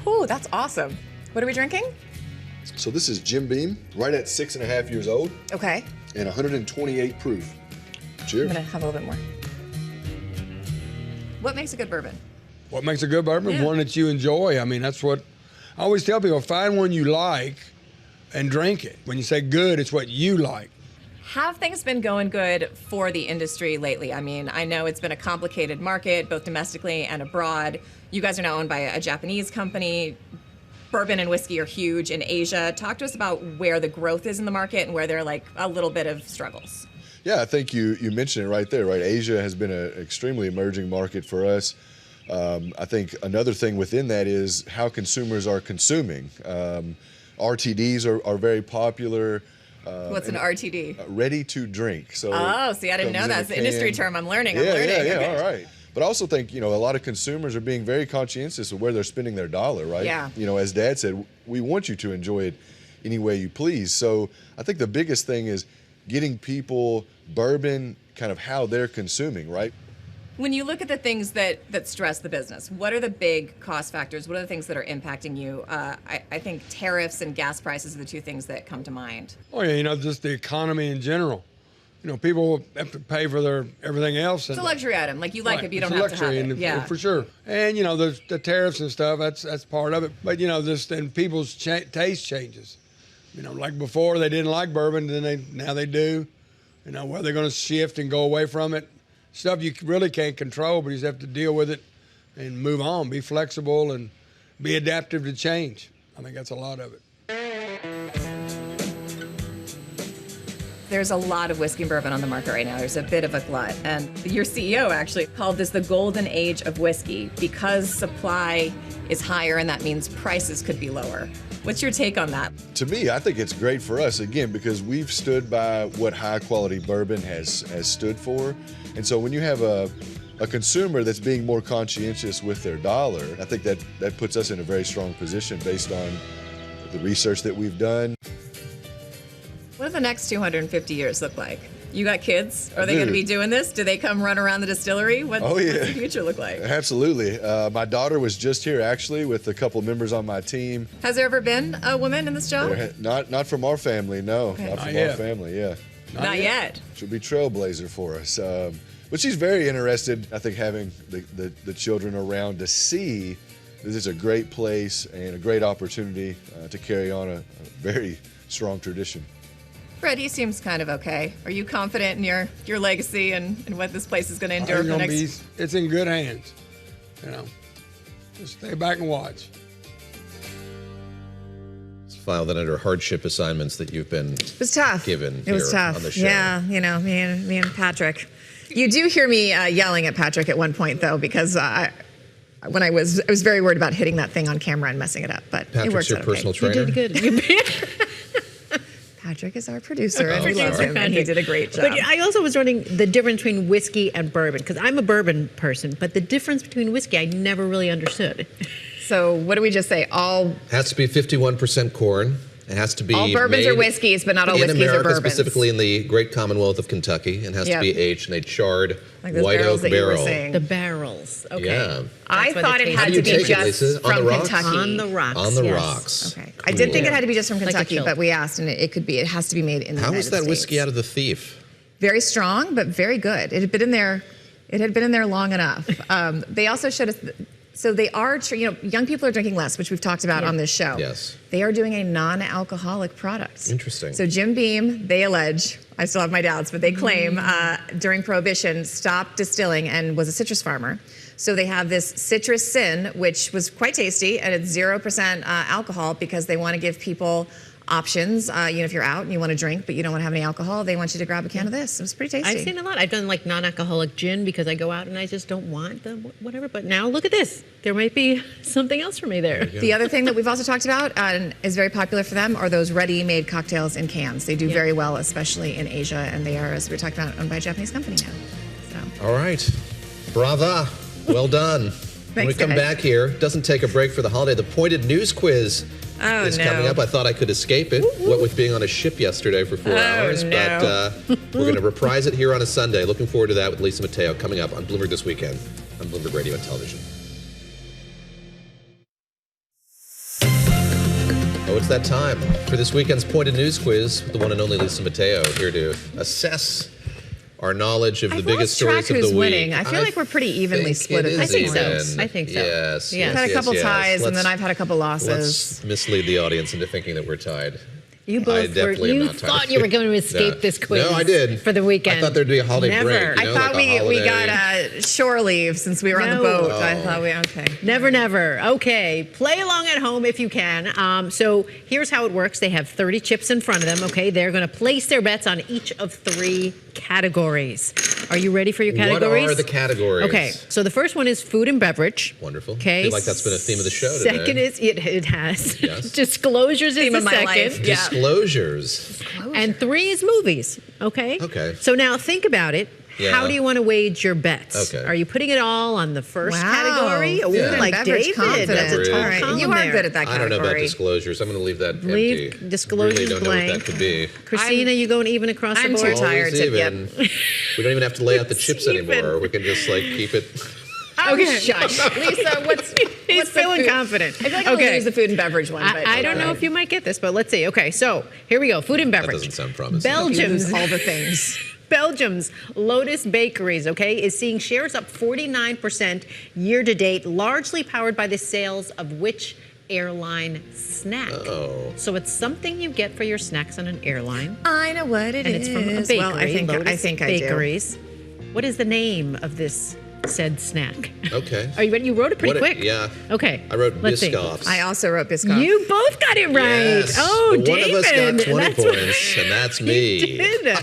Ooh, that's awesome. What are we drinking? So this is Jim Beam, right at 6.5 years old. Okay. And 128 proof. Cheers. I'm gonna have a little bit more. What makes a good bourbon? What makes a good bourbon? One that you enjoy. I mean, that's what I always tell people. Find one you like and drink it. When you say good, it's what you like. Have things been going good for the industry lately? I mean, I know it's been a complicated market, both domestically and abroad. You guys are now owned by a Japanese company. Bourbon and whiskey are huge in Asia. Talk to us about where the growth is in the market and where there are like a little bit of struggles. Yeah, I think you mentioned it right there, right? Asia has been an extremely emerging market for us. I think another thing within that is how consumers are consuming. RTDs are very popular. What's an RTD? Ready to drink. So see, I didn't know that. It's an industry term. I'm learning. Yeah, Okay. all right. But I also think, a lot of consumers are being very conscientious of where they're spending their dollar, right? Yeah. As Dad said, we want you to enjoy it any way you please. So I think the biggest thing is getting people bourbon kind of how they're consuming, right? When you look at the things that stress the business, what are the big cost factors? What are the things that are impacting you? I think tariffs and gas prices are the two things that come to mind. Oh yeah, just the economy in general. People have to pay for their everything else. It's a luxury item. Like you like it, but you don't have to have it. Yeah, for sure. And there's the tariffs and stuff. That's part of it. But then people's taste changes. Like before they didn't like bourbon, now they do. Where they're going to shift and go away from it. Stuff you really can't control, but you just have to deal with it and move on. Be flexible and be adaptive to change. I think that's a lot of it. There's a lot of whiskey and bourbon on the market right now. There's a bit of a glut. And your CEO actually called this the golden age of whiskey because supply is higher and that means prices could be lower. What's your take on that? To me, I think it's great for us, again, because we've stood by what high quality bourbon has stood for. And so when you have a consumer that's being more conscientious with their dollar, I think that puts us in a very strong position based on the research that we've done. What do the next 250 years look like? You got kids? Are they going to be doing this? Do they come run around the distillery? What's the future look like? Absolutely. My daughter was just here, actually, with a couple members on my team. Has there ever been a woman in this job? Not from our family, no. Okay. Not from our family, yeah. Not yet. She'll be trailblazer for us. But she's very interested, I think, having the children around to see this is a great place and a great opportunity to carry on a very strong tradition. Freddie seems kind of okay. Are you confident in your legacy and what this place is going to endure for the next? It's in good hands. Just stay back and watch. Let's file that under hardship assignments that you've been given. It was tough. On the show. Yeah, me and Patrick. You do hear me yelling at Patrick at one point though, because I was very worried about hitting that thing on camera and messing it up. But Patrick's it worked your out personal okay. trainer? You did good. Patrick is our producer, and we love him, and he did a great job. But I also was wondering the difference between whiskey and bourbon, because I'm a bourbon person, but the difference between whiskey I never really understood. So what do we just say? All has to be 51% corn. It has to be all bourbons are whiskeys, but not all whiskeys are bourbons. Specifically in the great Commonwealth of Kentucky, and has to be aged in a charred like white oak barrel. The barrels. Okay. Yeah. I thought it had to be just from Kentucky. On the rocks. On the rocks. Okay. I didn't think it had to be just from Kentucky, but we asked, and it could be. It has to be made in the United States. How was that whiskey out of the Thief? Very strong, but very good. It had been in there. It had been in there long enough. They also showed us. So they are, young people are drinking less, which we've talked about on this show. Yes. They are doing a non-alcoholic product. Interesting. So Jim Beam, they allege, I still have my doubts, but they claim during Prohibition stopped distilling and was a citrus farmer. So they have this Citrus Sin, which was quite tasty, and it's 0% alcohol because they want to give people options. If you're out and you want to drink, but you don't want to have any alcohol, they want you to grab a can of this. It was pretty tasty. I've seen a lot. I've done like non-alcoholic gin because I go out and I just don't want the whatever. But now look at this. There might be something else for me there. The other thing that we've also talked about and is very popular for them are those ready-made cocktails in cans. They do very well, especially in Asia, and they are, as we were talking about, owned by a Japanese company now. So. All right. Brava. Well done. When we come back here, doesn't take a break for the holiday. The Pointed News Quiz is coming up. I thought I could escape it, what with being on a ship yesterday for 4 hours. But we're going to reprise it here on a Sunday. Looking forward to that with Lisa Mateo coming up on Bloomberg This Weekend on Bloomberg Radio and Television. Oh, it's that time for this weekend's Pointed News Quiz with the one and only Lisa Mateo here to assess our knowledge of the biggest stories of the week. Winning. I feel like we're pretty evenly split at this point. I think so. Yes. I've had a couple ties, and then I've had a couple losses. Let's mislead the audience into thinking that we're tied. You both thought you were going to escape this quiz. No, I did. For the weekend. I thought there'd be a holiday break. I thought we got shore leave since we were on the boat. I thought Never. Okay. Play along at home if you can. So here's how it works. They have 30 chips in front of them. Okay. They're going to place their bets on each of 3 categories. Are you ready for your categories? What are the categories? Okay. So the first one is food and beverage. Wonderful. Okay. I feel like that's been a theme of the show today. Second is, it has. Yes. Disclosures theme is the second. Life. Yeah. Disclosures. And 3 is movies. Okay. Okay. So now think about it. Yeah. How do you want to wage your bets? Okay. Are you putting it all on the first category? Ooh, like David. That's a total column You are there. good at that category. I don't know about disclosures. I'm going to leave that Leave empty. disclosures really don't blank. know what that could be. Christina, you going even across the board? I'm too tired to get. We don't even have to lay out the chips anymore. We can just keep it. Okay, shush. Lisa, what's feeling confident. I feel like I'm going to use the food and beverage one. I don't know if you might get this, but let's see. Okay, so here we go. Food and beverage. That doesn't sound promising. Belgium's all the things. Belgium's Lotus Bakeries, is seeing shares up 49% year to date, largely powered by the sales of which airline snack? Oh. So it's something you get for your snacks on an airline. I know what it is. And it's from a bakery. Well, I think Bakeries. What is the name of this said snack? Okay. Are you ready? You wrote it pretty quick. Yeah. Okay. I wrote Let's see. Biscoffs. I also wrote Biscoff. You both got it right. Yes. Oh, but David. one of us got 20 That's points, and that's me. He did.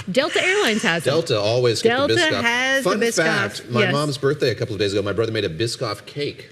Delta Airlines has them. Delta always get the Biscoff. Delta has Fun the Biscoff. fact, my mom's birthday a couple of days ago, my brother made a Biscoff cake.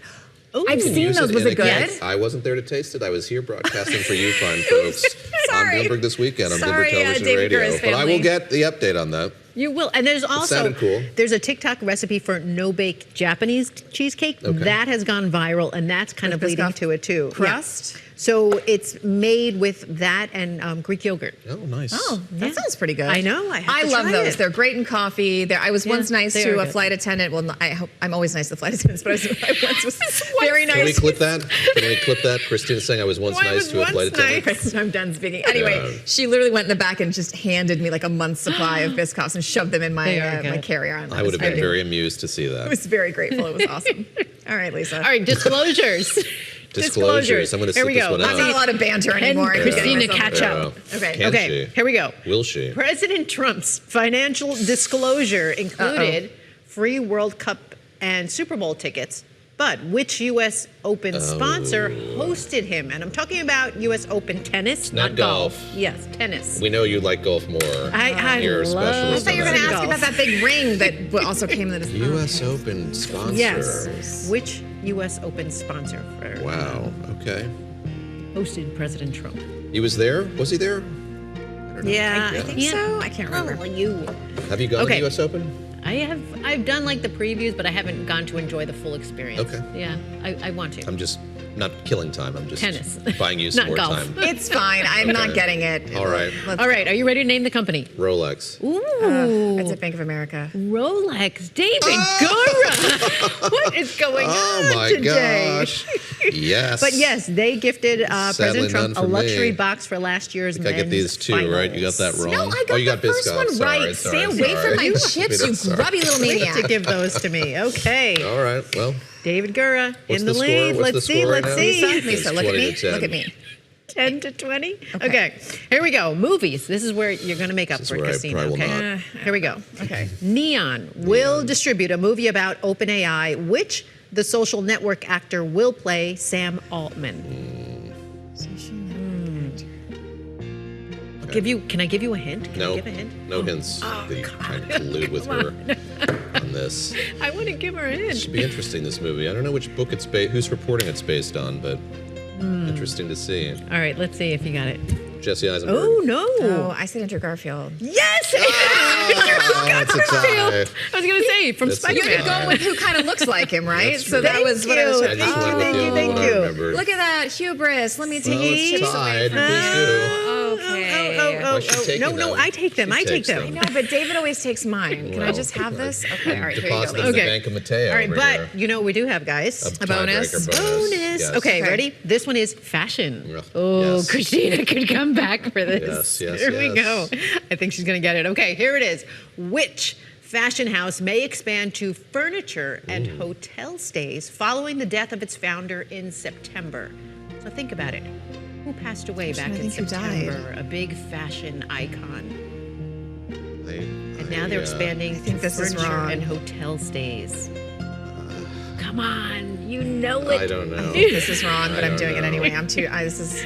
Ooh. I've seen those. Was it good? Cake. I wasn't there to taste it. I was here broadcasting for you fine folks on Bloomberg This Weekend on Bloomberg Television David Radio. Gura's But I will get the update on that. You will. And there's also, cool. There's a TikTok recipe for no-bake Japanese cheesecake. Okay. That has gone viral, and that's kind of leading to it, too. Crust? Yeah. So it's made with that and Greek yogurt. Oh, nice. Oh, that sounds pretty good. I know. I love those. They're great in coffee. I was once nice to a flight attendant. Well, I'm always nice to flight attendants, but I once was very nice. Can we clip that? Can we clip that? Christina's saying I was once nice to a flight attendant. I'm done speaking. Anyway, she literally went in the back and just handed me like a month's supply of Biscoffs and shoved them in my my carry-on. I would have been very amused to see that. I was very grateful. It was awesome. All right, Lisa. All right, disclosures. Disclosures. I'm going to sit this one out. Not a lot of banter anymore. Christina, catch up. Okay, here we go. Will she? President Trump's financial disclosure included free World Cup and Super Bowl tickets, but which U.S. Open sponsor hosted him? And I'm talking about U.S. Open tennis, not golf. Yes, tennis. We know you like golf more. I thought you were going to ask about that big ring that also came in the U.S. Open sponsor. Yes. Which U.S. Open sponsor? Wow. Okay. Hosted President Trump. He was there? Was he there? Yeah, I think so. I can't remember. Have you gone to the U.S. Open? I've done like the previews, but I haven't gone to enjoy the full experience. Okay. Yeah, I want to. I'm just not killing time. I'm just tennis. Buying you some more golf. time. It's fine. I'm not getting it. All right. All right. Are you ready to name the company? Rolex. Ooh. It's at Bank of America. Rolex. David Gura. What is going on today? Gosh. Yes. But yes, they gifted President Trump a none for luxury me. box for last year's I get these two, finals. right? You got that wrong? No, I got you got the first Biscoff. one right. Stay away from my chips, you grubby little maniac. To give those to me. Okay. All right. Well. David Gura What's in the the lead. score? What's Let's the see. score Let's right see. Lisa, look at me. Look at me. 10 to 20? Okay. Here we go. Movies. This is where you're going to make up for it, Christina. Okay. Here we go. Okay. Neon will distribute a movie about OpenAI, which the social network actor will play Sam Altman. Can I give you a hint? Can I give a hint? No hints. That you trying to collude with her on this. I want to give her a hint. It should be interesting, this movie. I don't know which book it's based, who's reporting it's based on, but interesting to see. All right, let's see if you got it. Jesse Eisenberg. Oh, no. Oh, I said Andrew Garfield. Yes! That's a tie. I was going to say, from Spider-Man. You could go with who kind of looks like him, right? That's So that true. was what I was trying to Thank you. Look at that hubris. Let me take Well, these it's chips tied. away. Please do. Okay. Why is she taking No, them? I take them. She I take takes them. I know, but David always takes mine. Can I just have this? Okay, all right, here you go. Deposit them in the Bank of Mateo. All right, over but here. you know what we do have, guys? A bonus. Yes. Okay, ready? This one is fashion. Oh, Yes. Christina could come back for this. Yes, Here we go. I think she's going to get it. Okay, here it is. Which fashion house may expand to furniture and hotel stays following the death of its founder in September? So think about it. Who passed away back in September? A big fashion icon. And now they're expanding to furniture and hotel stays. Come on, you know it. I don't know. I think this is wrong, but I'm doing it anyway. This is.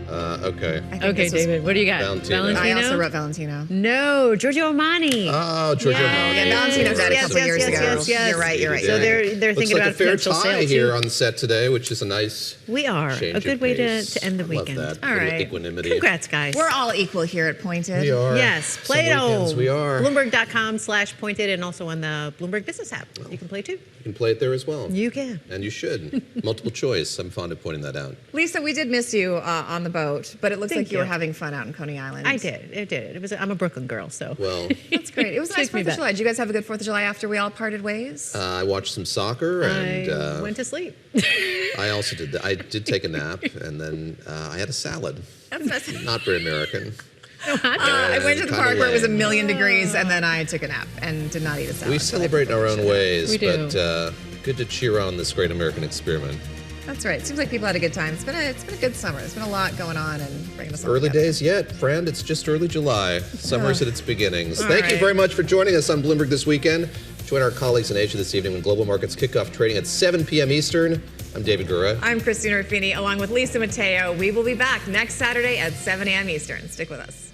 Okay. Okay, David, what do you got? Valentino. I also wrote Valentino. No, Giorgio Armani. Oh, Giorgio Armani. Yeah, Valentino died a couple years ago. Yes. You're right. So they're thinking Looks like about a fair potential tie sale here too. on the set today, which is a nice. We are change a of good way pace. to end the I love weekend. that. All Little right. Equanimity. Congrats, guys. We're all equal here at Pointed. We are. Yes, play Some it on weekends we are. Bloomberg.com/pointed and also on the Bloomberg Business app. You can play too. You can play it there as well. You can. And you should. Multiple choice. I'm fond of pointing that out. Lisa, we did miss you on the boat, but it looks Thank like you were you. having fun out in Coney Island. I did. It was. I'm a Brooklyn girl, so. Well, That's great. It was a nice Take me 4th of back. July. Did you guys have a good 4th of July after we all parted ways? I watched some soccer and I went to sleep. I also did that. I did take a nap and then I had a salad. That's Not very American. I went to the Kinda park where it was lame. 1,000,000 degrees, and then I took a nap and did not eat a salad. We celebrate in our own ways, We do. but good to cheer on this great American experiment. That's right. Seems like people had a good time. It's been a good summer. There's been a lot going on and bringing us all Early together. days yet, friend. It's just early July. Summer's at its beginnings. All Thank you right. very much for joining us on Bloomberg this weekend. Join our colleagues in Asia this evening when global markets kick off trading at 7 p.m. Eastern. I'm David Gura. I'm Christina Ruffini, along with Lisa Mateo. We will be back next Saturday at 7 a.m. Eastern. Stick with us.